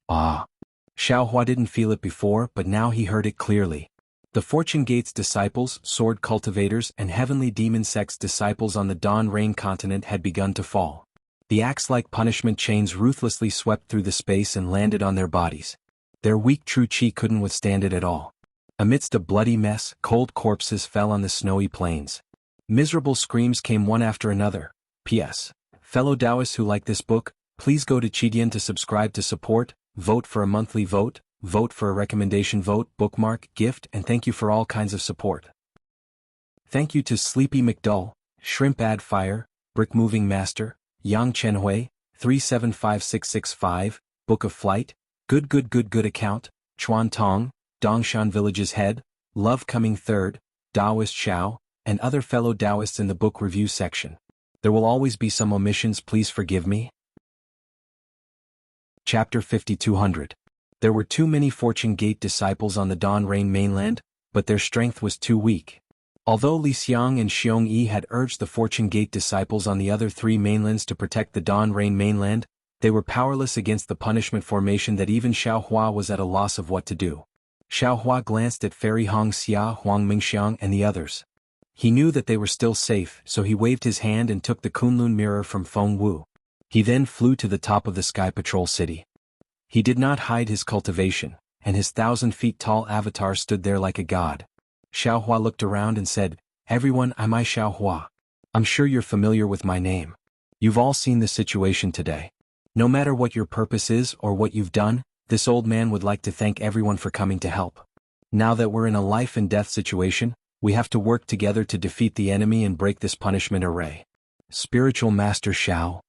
Ah! Xiaohua didn't feel it before, but now he heard it clearly. The Fortune Gate's disciples, sword cultivators, and heavenly demon sect's disciples on the Dawn Rain continent had begun to fall. The axe-like punishment chains ruthlessly swept through the space and landed on their bodies. Their weak true chi couldn't withstand it at all. Amidst a bloody mess, cold corpses fell on the snowy plains. Miserable screams came one after another. P.S. Fellow Taoists who like this book, please go to Qidian to subscribe to support, vote for a monthly vote, vote for a recommendation vote, bookmark, gift, and thank you for all kinds of support. Thank you to Sleepy McDull, Shrimp Ad Fire, Brick Moving Master, Yang Chenhui, 375665, Book of Flight, Good Account, Chuan Tong, Dongshan Village's Head, Love Coming Third, Taoist Xiao, and other fellow Taoists in the book review section. There will always be some omissions, please forgive me. Chapter 5200. There were too many Fortune Gate disciples on the Dawn Rain mainland, but their strength was too weak. Although Li Xiang and Xiong Yi had urged the Fortune Gate disciples on the other 3 mainlands to protect the Dawn Rain mainland, they were powerless against the punishment formation that even Xiaohua was at a loss of what to do. Xiaohua glanced at Fairy Hong Xia, Huang Mingxiang and the others. He knew that they were still safe, so he waved his hand and took the Kunlun mirror from Feng Wu. He then flew to the top of the Sky Patrol City. He did not hide his cultivation, and his 1,000-feet-tall avatar stood there like a god. Xiaohua looked around and said, "Everyone, I'm Xiaohua. I'm sure you're familiar with my name. You've all seen the situation today. No matter what your purpose is or what you've done, this old man would like to thank everyone for coming to help. Now that we're in a life-and-death situation, we have to work together to defeat the enemy and break this punishment array." Spiritual Master Xiao.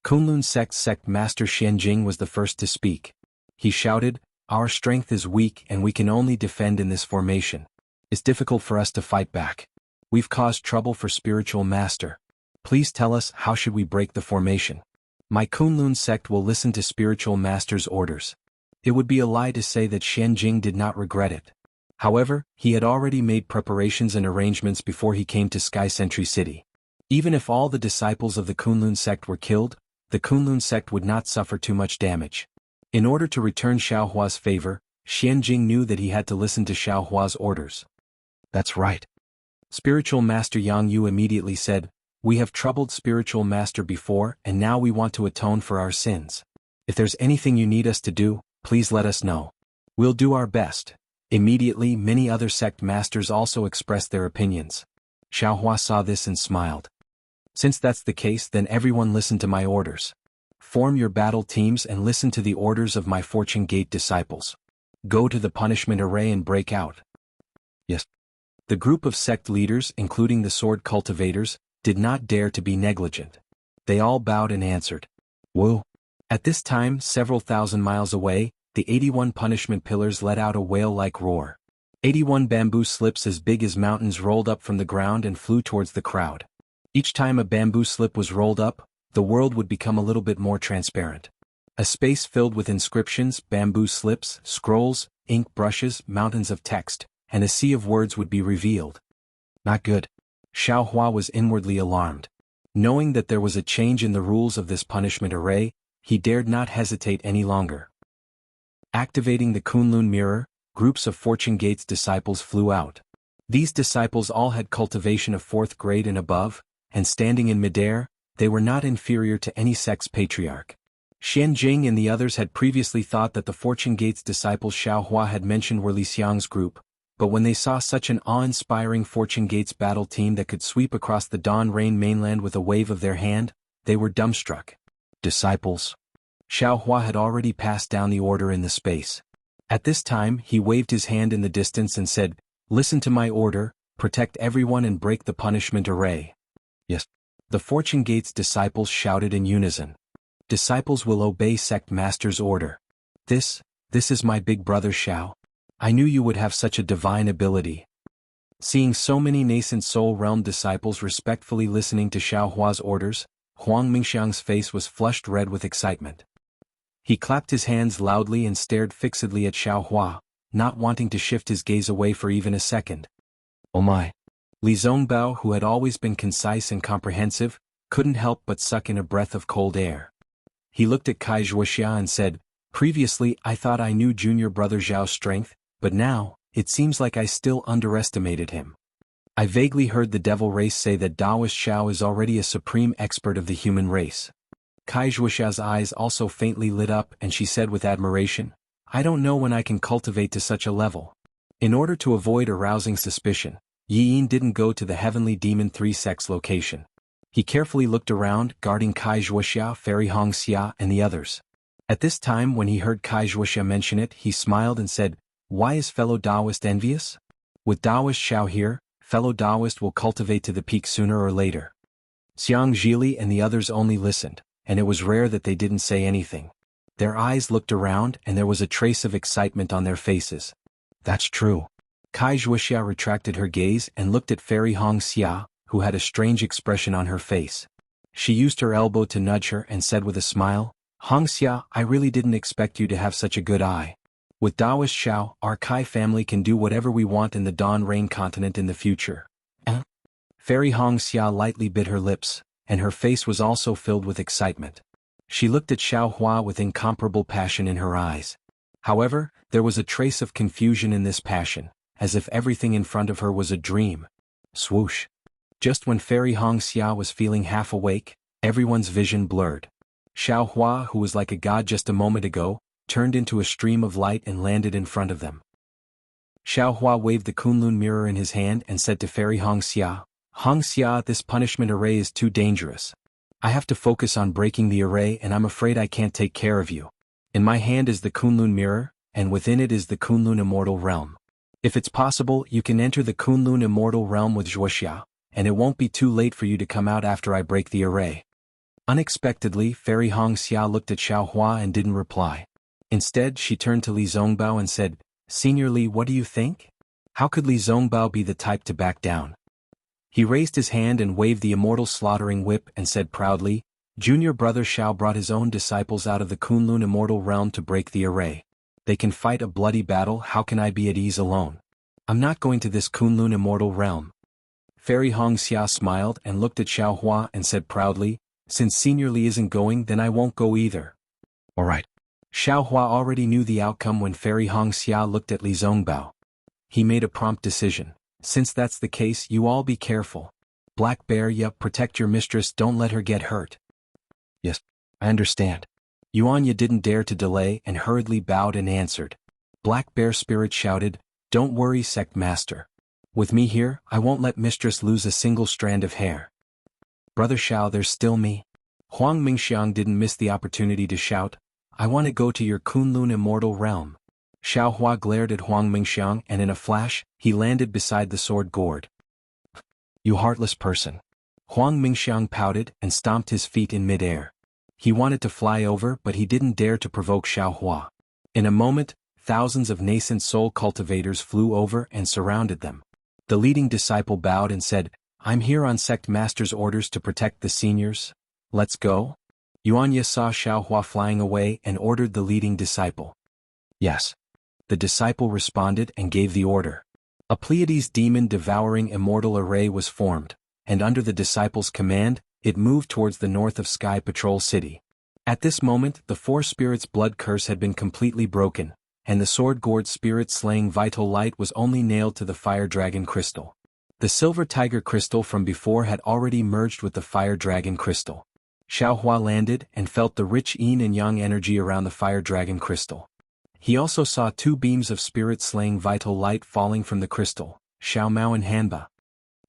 Kunlun Sect Master Xianjing was the first to speak. He shouted, "Our strength is weak and we can only defend in this formation. It's difficult for us to fight back. We've caused trouble for Spiritual Master. Please tell us how should we break the formation. My Kunlun sect will listen to Spiritual Master's orders. It would be a lie to say that Xianjing did not regret it. However, he had already made preparations and arrangements before he came to Sky Sentry City. Even if all the disciples of the Kunlun sect were killed, the Kunlun sect would not suffer too much damage. In order to return Xiaohua's favor, Xianjing knew that he had to listen to Xiaohua's orders. That's right. Spiritual Master Jianghu immediately said, "We have troubled Spiritual Master before and now we want to atone for our sins. If there's anything you need us to do, please let us know. We'll do our best." Immediately many other sect masters also expressed their opinions. Xiaohua saw this and smiled. Since that's the case, then everyone listen to my orders. Form your battle teams and listen to the orders of my Fortune Gate disciples. Go to the punishment array and break out. Yes. The group of sect leaders, including the sword cultivators, did not dare to be negligent. They all bowed and answered. Woo. At this time, several thousand miles away, the 81 punishment pillars let out a whale-like roar. 81 bamboo slips as big as mountains rolled up from the ground and flew towards the crowd. Each time a bamboo slip was rolled up, the world would become a little bit more transparent. A space filled with inscriptions, bamboo slips, scrolls, ink brushes, mountains of text, and a sea of words would be revealed. Not good. Xiaohua was inwardly alarmed. Knowing that there was a change in the rules of this punishment array, he dared not hesitate any longer. Activating the Kunlun mirror, groups of Fortune Gate's disciples flew out. These disciples all had cultivation of 4th grade and above, and standing in midair, they were not inferior to any sect's patriarch. Xianjing and the others had previously thought that the Fortune Gate's disciples Xiaohua had mentioned were Li Xiang's group, but when they saw such an awe-inspiring Fortune Gate's battle team that could sweep across the Dawn Rain mainland with a wave of their hand, they were dumbstruck. Disciples. Xiaohua had already passed down the order in the space. At this time, he waved his hand in the distance and said, "Listen to my order, protect everyone and break the punishment array." Yes. The Fortune Gate's disciples shouted in unison. Disciples will obey sect master's order. This is my big brother Xiao. I knew you would have such a divine ability. Seeing so many nascent soul realm disciples respectfully listening to Xiaohua's orders, Huang Mingxiang's face was flushed red with excitement. He clapped his hands loudly and stared fixedly at Xiaohua, not wanting to shift his gaze away for even a second. Oh my! Li Zongbao, who had always been concise and comprehensive, couldn't help but suck in a breath of cold air. He looked at Kai Wuxia and said, "Previously I thought I knew junior brother Zhao's strength, but now, it seems like I still underestimated him. I vaguely heard the devil race say that Daoist Xiao is already a supreme expert of the human race." Kai Wuxia's eyes also faintly lit up and she said with admiration, "I don't know when I can cultivate to such a level." In order to avoid arousing suspicion, Yi Yin didn't go to the Heavenly Demon 3 sect's location. He carefully looked around, guarding Kai Wuxia, Fairy Hongxia, and the others. At this time when he heard Kai Wuxia mention it, he smiled and said, "Why is fellow Daoist envious? With Daoist Xiao here, fellow Daoist will cultivate to the peak sooner or later." Xiang Zhili and the others only listened, and it was rare that they didn't say anything. Their eyes looked around and there was a trace of excitement on their faces. That's true. Kai Wuxia retracted her gaze and looked at Fairy Hongxia, who had a strange expression on her face. She used her elbow to nudge her and said with a smile, "Hongxia, I really didn't expect you to have such a good eye. With Daoist Xiao, our Kai family can do whatever we want in the Dawn Rain continent in the future." Fairy Hongxia lightly bit her lips, and her face was also filled with excitement. She looked at Xiaohua with incomparable passion in her eyes. However, there was a trace of confusion in this passion, as if everything in front of her was a dream. Swoosh. Just when Fairy Hongxia was feeling half awake, everyone's vision blurred. Xiaohua, who was like a god just a moment ago, turned into a stream of light and landed in front of them. Xiaohua waved the Kunlun mirror in his hand and said to Fairy Hongxia, "Hongxia, this punishment array is too dangerous. I have to focus on breaking the array and I'm afraid I can't take care of you. In my hand is the Kunlun mirror, and within it is the Kunlun Immortal Realm. If it's possible, you can enter the Kunlun Immortal Realm with Wuxia, and it won't be too late for you to come out after I break the array." Unexpectedly, Fairy Hongxia looked at Xiaohua and didn't reply. Instead, she turned to Li Zongbao and said, "Senior Li, what do you think? How could Li Zongbao be the type to back down? He raised his hand and waved the immortal slaughtering whip and said proudly, Junior brother Xiao brought his own disciples out of the Kunlun immortal realm to break the array. They can fight a bloody battle, how can I be at ease alone? I'm not going to this Kunlun immortal realm. Fairy Hongxia smiled and looked at Xiao Hua and said proudly, since Senior Li isn't going, then I won't go either. Alright. Xiao Hua already knew the outcome when Fairy Hongxia looked at Li Zongbao. He made a prompt decision. Since that's the case, you all be careful. Black Bear, yup, protect your mistress, don't let her get hurt. Yes, I understand. Yuanya didn't dare to delay and hurriedly bowed and answered. Black Bear Spirit shouted, don't worry, Sect Master. With me here, I won't let mistress lose a single strand of hair. Brother Xiao, there's still me. Huang Mingxiang didn't miss the opportunity to shout, I want to go to your Kunlun immortal realm. Xiao Hua glared at Huang Mingxiang and in a flash, he landed beside the sword gourd. You heartless person. Huang Mingxiang pouted and stomped his feet in midair. He wanted to fly over, but he didn't dare to provoke Xiao Hua. In a moment, thousands of nascent soul cultivators flew over and surrounded them. The leading disciple bowed and said, I'm here on Sect Master's orders to protect the seniors. Let's go? Yuanya saw Xiao Hua flying away and ordered the leading disciple. Yes. The disciple responded and gave the order. A Pleiades demon-devouring immortal array was formed, and under the disciple's command, it moved towards the north of Sky Patrol City. At this moment, the four spirits' blood curse had been completely broken, and the sword gourd spirit-slaying vital light was only nailed to the fire dragon crystal. The silver tiger crystal from before had already merged with the fire dragon crystal. Xiao Hua landed and felt the rich yin and yang energy around the fire dragon crystal. He also saw two beams of spirit-slaying vital light falling from the crystal, Xiao Mao and Hanba.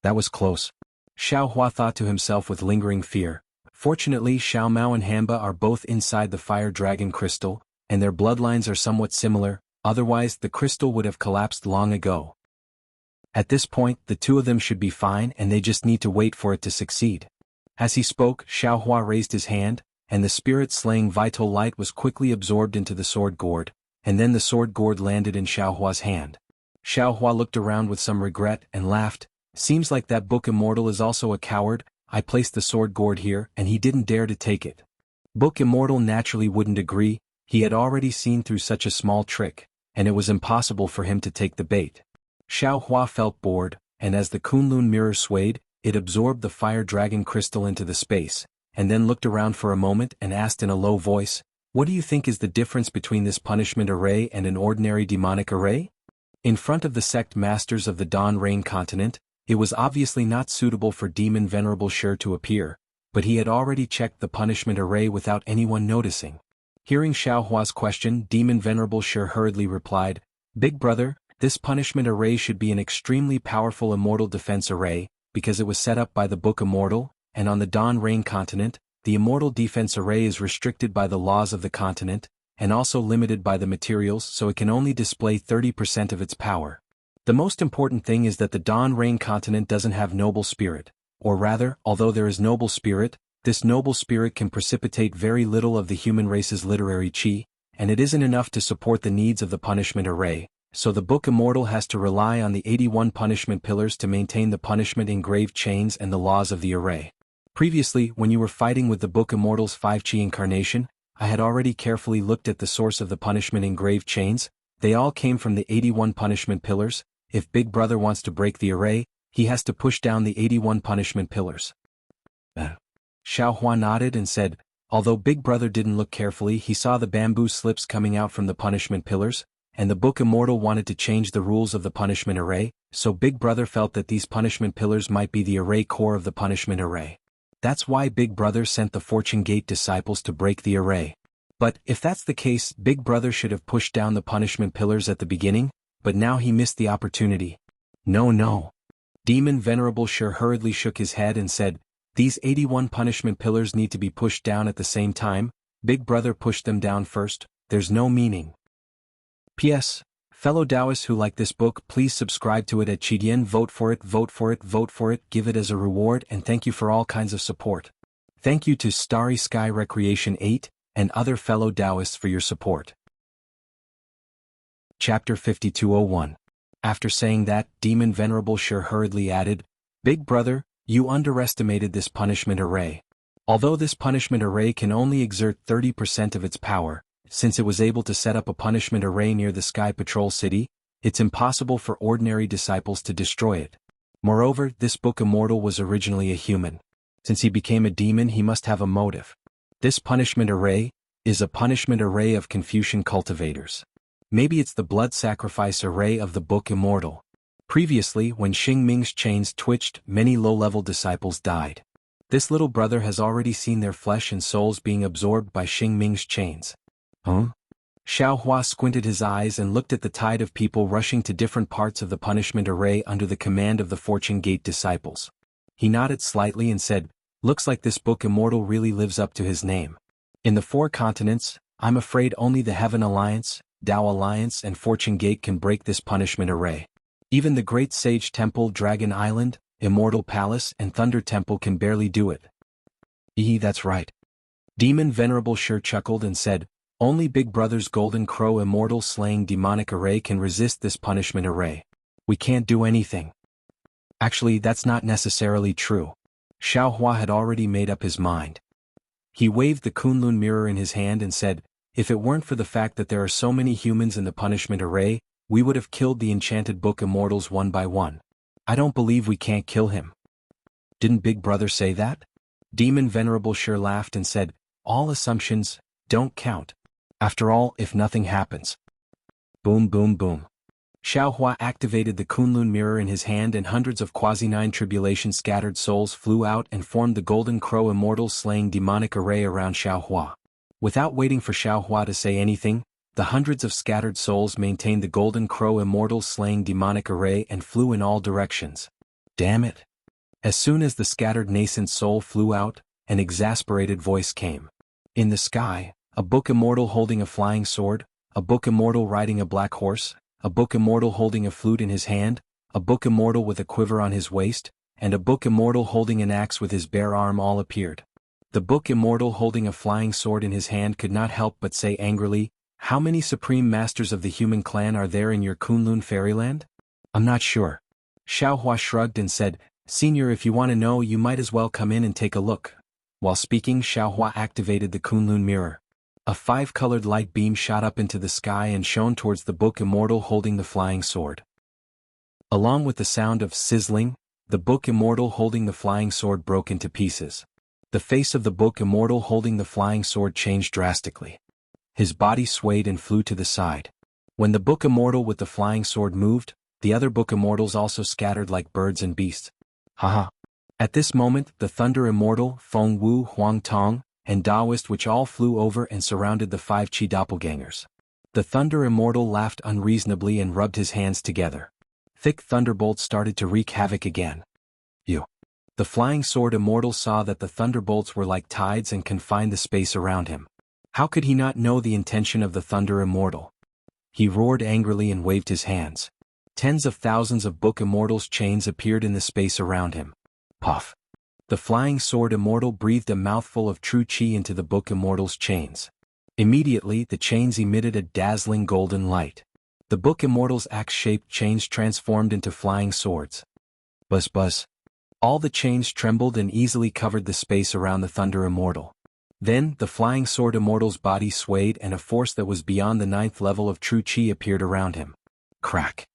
That was close. Xiao Hua thought to himself with lingering fear. Fortunately, Xiao Mao and Hanba are both inside the fire dragon crystal, and their bloodlines are somewhat similar, otherwise the crystal would have collapsed long ago. At this point, the two of them should be fine and they just need to wait for it to succeed. As he spoke, Xiao Hua raised his hand, and the spirit-slaying vital light was quickly absorbed into the sword gourd, and then the sword gourd landed in Xiao Hua's hand. Xiao Hua looked around with some regret and laughed. Seems like that Book Immortal is also a coward. I placed the sword gourd here and he didn't dare to take it. Book Immortal naturally wouldn't agree, he had already seen through such a small trick, and it was impossible for him to take the bait. Xiao Hua felt bored, and as the Kunlun mirror swayed, it absorbed the fire dragon crystal into the space, and then looked around for a moment and asked in a low voice, what do you think is the difference between this punishment array and an ordinary demonic array? In front of the sect masters of the Dawn Rain continent, it was obviously not suitable for Demon Venerable Shi to appear, but he had already checked the punishment array without anyone noticing. Hearing Xiao Hua's question, Demon Venerable Shi hurriedly replied, Big brother, this punishment array should be an extremely powerful immortal defense array, because it was set up by the Book Immortal, and on the Dawn Rain continent, the immortal defense array is restricted by the laws of the continent, and also limited by the materials, so it can only display 30% of its power. The most important thing is that the Dawn Rain continent doesn't have noble spirit, or rather, although there is noble spirit, this noble spirit can precipitate very little of the human race's literary chi, and it isn't enough to support the needs of the punishment array, so the Book Immortal has to rely on the 81 punishment pillars to maintain the punishment engraved chains and the laws of the array. Previously, when you were fighting with the Book Immortal's 5 chi incarnation, I had already carefully looked at the source of the punishment engraved chains. They all came from the 81 punishment pillars. If Big Brother wants to break the array, he has to push down the 81 punishment pillars. Xiao Hua nodded and said, although Big Brother didn't look carefully, he saw the bamboo slips coming out from the punishment pillars, and the Book Immortal wanted to change the rules of the punishment array, so Big Brother felt that these punishment pillars might be the array core of the punishment array. That's why Big Brother sent the Fortune Gate disciples to break the array. But, if that's the case, Big Brother should have pushed down the punishment pillars at the beginning, but now he missed the opportunity. No. Demon Venerable Shi hurriedly shook his head and said, these 81 punishment pillars need to be pushed down at the same time. Big Brother pushed them down first, there's no meaning. P.S. Fellow Taoists who like this book, please subscribe to it at Qidian. Vote for it, give it as a reward, and thank you for all kinds of support. Thank you to Starry Sky Recreation 8, and other fellow Taoists for your support. Chapter 5201. After saying that, Demon Venerable Shur hurriedly added, "Big brother, you underestimated this punishment array. Although this punishment array can only exert 30% of its power, since it was able to set up a punishment array near the Sky Patrol City, it's impossible for ordinary disciples to destroy it. Moreover, this book immortal was originally a human. Since he became a demon, he must have a motive. This punishment array is a punishment array of Confucian cultivators. Maybe it's the blood sacrifice array of the book immortal. Previously, when Xing Ming's chains twitched, many low-level disciples died. This little brother has already seen their flesh and souls being absorbed by Xing Ming's chains." Huh? Xiao Hua squinted his eyes and looked at the tide of people rushing to different parts of the punishment array under the command of the Fortune Gate disciples. He nodded slightly and said, "Looks like this book immortal really lives up to his name. In the 4 continents, I'm afraid only the Heaven Alliance, Tao Alliance and Fortune Gate can break this punishment array. Even the Great Sage Temple, Dragon Island, Immortal Palace and Thunder Temple can barely do it." That's right. Demon Venerable Shur chuckled and said, "Only Big Brother's Golden Crow Immortal Slaying Demonic Array can resist this punishment array. We can't do anything." Actually, that's not necessarily true. Xiao Hua had already made up his mind. He waved the Kunlun mirror in his hand and said, "If it weren't for the fact that there are so many humans in the punishment array, we would have killed the enchanted book immortals one by one. I don't believe we can't kill him." "Didn't Big Brother say that?" Demon Venerable Shur laughed and said, "All assumptions don't count. After all, if nothing happens." Boom boom boom. Xiao Hua activated the Kunlun mirror in his hand and hundreds of quasi-9 tribulation scattered souls flew out and formed the Golden Crow Immortal Slaying Demonic Array around Xiao Hua. Without waiting for Xiao Hua to say anything, the hundreds of scattered souls maintained the Golden Crow Immortal Slaying Demonic Array and flew in all directions. Damn it. As soon as the scattered nascent soul flew out, an exasperated voice came. In the sky, a book immortal holding a flying sword, a book immortal riding a black horse, a book immortal holding a flute in his hand, a book immortal with a quiver on his waist, and a book immortal holding an axe with his bare arm all appeared. The book immortal holding a flying sword in his hand could not help but say angrily, "How many supreme masters of the human clan are there in your Kunlun fairyland?" "I'm not sure." Xiao Hua shrugged and said, "Senior, if you want to know, you might as well come in and take a look." While speaking, Xiao Hua activated the Kunlun mirror. A 5-colored light beam shot up into the sky and shone towards the book immortal holding the flying sword. Along with the sound of sizzling, the book immortal holding the flying sword broke into pieces. The face of the book immortal holding the flying sword changed drastically. His body swayed and flew to the side. When the book immortal with the flying sword moved, the other book immortals also scattered like birds and beasts. Haha. At this moment, the Thunder Immortal, Feng Wu, Huang Tong, and Taoist which all flew over and surrounded the 5 Qi doppelgangers. The Thunder Immortal laughed unreasonably and rubbed his hands together. Thick thunderbolts started to wreak havoc again. You. The Flying Sword Immortal saw that the thunderbolts were like tides and confined the space around him. How could he not know the intention of the Thunder Immortal? He roared angrily and waved his hands. Tens of thousands of book immortals' chains appeared in the space around him. Puff. The Flying Sword Immortal breathed a mouthful of true qi into the book immortal's chains. Immediately, the chains emitted a dazzling golden light. The book immortal's axe-shaped chains transformed into flying swords. Buzz buzz. All the chains trembled and easily covered the space around the Thunder Immortal. Then, the Flying Sword Immortal's body swayed and a force that was beyond the 9th level of true qi appeared around him. Crack.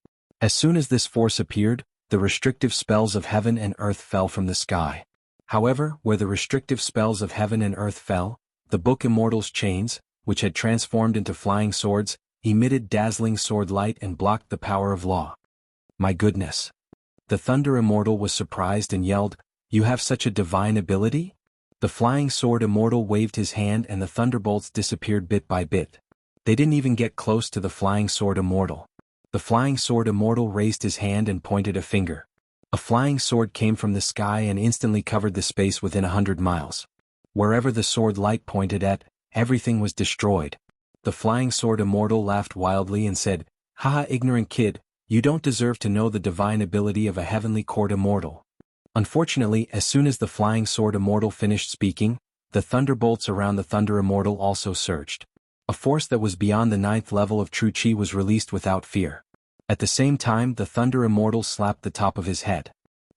As soon as this force appeared, the restrictive spells of heaven and earth fell from the sky. However, where the restrictive spells of heaven and earth fell, the book immortal's chains, which had transformed into flying swords, emitted dazzling sword light and blocked the power of law. My goodness. The Thunder Immortal was surprised and yelled, "You have such a divine ability?" The Flying Sword Immortal waved his hand and the thunderbolts disappeared bit by bit. They didn't even get close to the Flying Sword Immortal. The Flying Sword Immortal raised his hand and pointed a finger. A flying sword came from the sky and instantly covered the space within 100 miles. Wherever the sword light pointed at, everything was destroyed. The Flying Sword Immortal laughed wildly and said, "Haha, ignorant kid, you don't deserve to know the divine ability of a heavenly court immortal." Unfortunately, as soon as the Flying Sword Immortal finished speaking, the thunderbolts around the Thunder Immortal also surged. A force that was beyond the 9th level of true qi was released without fear. At the same time, the Thunder Immortal slapped the top of his head.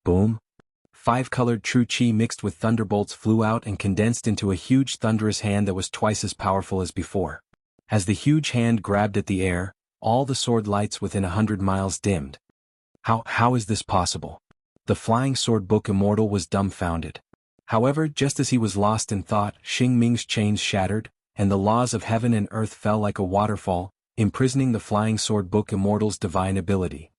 Boom! 5-colored true chi mixed with thunderbolts flew out and condensed into a huge thunderous hand that was twice as powerful as before. As the huge hand grabbed at the air, all the sword lights within 100 miles dimmed. How is this possible? The Flying Sword Book Immortal was dumbfounded. However, just as he was lost in thought, Xing Ming's chains shattered, and the laws of heaven and earth fell like a waterfall, imprisoning the Flying Sword Book Immortal's divine ability.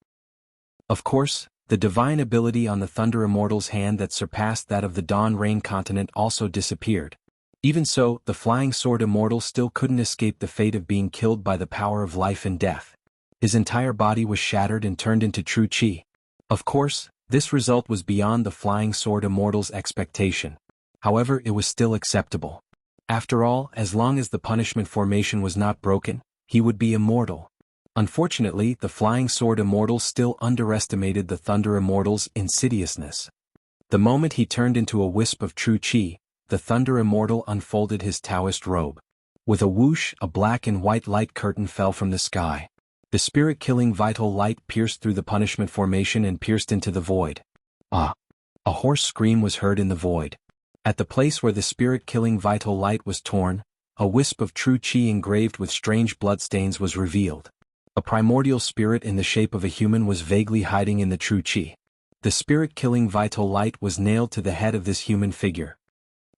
Of course, the divine ability on the Thunder Immortal's hand that surpassed that of the Dawn Rain continent also disappeared. Even so, the Flying Sword Immortal still couldn't escape the fate of being killed by the power of life and death. His entire body was shattered and turned into true chi. Of course, this result was beyond the Flying Sword Immortal's expectation. However, it was still acceptable. After all, as long as the punishment formation was not broken, he would be immortal. Unfortunately, the Flying Sword Immortal still underestimated the Thunder Immortal's insidiousness. The moment he turned into a wisp of true chi, the Thunder Immortal unfolded his Taoist robe. With a whoosh, a black and white light curtain fell from the sky. The spirit-killing vital light pierced through the punishment formation and pierced into the void. Ah! A hoarse scream was heard in the void. At the place where the spirit-killing vital light was torn, a wisp of true chi engraved with strange bloodstains was revealed. A primordial spirit in the shape of a human was vaguely hiding in the true chi. The spirit-killing vital light was nailed to the head of this human figure.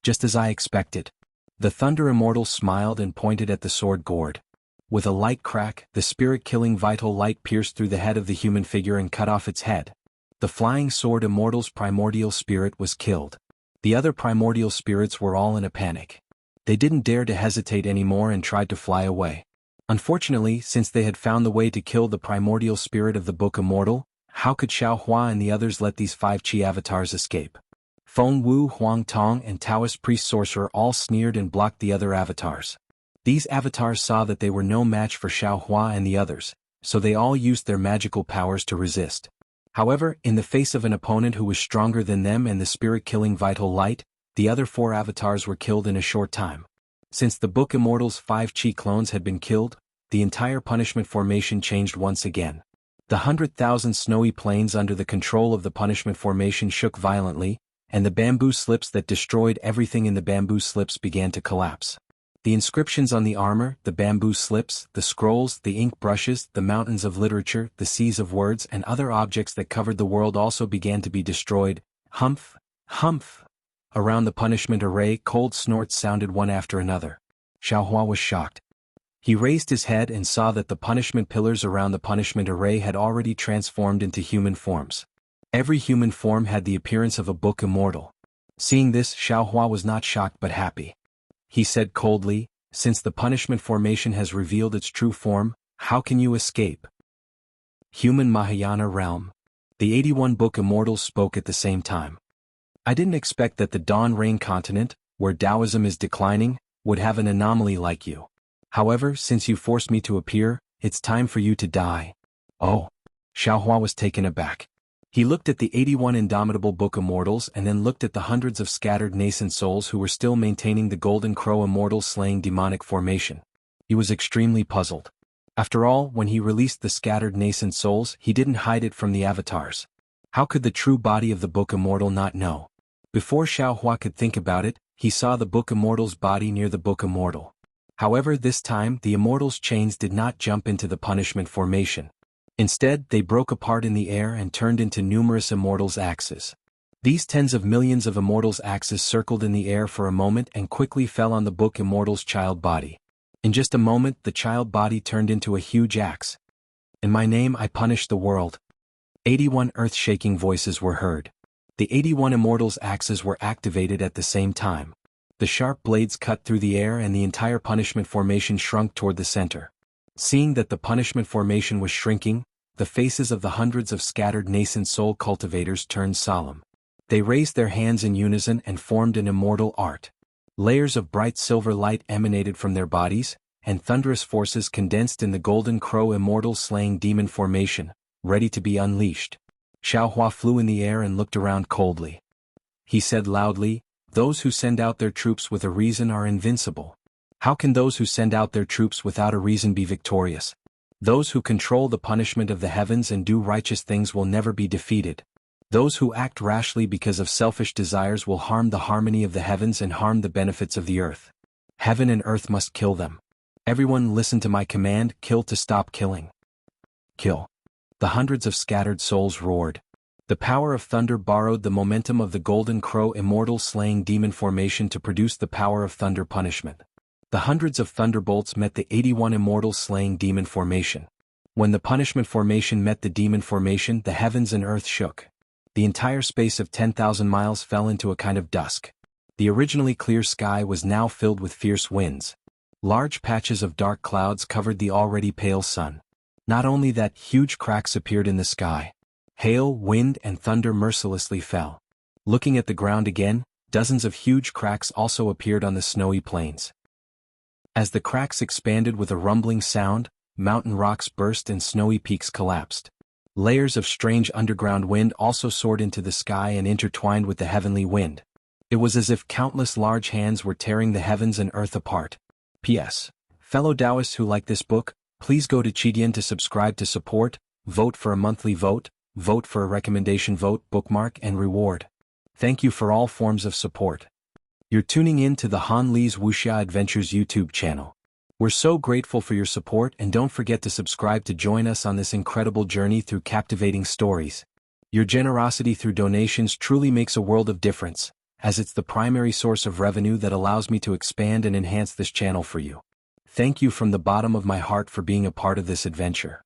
Just as I expected. The Thunder Immortal smiled and pointed at the sword gourd. With a light crack, the spirit-killing vital light pierced through the head of the human figure and cut off its head. The Flying Sword Immortal's primordial spirit was killed. The other primordial spirits were all in a panic. They didn't dare to hesitate anymore and tried to fly away. Unfortunately, since they had found the way to kill the primordial spirit of the Book Immortal, how could Xiao Hua and the others let these 5 chi avatars escape? Feng Wu, Huang Tong, and Taoist priest sorcerer all sneered and blocked the other avatars. These avatars saw that they were no match for Xiao Hua and the others, so they all used their magical powers to resist. However, in the face of an opponent who was stronger than them and the spirit-killing vital light, the other 4 avatars were killed in a short time. Since the Book Immortal's 5 chi clones had been killed, the entire punishment formation changed once again. The 100,000 snowy plains under the control of the punishment formation shook violently, and the bamboo slips that destroyed everything in the bamboo slips began to collapse. The inscriptions on the armor, the bamboo slips, the scrolls, the ink brushes, the mountains of literature, the seas of words, and other objects that covered the world also began to be destroyed. Humph! Humph! Around the punishment array, cold snorts sounded one after another. Xiao Hua was shocked. He raised his head and saw that the punishment pillars around the punishment array had already transformed into human forms. Every human form had the appearance of a Book Immortal. Seeing this, Xiao Hua was not shocked but happy. He said coldly, "Since the punishment formation has revealed its true form, how can you escape?" Human Mahayana Realm. The 81 Book Immortals spoke at the same time. I didn't expect that the Dawn Rain continent, where Taoism is declining, would have an anomaly like you. However, since you forced me to appear, it's time for you to die. Oh. Xiao Hua was taken aback. He looked at the 81 indomitable Book Immortals and then looked at the hundreds of scattered nascent souls who were still maintaining the Golden Crow Immortal slaying demonic formation. He was extremely puzzled. After all, when he released the scattered nascent souls, he didn't hide it from the avatars. How could the true body of the Book Immortal not know? Before Xiao Hua could think about it, he saw the Book Immortal's body near the Book Immortal. However, this time, the Immortal's chains did not jump into the punishment formation. Instead, they broke apart in the air and turned into numerous Immortals' axes. These tens of millions of Immortals' axes circled in the air for a moment and quickly fell on the Book Immortal's child body. In just a moment, the child body turned into a huge axe. "In my name I punish the world." 81 earth-shaking voices were heard. The 81 Immortals' axes were activated at the same time. The sharp blades cut through the air and the entire punishment formation shrunk toward the center. Seeing that the punishment formation was shrinking, the faces of the hundreds of scattered nascent soul cultivators turned solemn. They raised their hands in unison and formed an immortal art. Layers of bright silver light emanated from their bodies, and thunderous forces condensed in the Golden Crow Immortal slaying demon formation, ready to be unleashed. Xiao Hua flew in the air and looked around coldly. He said loudly, "Those who send out their troops with a reason are invincible. How can those who send out their troops without a reason be victorious?" Those who control the punishment of the heavens and do righteous things will never be defeated. Those who act rashly because of selfish desires will harm the harmony of the heavens and harm the benefits of the earth. Heaven and earth must kill them. Everyone listen to my command, kill to stop killing. Kill. The hundreds of scattered souls roared. The power of thunder borrowed the momentum of the golden crow immortal slaying demon formation to produce the power of thunder punishment. The hundreds of thunderbolts met the 81 immortal slaying demon formation. When the punishment formation met the demon formation, the heavens and earth shook. The entire space of 10,000 miles fell into a kind of dusk. The originally clear sky was now filled with fierce winds. Large patches of dark clouds covered the already pale sun. Not only that, huge cracks appeared in the sky. Hail, wind, and thunder mercilessly fell. Looking at the ground again, dozens of huge cracks also appeared on the snowy plains. As the cracks expanded with a rumbling sound, mountain rocks burst and snowy peaks collapsed. Layers of strange underground wind also soared into the sky and intertwined with the heavenly wind. It was as if countless large hands were tearing the heavens and earth apart. P.S. Fellow Taoists who like this book, please go to Qidian to subscribe to support, vote for a monthly vote for a recommendation vote, bookmark and reward. Thank you for all forms of support. You're tuning in to the Han Li's Wuxia Adventures YouTube channel. We're so grateful for your support, and don't forget to subscribe to join us on this incredible journey through captivating stories. Your generosity through donations truly makes a world of difference, as it's the primary source of revenue that allows me to expand and enhance this channel for you. Thank you from the bottom of my heart for being a part of this adventure.